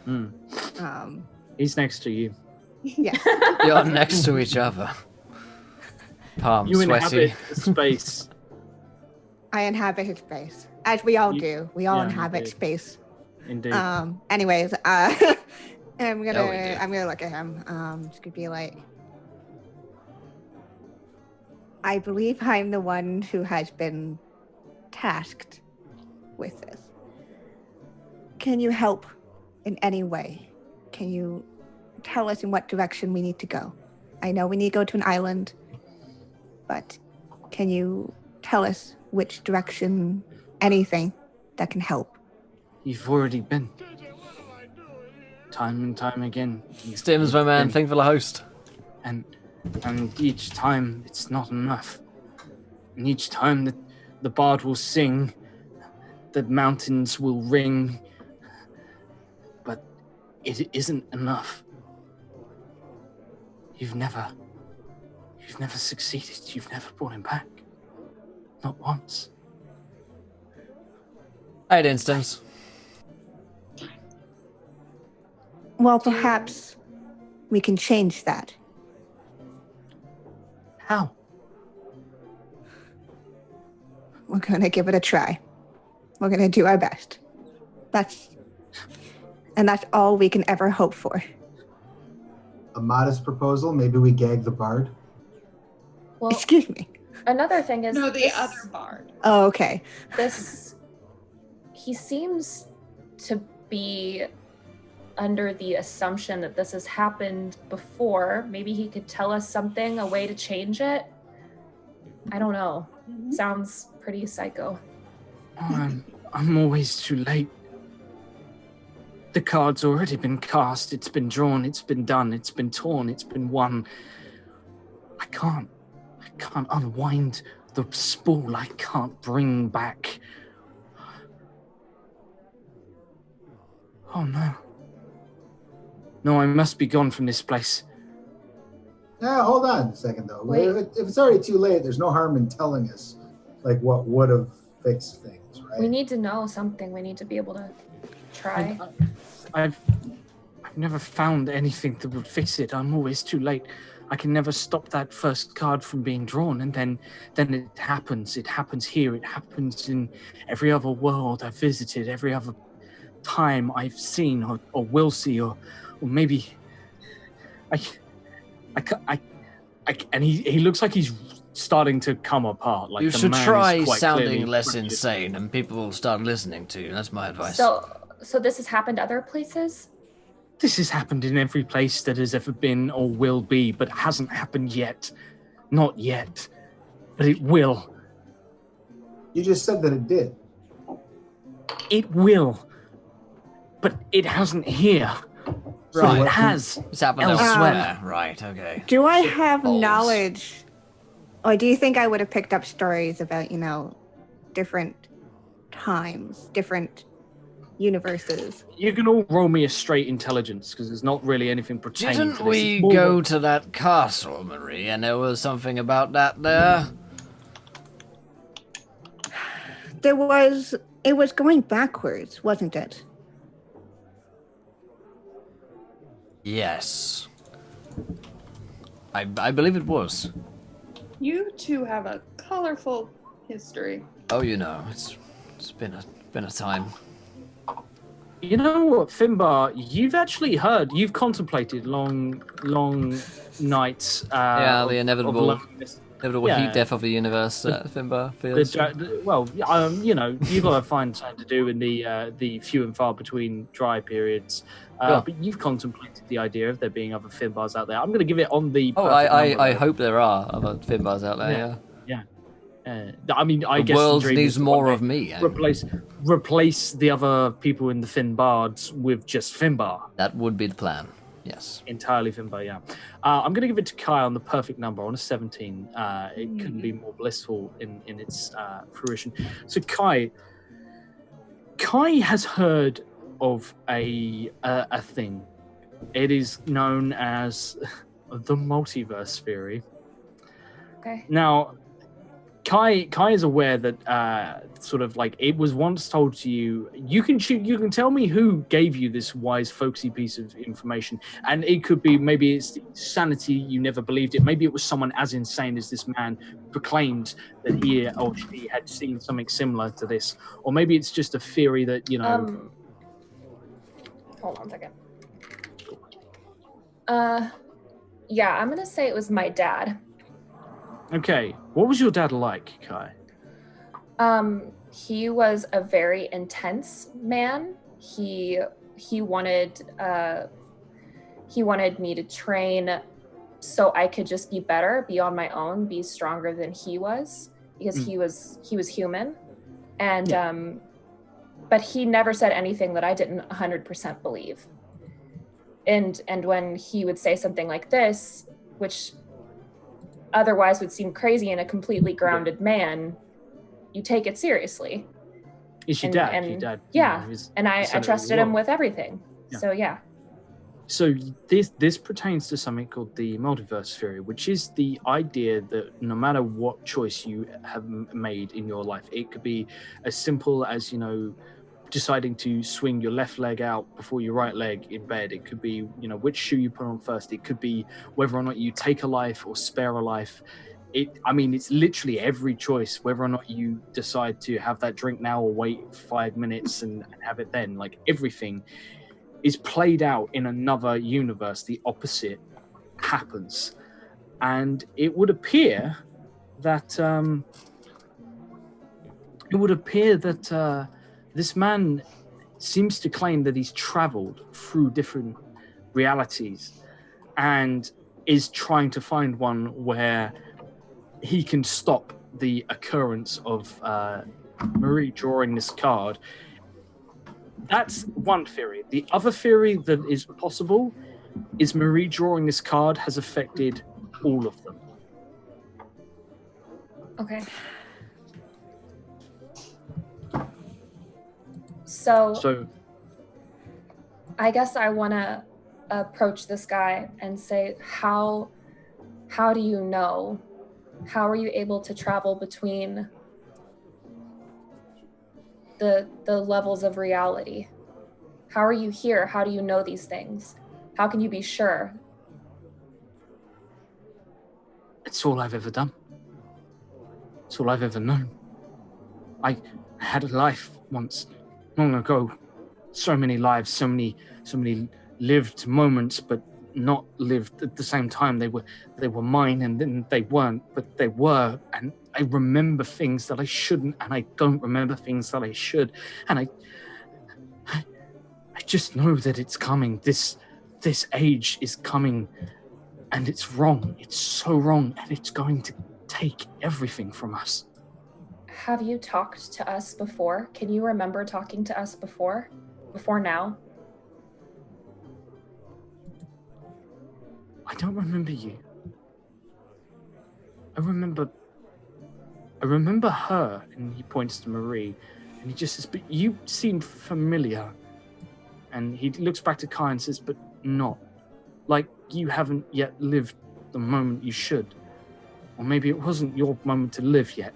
Mm. He's next to you. Yeah. You're next to each other. Palm You sweaty. inhabit the space. I inhabit his space, as we all You- do. We all yeah, inhabit indeed. space. Indeed. Anyways, I'm Yeah, we do. gonna look at him. Just gonna be like, I believe I'm the one who has been tasked with this. Can you help in any way? Can you tell us in what direction we need to go? I know we need to go to an island, but can you tell us which direction, anything that can help? You've already been. Time and time again. Stims, my man, been. thank you for the host. And each time it's not enough. And each time that the bard will sing, the mountains will ring. But it isn't enough. You've never succeeded. You've never brought him back. Not once. 8 instance. Well, perhaps we can change that. How? We're going to give it a try. We're going to do our best. That's all we can ever hope for. A modest proposal. Maybe we gag the bard. Well, Excuse me. another thing is No, the other bard. Oh, okay. He seems to be under the assumption that this has happened before. Maybe he could tell us something, a way to change it. I don't know. Sounds pretty psycho. I'm always too late. The card's already been cast, it's been drawn, it's been done, it's been torn, it's been won. I can't unwind the spool. I can't bring back. Oh no. No, I must be gone from this place. Yeah, hold on a second though. Wait. If it's already too late, there's no harm in telling us like what would have fixed things, right? We need to know something. We need to be able to try. I've never found anything that would fix it. I'm always too late. I can never stop that first card from being drawn, and then it happens. It happens here. It happens in every other world I've visited, every other time I've seen or will see, or maybe and he looks like he's starting to come apart. Like You the should man is try quite sounding clearly less pretty- insane, and people will start listening to you. That's my advice. So this has happened other places? This has happened in every place that has ever been or will be, but it hasn't happened yet. Not yet. But it will. You just said that it did. It will. But it hasn't here. So Right. It what- has. It's happened elsewhere. Right, okay. Do I have Balls. knowledge, or do you think I would have picked up stories about, different times, different universes? You can all roll me a straight intelligence, because there's not really anything pertaining to Didn't this. we It's more- go to that castle, Marie, and there was something about that there? It was going backwards, wasn't it? Yes. I believe it was. You two have a colorful history. Oh, it's been a time. You know what, Finbar, you've contemplated long nights. Yeah, the of inevitable loneliness. Yeah. heat death of the universe, Finbar feels. You've got to find time to do in the few and far between dry periods. Sure. But you've contemplated the idea of there being other Finbars out there. I'm going to give it on the. Oh, perfect number, I though. hope there are other Finbars out there, yeah. I mean, I The guess world dream needs is to more one of day me. replace the other people in the Finbards with just Finbar. That would be the plan, yes. Entirely Finbar, yeah. I'm going to give it to Kai on the perfect number, on a 17. It couldn't be more blissful in its fruition. So Kai has heard of a thing. It is known as the multiverse theory. Okay. Now, Kai is aware that sort of like it was once told to you. You can tell me who gave you this wise, folksy piece of information, and it could be maybe it's sanity. You never believed it. Maybe it was someone as insane as this man proclaimed that he or she had seen something similar to this, or maybe it's just a theory that Hold on a second. Yeah, I'm gonna say it was my dad. Okay, what was your dad like, Kai? He was a very intense man. He wanted me to train so I could just be better, be on my own, be stronger than he was, because he was human. And but he never said anything that I didn't 100% believe. And when he would say something like this, which otherwise would seem crazy in a completely grounded man, you take it seriously. Is your dad? Your dad? Yeah, and I said it trusted as him well. with everything. Yeah. So yeah. So this pertains to something called the multiverse theory, which is the idea that no matter what choice you have made in your life, it could be as simple as, deciding to swing your left leg out before your right leg in bed. It could be, which shoe you put on first. It could be whether or not you take a life or spare a life. It's literally every choice, whether or not you decide to have that drink now or wait 5 minutes and have it then. Like, everything is played out in another universe. The opposite happens. And it would appear that this man seems to claim that he's traveled through different realities and is trying to find one where he can stop the occurrence of Marie drawing this card. That's one theory. The other theory that is possible is Marie drawing this card has affected all of them. Okay. So I guess I want to approach this guy and say, how do you know? How are you able to travel between the levels of reality? How are you here? How do you know these things? How can you be sure? It's all I've ever done. It's all I've ever known. I had a life once, long ago. So many lives, so many lived moments, but not lived at the same time. They were mine, and then they weren't, but they were. And I remember things that I shouldn't, and I don't remember things that I should. And I just know that it's coming. This age is coming, and it's wrong. It's so wrong, and it's going to take everything from us. Have you talked to us before? Can you remember talking to us before now? I don't remember you. I remember her, and he points to Marie, and he just says, but you seem familiar. And he looks back to Kai and says, but not. Like you haven't yet lived the moment you should. Or maybe it wasn't your moment to live yet.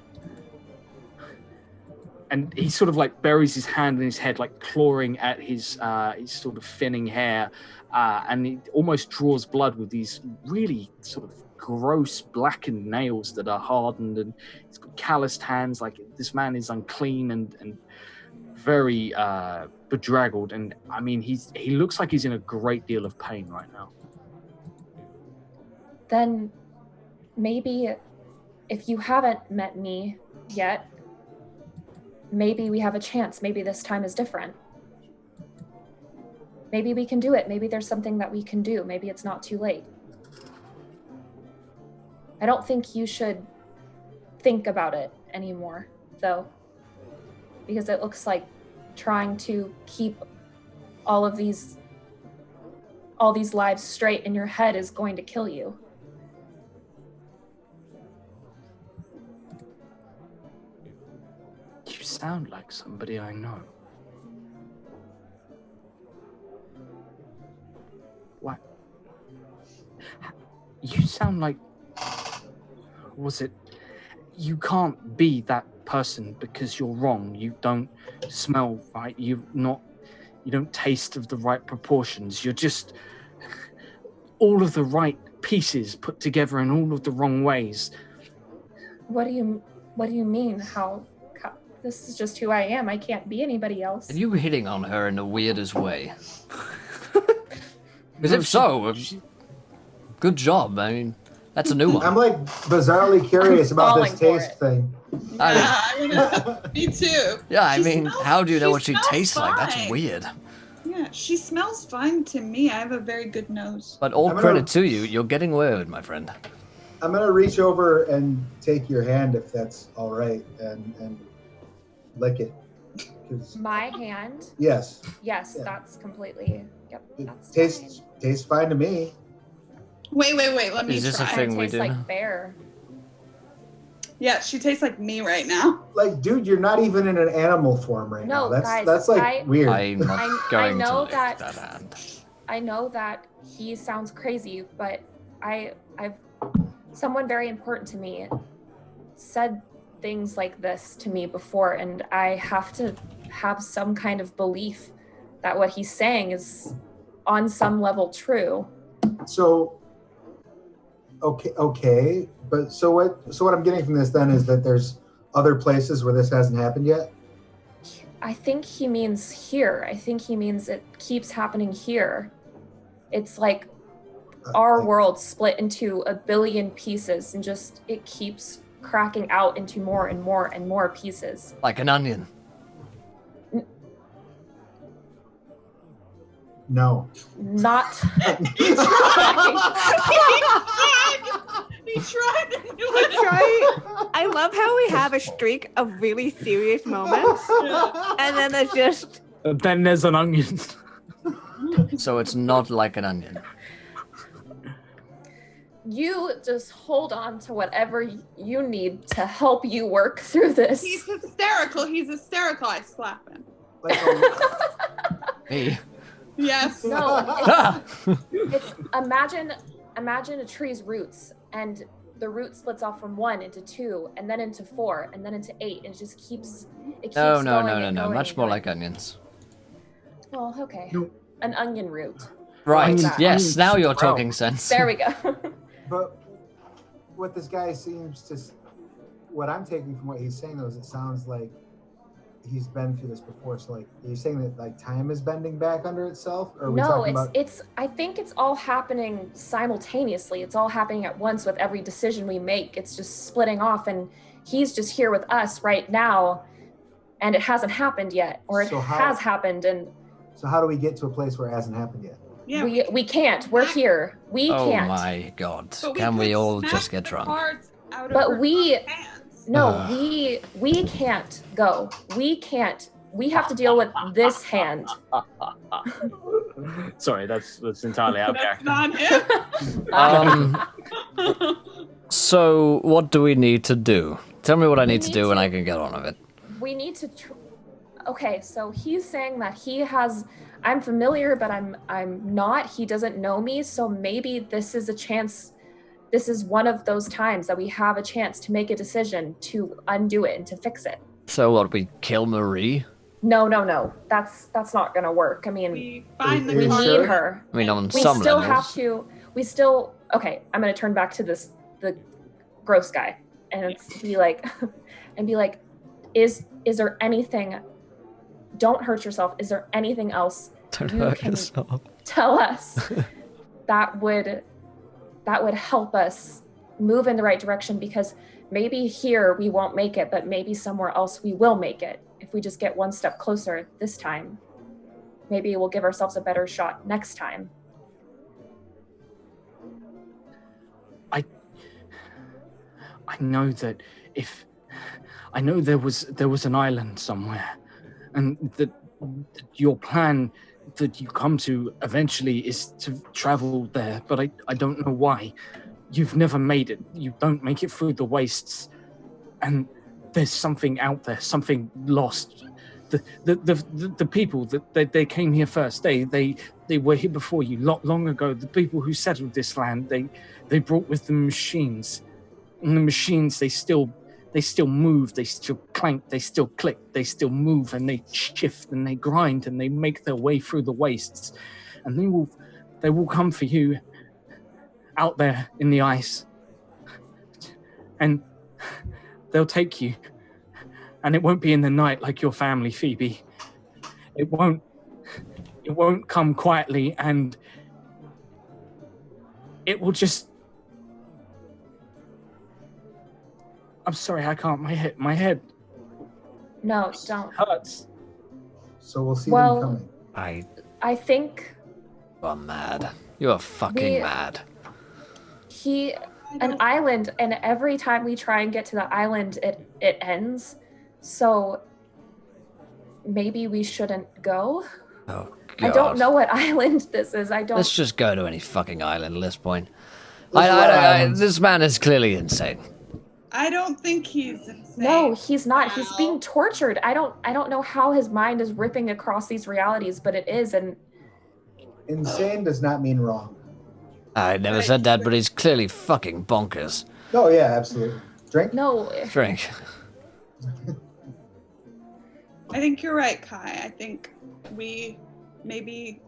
And he sort of like buries his hand in his head, like clawing at his sort of thinning hair, and he almost draws blood with these really sort of gross blackened nails that are hardened, and he's got calloused hands. Like, this man is unclean and very bedraggled, and I mean he looks like he's in a great deal of pain right now. Then maybe if you haven't met me yet, maybe we have a chance. Maybe this time is different. Maybe we can do it. Maybe there's something that we can do. Maybe it's not too late. I don't think you should think about it anymore, though, because it looks like trying to keep all these lives straight in your head is going to kill you. You sound like somebody I know. What? You sound like... Was it... You can't be that person because you're wrong. You don't smell right. You don't taste of the right proportions. You're just all of the right pieces put together in all of the wrong ways. What do you mean? How this is just who I am. I can't be anybody else. Are you hitting on her in the weirdest way? Because if so, good job. I mean, that's a new one. I'm like bizarrely curious about this taste thing. Me too. Yeah, I mean, how do you know what she tastes like? That's weird. Yeah, she smells fine to me. I have a very good nose. But all credit to you. You're getting weird, my friend. I'm going to reach over and take your hand, if that's all right, and lick it. My hand? Yes. Yes, Yeah. That's completely... Yep, that's tastes fine to me. Wait. Let me Is this try. a thing we tastes do? like bear. Yeah, she tastes like me right now. Like, dude, you're not even in an animal form right now. No, guys, that's like weird. I'm not I going know to lick that- that hand. I know that he sounds crazy, but I've someone very important to me said things like this to me before, and I have to have some kind of belief that what he's saying is on some level true. So, okay, but so what I'm getting from this then is that there's other places where this hasn't happened yet? I think he means here. I think he means it keeps happening here. It's like our world split into a billion pieces and just it keeps cracking out into more and more and more pieces. Like an onion. No. Not. He tried to do it. Right? I love how we have a streak of really serious moments, and then there's just And then there's an onion. So it's not like an onion. You just hold on to whatever you need to help you work through this. He's hysterical. I slap him. Me? Yes. No, Ah! it's imagine a tree's roots, and the root splits off from 1 into 2, and then into 4, and then into 8, and it just keeps No. going Much more like onions. Well, okay. No. An onion root. Right. Onions- Yes. onions Now you're sprout. talking sense. There we go. But what this guy seems to, what I'm taking from what he's saying though is it sounds like he's been through this before. So like, are you saying that like time is bending back under itself? Or are we No, talking about... it's I think it's all happening simultaneously. It's all happening at once with every decision we make. It's just splitting off, and he's just here with us right now, and it hasn't happened yet, or it So how- has happened, and So how do we get to a place where it hasn't happened yet? Yeah. we can't. We're here. We Oh can't. my god. But Can we could all snap just get the drunk? cards out of But her we- hands. No, Ugh. we can't go. We can't. We have to deal with this hand. Sorry, that's entirely out That's there. not him. So what do we need to do? Tell me what I need to need do and to- I can get on with it. We need to okay, so he's saying that he has I'm familiar, but I'm not. He doesn't know me, so maybe this is a chance. This is one of those times that we have a chance to make a decision to undo it and to fix it. So what, we kill Marie? No. That's not gonna work. I mean, We find the We we card. need her. I mean, on We some still levels. okay, I'm gonna turn back to the gross guy and be like is there anything, don't hurt yourself, is there anything else Don't you hurt can yourself. tell us that would help us move in the right direction? Because maybe here we won't make it, but maybe somewhere else we will make it if we just get one step closer this time. Maybe we'll give ourselves a better shot next time. I know that I know there was an island somewhere, and that your plan that you come to eventually is to travel there, but I don't know why. You've never made it. You don't make it through the wastes, and there's something out there, something lost. The people that they came here first, they were here before you, long ago. The people who settled this land, they brought with them machines, and the machines they still move, they still clank, they still click, they still move, and they shift and they grind and they make their way through the wastes, and they will come for you out there in the ice, and they'll take you, and it won't be in the night like your family, Phoebe. It won't come quietly, and it will just. I'm sorry, I can't. My head No, don't. hurts. So we'll see Well- them coming. I think You are mad. You are fucking We- mad. an island, and every time we try and get to the island, it ends. So maybe we shouldn't go. Oh, God. I don't know what island this is. I don't. Let's just go to any fucking island at this point. Let's go to islands. This man is clearly insane. I don't think he's insane. No, he's not. He's Wow. being tortured. I don't know how his mind is ripping across these realities, but it is, and Insane does not mean wrong. I never said that, but he's clearly fucking bonkers. Oh yeah, absolutely. Drink? No. Drink. I think you're right, Kai. I think we maybe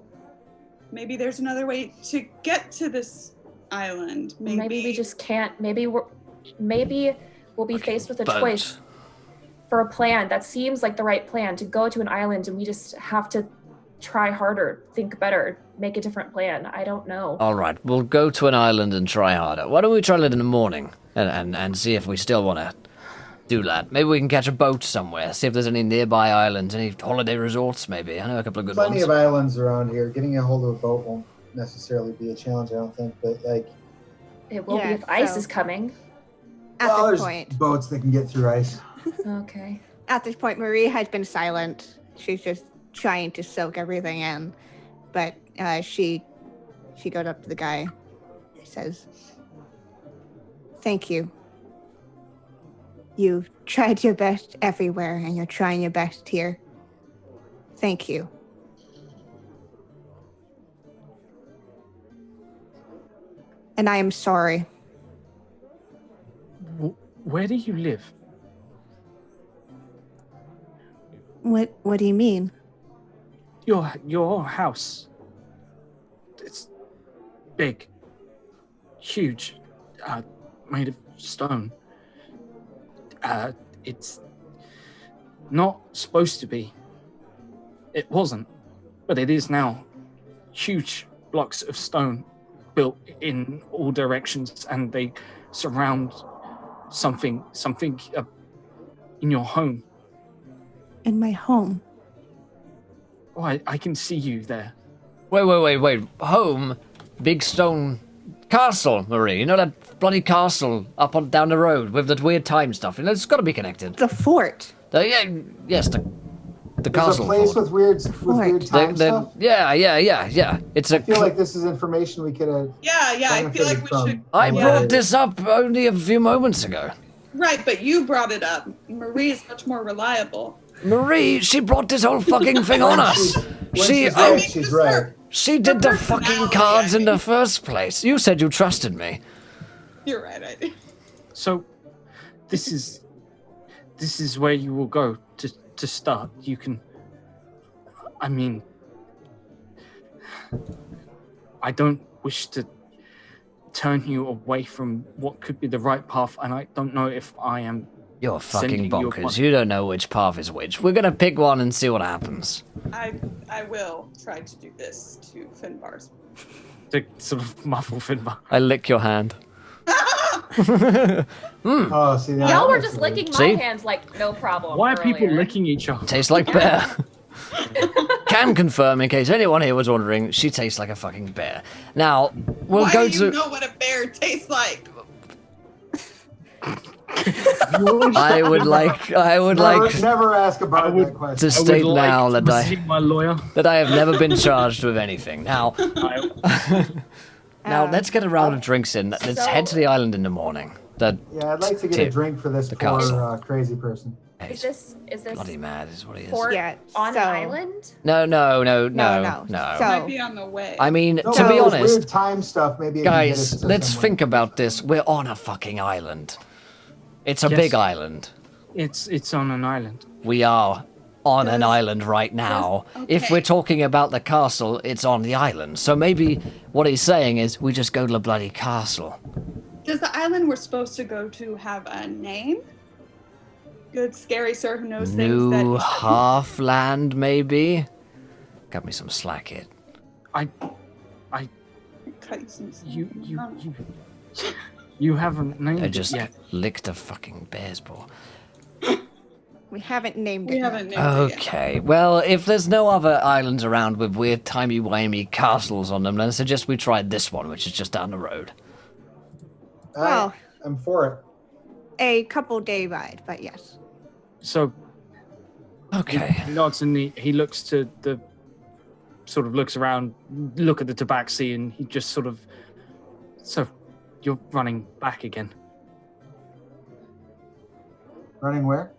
there's another way to get to this island. Maybe we just can't. Maybe we'll be faced with a boat. choice for a plan that seems like the right plan to go to an island, and we just have to try harder, think better, make a different plan. I don't know. All right, we'll go to an island and try harder. Why don't we try it in the morning and see if we still want to do that? Maybe we can catch a boat somewhere, see if there's any nearby islands, any holiday resorts maybe. I know a couple of good Plenty ones. of islands around here. Getting a hold of a boat won't necessarily be a challenge, I don't think. But like, It will Yeah, be if ice so- is coming. At well, this there's point, boats that can get through ice. Okay. at this point, Marie has been silent. She's just trying to soak everything in. But she goes up to the guy and says, "Thank you. You've tried your best everywhere, and you're trying your best here. Thank you." And I am sorry. Where do you live? What do you mean? Your house. It's big, huge, made of stone. It's not supposed to be. It wasn't, but it is now. Huge blocks of stone built in all directions, and they surround something in your home. In my home. Oh, I can see you there. Wait. Home? Big stone castle, Marie. You know that bloody castle up on down the road with that weird time stuff? You know, it's got to be connected. The fort. Yes, the There's castle. a place fort. with weird time stuff. Yeah. It's a. I feel like this is information we could have. Yeah, I feel like we benefited should. I yeah. brought this up only a few moments ago. Right, but you brought it up. Marie is much more reliable. Marie, she brought this whole fucking thing on us. She She's right. she did the fucking personality, cards I in the mean. first place. You said you trusted me. You're right. I do. So, this is where you will go to start. You can. I mean, I don't wish to turn you away from what could be the right path, and I don't know if I am. You're fucking Sending you bonkers. one. You don't know which path is which. We're gonna pick one and see what happens. I will try to do this to Finbar's. To sort of muffle Finbar. I lick your hand. Oh, see, now Y'all that were makes just it licking weird. my See? hands like no problem. Why are people earlier. licking each other? Tastes like bear. Can confirm, in case anyone here was wondering, she tastes like a fucking bear. Now, we'll Why go do you to. know what a bear tastes like? I would like Never ask about that question. to I state would like now to that see my lawyer. I have never been charged with anything. Now, let's get a round of drinks in. Let's head to the island in the morning. Yeah, I'd like to get Tip. a drink for this The poor castle. crazy person. Is this bloody mad is what he is. port Yeah, on so- an island? No. No. Might So, be on the way. I mean, No, to be those honest, weird time stuff. Maybe it can get us guys, to let's somewhere. think about this. We're on a fucking island. It's a Yes. big island. It's on an island. We are on an Does- island right now. If okay. we're talking about the castle, it's on the island. So maybe what he's saying is we just go to the bloody castle. Does the island we're supposed to go to have a name? Good scary sir who knows things that New he should- Halfland, maybe? Got me some slack it. I cut you some- you haven't named I it just yet. licked a fucking bear's paw. we haven't named We it. haven't named it yet. Okay, well, if there's no other islands around with weird timey-wimey castles on them, then I suggest we try this one, which is just down the road. Well- I'm for it. A couple day ride, but yes. So Okay. he nods and he looks to the sort of looks around, look at the tabaxi, and he just sort of. So, you're running back again. Running where?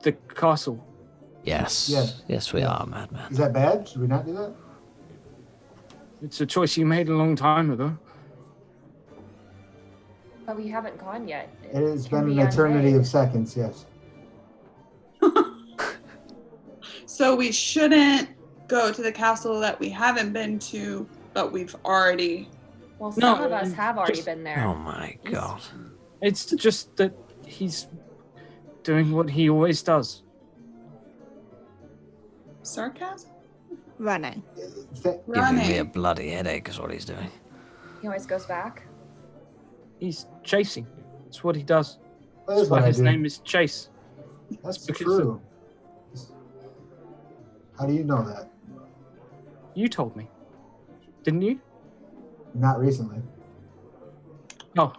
The castle. Yes. Yes. Yes, we are, madman. Is that bad? Should we not do that? It's a choice you made a long time ago. But we haven't gone yet. It has can been be an eternity unmade. of seconds, yes. So we shouldn't go to the castle that we haven't been to, but we've already. Well, No, some of us have already just- been there. Oh my god. It's just that he's doing what he always does. Sarcasm? Running. Th- Giving me a Running. bloody headache is what he's doing. He always goes back. He's chasing. That's what he does. That That's is why what I his do. name is Chase. That's because true. How do you know that? You told me, didn't you? Not recently. Oh,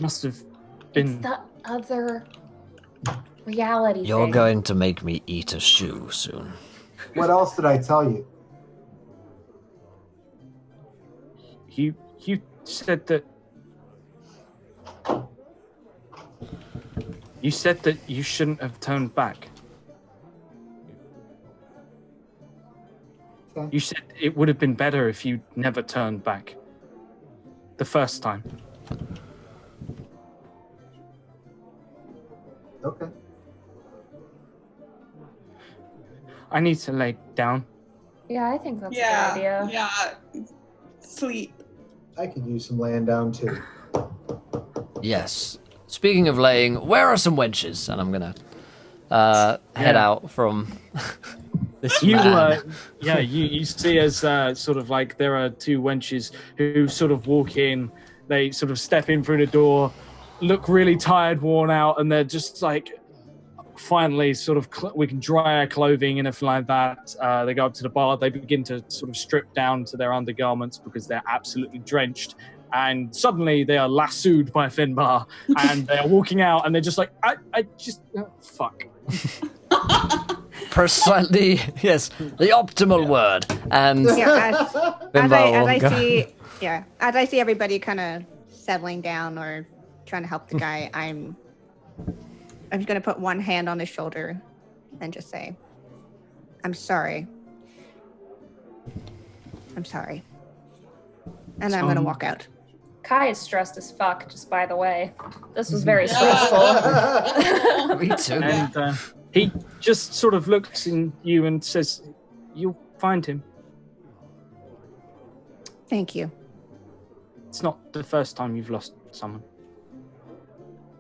must have been. It's the other reality You're thing. going to make me eat a shoe soon. What else did I tell you? You said that. You said that you shouldn't have turned back. Okay. You said it would have been better if you never turned back. The first time. Okay. I need to lay down. Yeah, I think that's a Yeah. good idea. Yeah. Sleep. I could use some laying down too. Yes. Speaking of laying, where are some wenches? And I'm gonna head out from this You, man. you see as sort of like there are two wenches who sort of walk in. They sort of step in through the door, look really tired, worn out, and they're just like, finally, sort of, we can dry our clothing and everything like that. They go up to the bar. They begin to sort of strip down to their undergarments because they're absolutely drenched. And suddenly they are lassoed by Finbar, and they're walking out, and they're just like, fuck. Precisely, yes, the optimal word. And Yeah, Finbar will as I go. see, as I see everybody kind of settling down or trying to help the guy, I'm just gonna put one hand on his shoulder and just say, "I'm sorry. I'm sorry." And then I'm gonna walk out. Kai is stressed as fuck, just by the way. This was very stressful. Me too. And he just sort of looks in you and says, "You'll find him. Thank you. It's not the first time you've lost someone,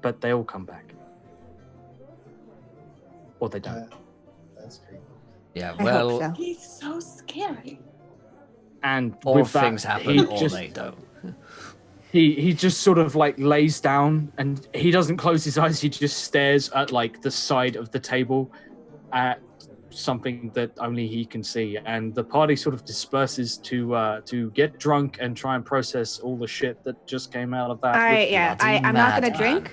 but they all come back, or they don't." That's great. Yeah, I well, hope so. He's so scary. And or with that, things happen, he or just, they don't. he just sort of like lays down, and he doesn't close his eyes. He just stares at like the side of the table, at something that only he can see. And the party sort of disperses to get drunk and try and process all the shit that just came out of that. I'm not gonna madman. drink.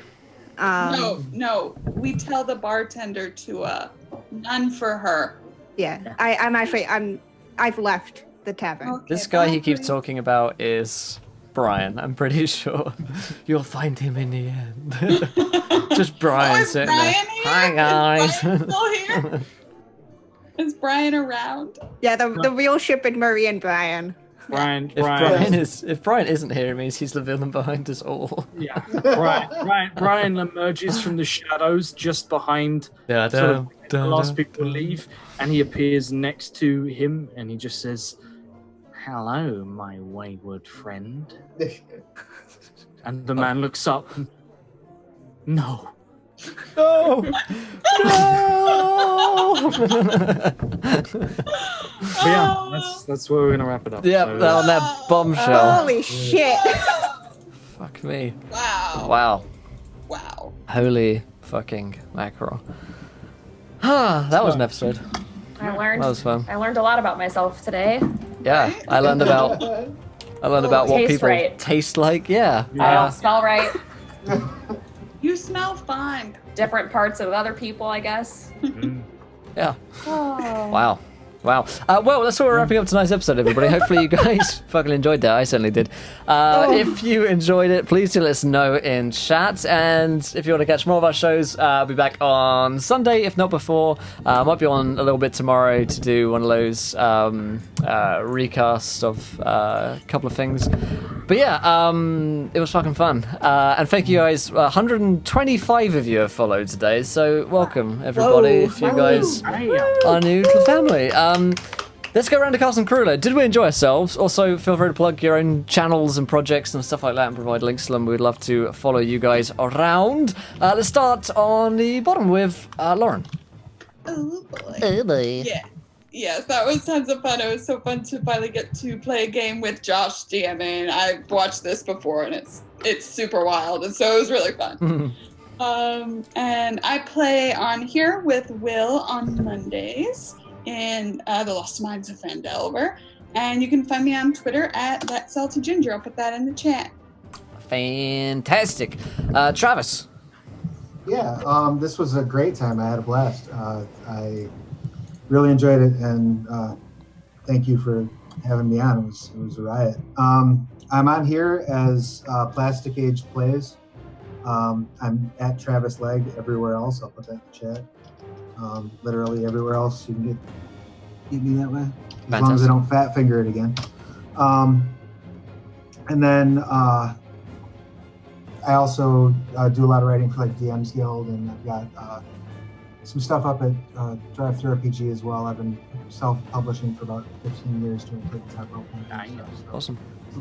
No. We tell the bartender to none for her. Yeah, I've left the tavern. Okay, This guy he bye. keeps talking about is Brian. I'm pretty sure you'll find him in the end. Just Brian is sitting Brian there. here? Hi guys. Is Brian still here? Is Brian around? Yeah, the real ship in Murray and Brian. Brian, If Brian isn't here, it means he's the villain behind us all. yeah, Brian emerges from the shadows just behind sort of the last people leave, and he appears next to him, and he just says, "Hello, my wayward friend." And the man looks up. And, no. No! No! But yeah, that's where we're gonna wrap it up. Yep, So, on that bombshell. Holy shit! Fuck me. Wow. Wow. Wow. Holy fucking mackerel. That was an episode. I learned That was fun. I learned a lot about myself today. Yeah, I learned about what Taste people right. taste like. Yeah. I don't smell right. You smell fine. Different parts of other people, I guess. mm. Yeah. Oh. Wow. Wow. Well, that's what we're wrapping up tonight's episode, everybody. Hopefully you guys fucking enjoyed that. I certainly did. If you enjoyed it, please do let us know in chat. And if you want to catch more of our shows, I'll be back on Sunday, if not before. I might be on a little bit tomorrow to do one of those recasts of a couple of things. But yeah, it was fucking fun. And thank you guys. 125 of you have followed today, so welcome, everybody, if you guys are new to the family. Let's go around to Carson Cruller. Did we enjoy ourselves? Also, feel free to plug your own channels and projects and stuff like that and provide links to them. We'd love to follow you guys around. Let's start on the bottom with Lauren. Oh boy. Oh boy. Yeah. Yes, that was tons of fun. It was so fun to finally get to play a game with Josh DMing. I've watched this before and it's super wild, and so it was really fun. And I play on here with Will on Mondays in The Lost Minds of Fandelver. And you can find me on Twitter at ThatSaltyGinger. I'll put that in the chat. Fantastic. Travis. Yeah, this was a great time. I had a blast. I really enjoyed it, and thank you for having me on. It was a riot. I'm on here as Plastic Age Plays. I'm at Travis Legg everywhere else. I'll put that in the chat. Literally everywhere else you can get me that way. As long as I don't fat finger it again. And then I also do a lot of writing for like DM's Guild, and I've got some stuff up at Drive Through RPG as well. I've been self-publishing for about 15 years doing tabletop role playing. So Awesome.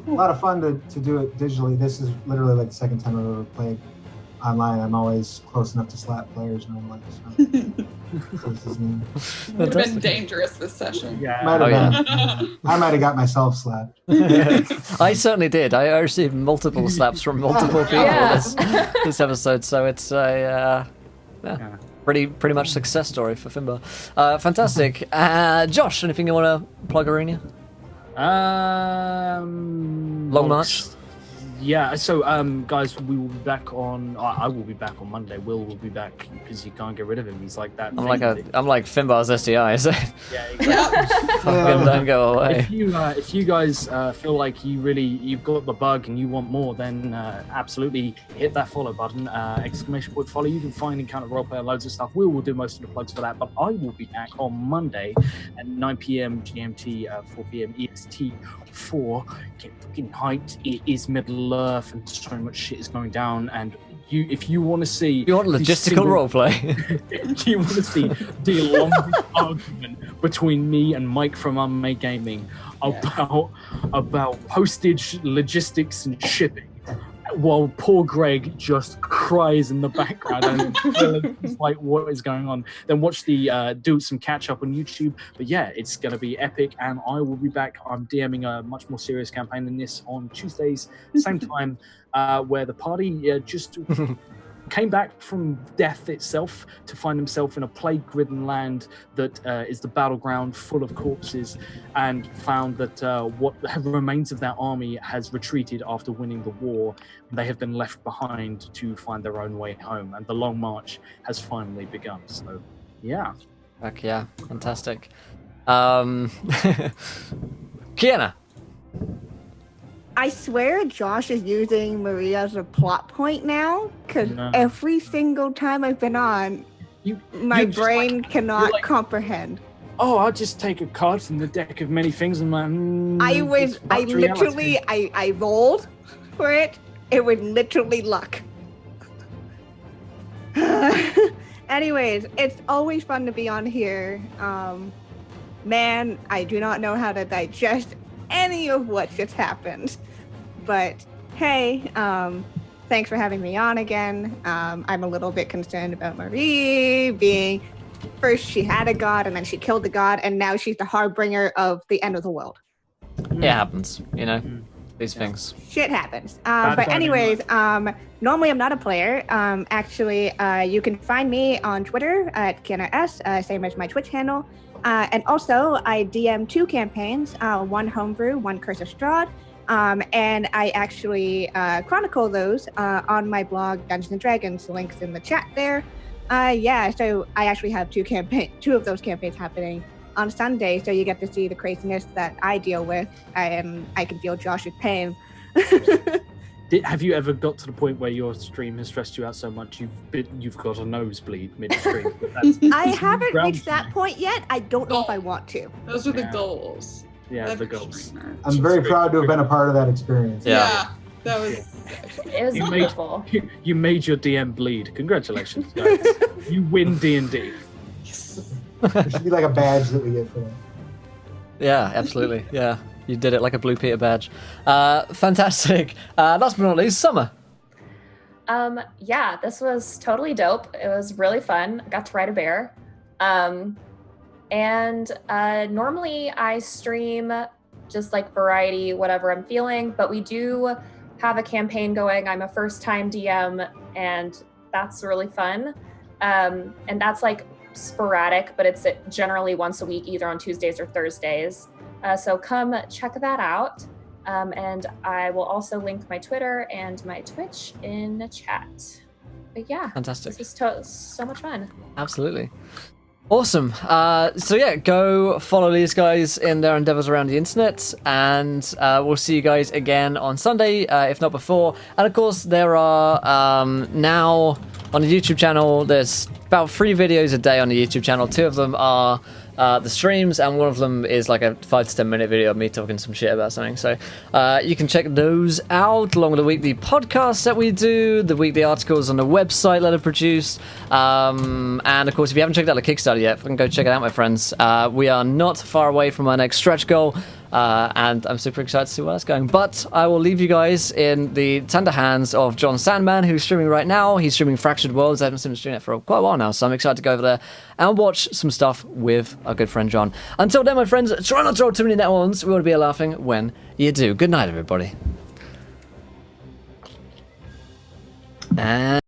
a lot of fun to do it digitally. This is literally like the second time I've ever played online. I'm always close enough to slap players normally. So this is me. Would have been dangerous this session. Yeah. Might have been. I might have got myself slapped. I certainly did. I received multiple slaps from multiple people this episode, so it's a pretty much success story for Finbar. Fantastic. Josh, anything you want to plug, Arena? Long March. Yeah, so guys, we will be back on. I will be back on Monday. Will be back because you can't get rid of him. He's like that. I'm like Finbar's STI. So Yeah, exactly. fucking don't go away. If you guys feel like you've got the bug and you want more, then absolutely hit that follow button. Exclamation point follow. You can find Encounter Roleplay loads of stuff. We will do most of the plugs for that, but I will be back on Monday at 9 p.m. GMT, 4 p.m. EST. Get fucking hyped. It is Middle Earth and so much shit is going down, and if you want to see logistical roleplay. you want to see the longest argument between me and Mike from Unmade Gaming about postage, logistics, and shipping, while poor Greg just cries in the background and it's like, what is going on? Then watch do some catch up on YouTube. But yeah, it's going to be epic, and I will be back. I'm DMing a much more serious campaign than this on Tuesdays, same time, where the party just came back from death itself to find himself in a plague-ridden land that is the battleground full of corpses, and found that what remains of their army has retreated after winning the war. They have been left behind to find their own way home, and the long march has finally begun. So, yeah. Heck yeah, fantastic. Kiana. I swear Josh is using Maria as a plot point now, because every single time I've been on, my brain cannot comprehend. Oh, I'll just take a card from the deck of many things and I rolled for it. It was literally luck. Anyways, it's always fun to be on here. Man, I do not know how to digest any of what just happened. But hey, thanks for having me on again. I'm a little bit concerned about Marie being, first she had a god and then she killed the god, and now she's the harbinger of the end of the world. It happens, these things. Shit happens. But anyways, normally I'm not a player. Actually, you can find me on Twitter at Kiana S, same as my Twitch handle. And also, I DM 2 campaigns, one homebrew, one Curse of Strahd. And I actually chronicle those on my blog, Dungeons & Dragons. Links in the chat there. So I actually have 2 of those campaigns happening on Sunday, so you get to see the craziness that I deal with. I can feel Josh's pain. Have you ever got to the point where your stream has stressed you out so much you've got a nosebleed mid-stream? I haven't reached that point yet. I don't know if I want to. Those are the goals. Yeah, the goals. Streamer. I'm very proud to have been a part of that experience. Yeah. That was. It was wonderful. You made your DM bleed. Congratulations, guys. You win D&D. There should be like a badge that we get for that. Yeah, absolutely. Yeah, you did it like a Blue Peter badge. Fantastic. Last but not least, Summer. Yeah, this was totally dope. It was really fun. I got to ride a bear. And normally I stream just like variety, whatever I'm feeling, but we do have a campaign going. I'm a first-time DM, and that's really fun. And that's like sporadic, but it's generally once a week, either on Tuesdays or Thursdays. So come check that out. And I will also link my Twitter and my Twitch in the chat. But yeah, Fantastic. This is so much fun. Absolutely. Awesome. So yeah, go follow these guys in their endeavors around the internet, and we'll see you guys again on Sunday, if not before. And of course, there are now on the YouTube channel, there's about 3 videos a day on the YouTube channel. 2 of them are the streams, and one of them is like a 5 to 10 minute video of me talking some shit about something. So you can check those out, along with the weekly podcasts that we do, the weekly articles on the website that are produced. And of course, if you haven't checked out the Kickstarter yet, go check it out, my friends. We are not far away from our next stretch goal. And I'm super excited to see where that's going. But I will leave you guys in the tender hands of John Sandman, who's streaming right now. He's streaming Fractured Worlds. I haven't seen him stream it for quite a while now, so I'm excited to go over there and watch some stuff with our good friend John. Until then, my friends, try not to roll too many net ones. We want to be laughing when you do. Good night, everybody. And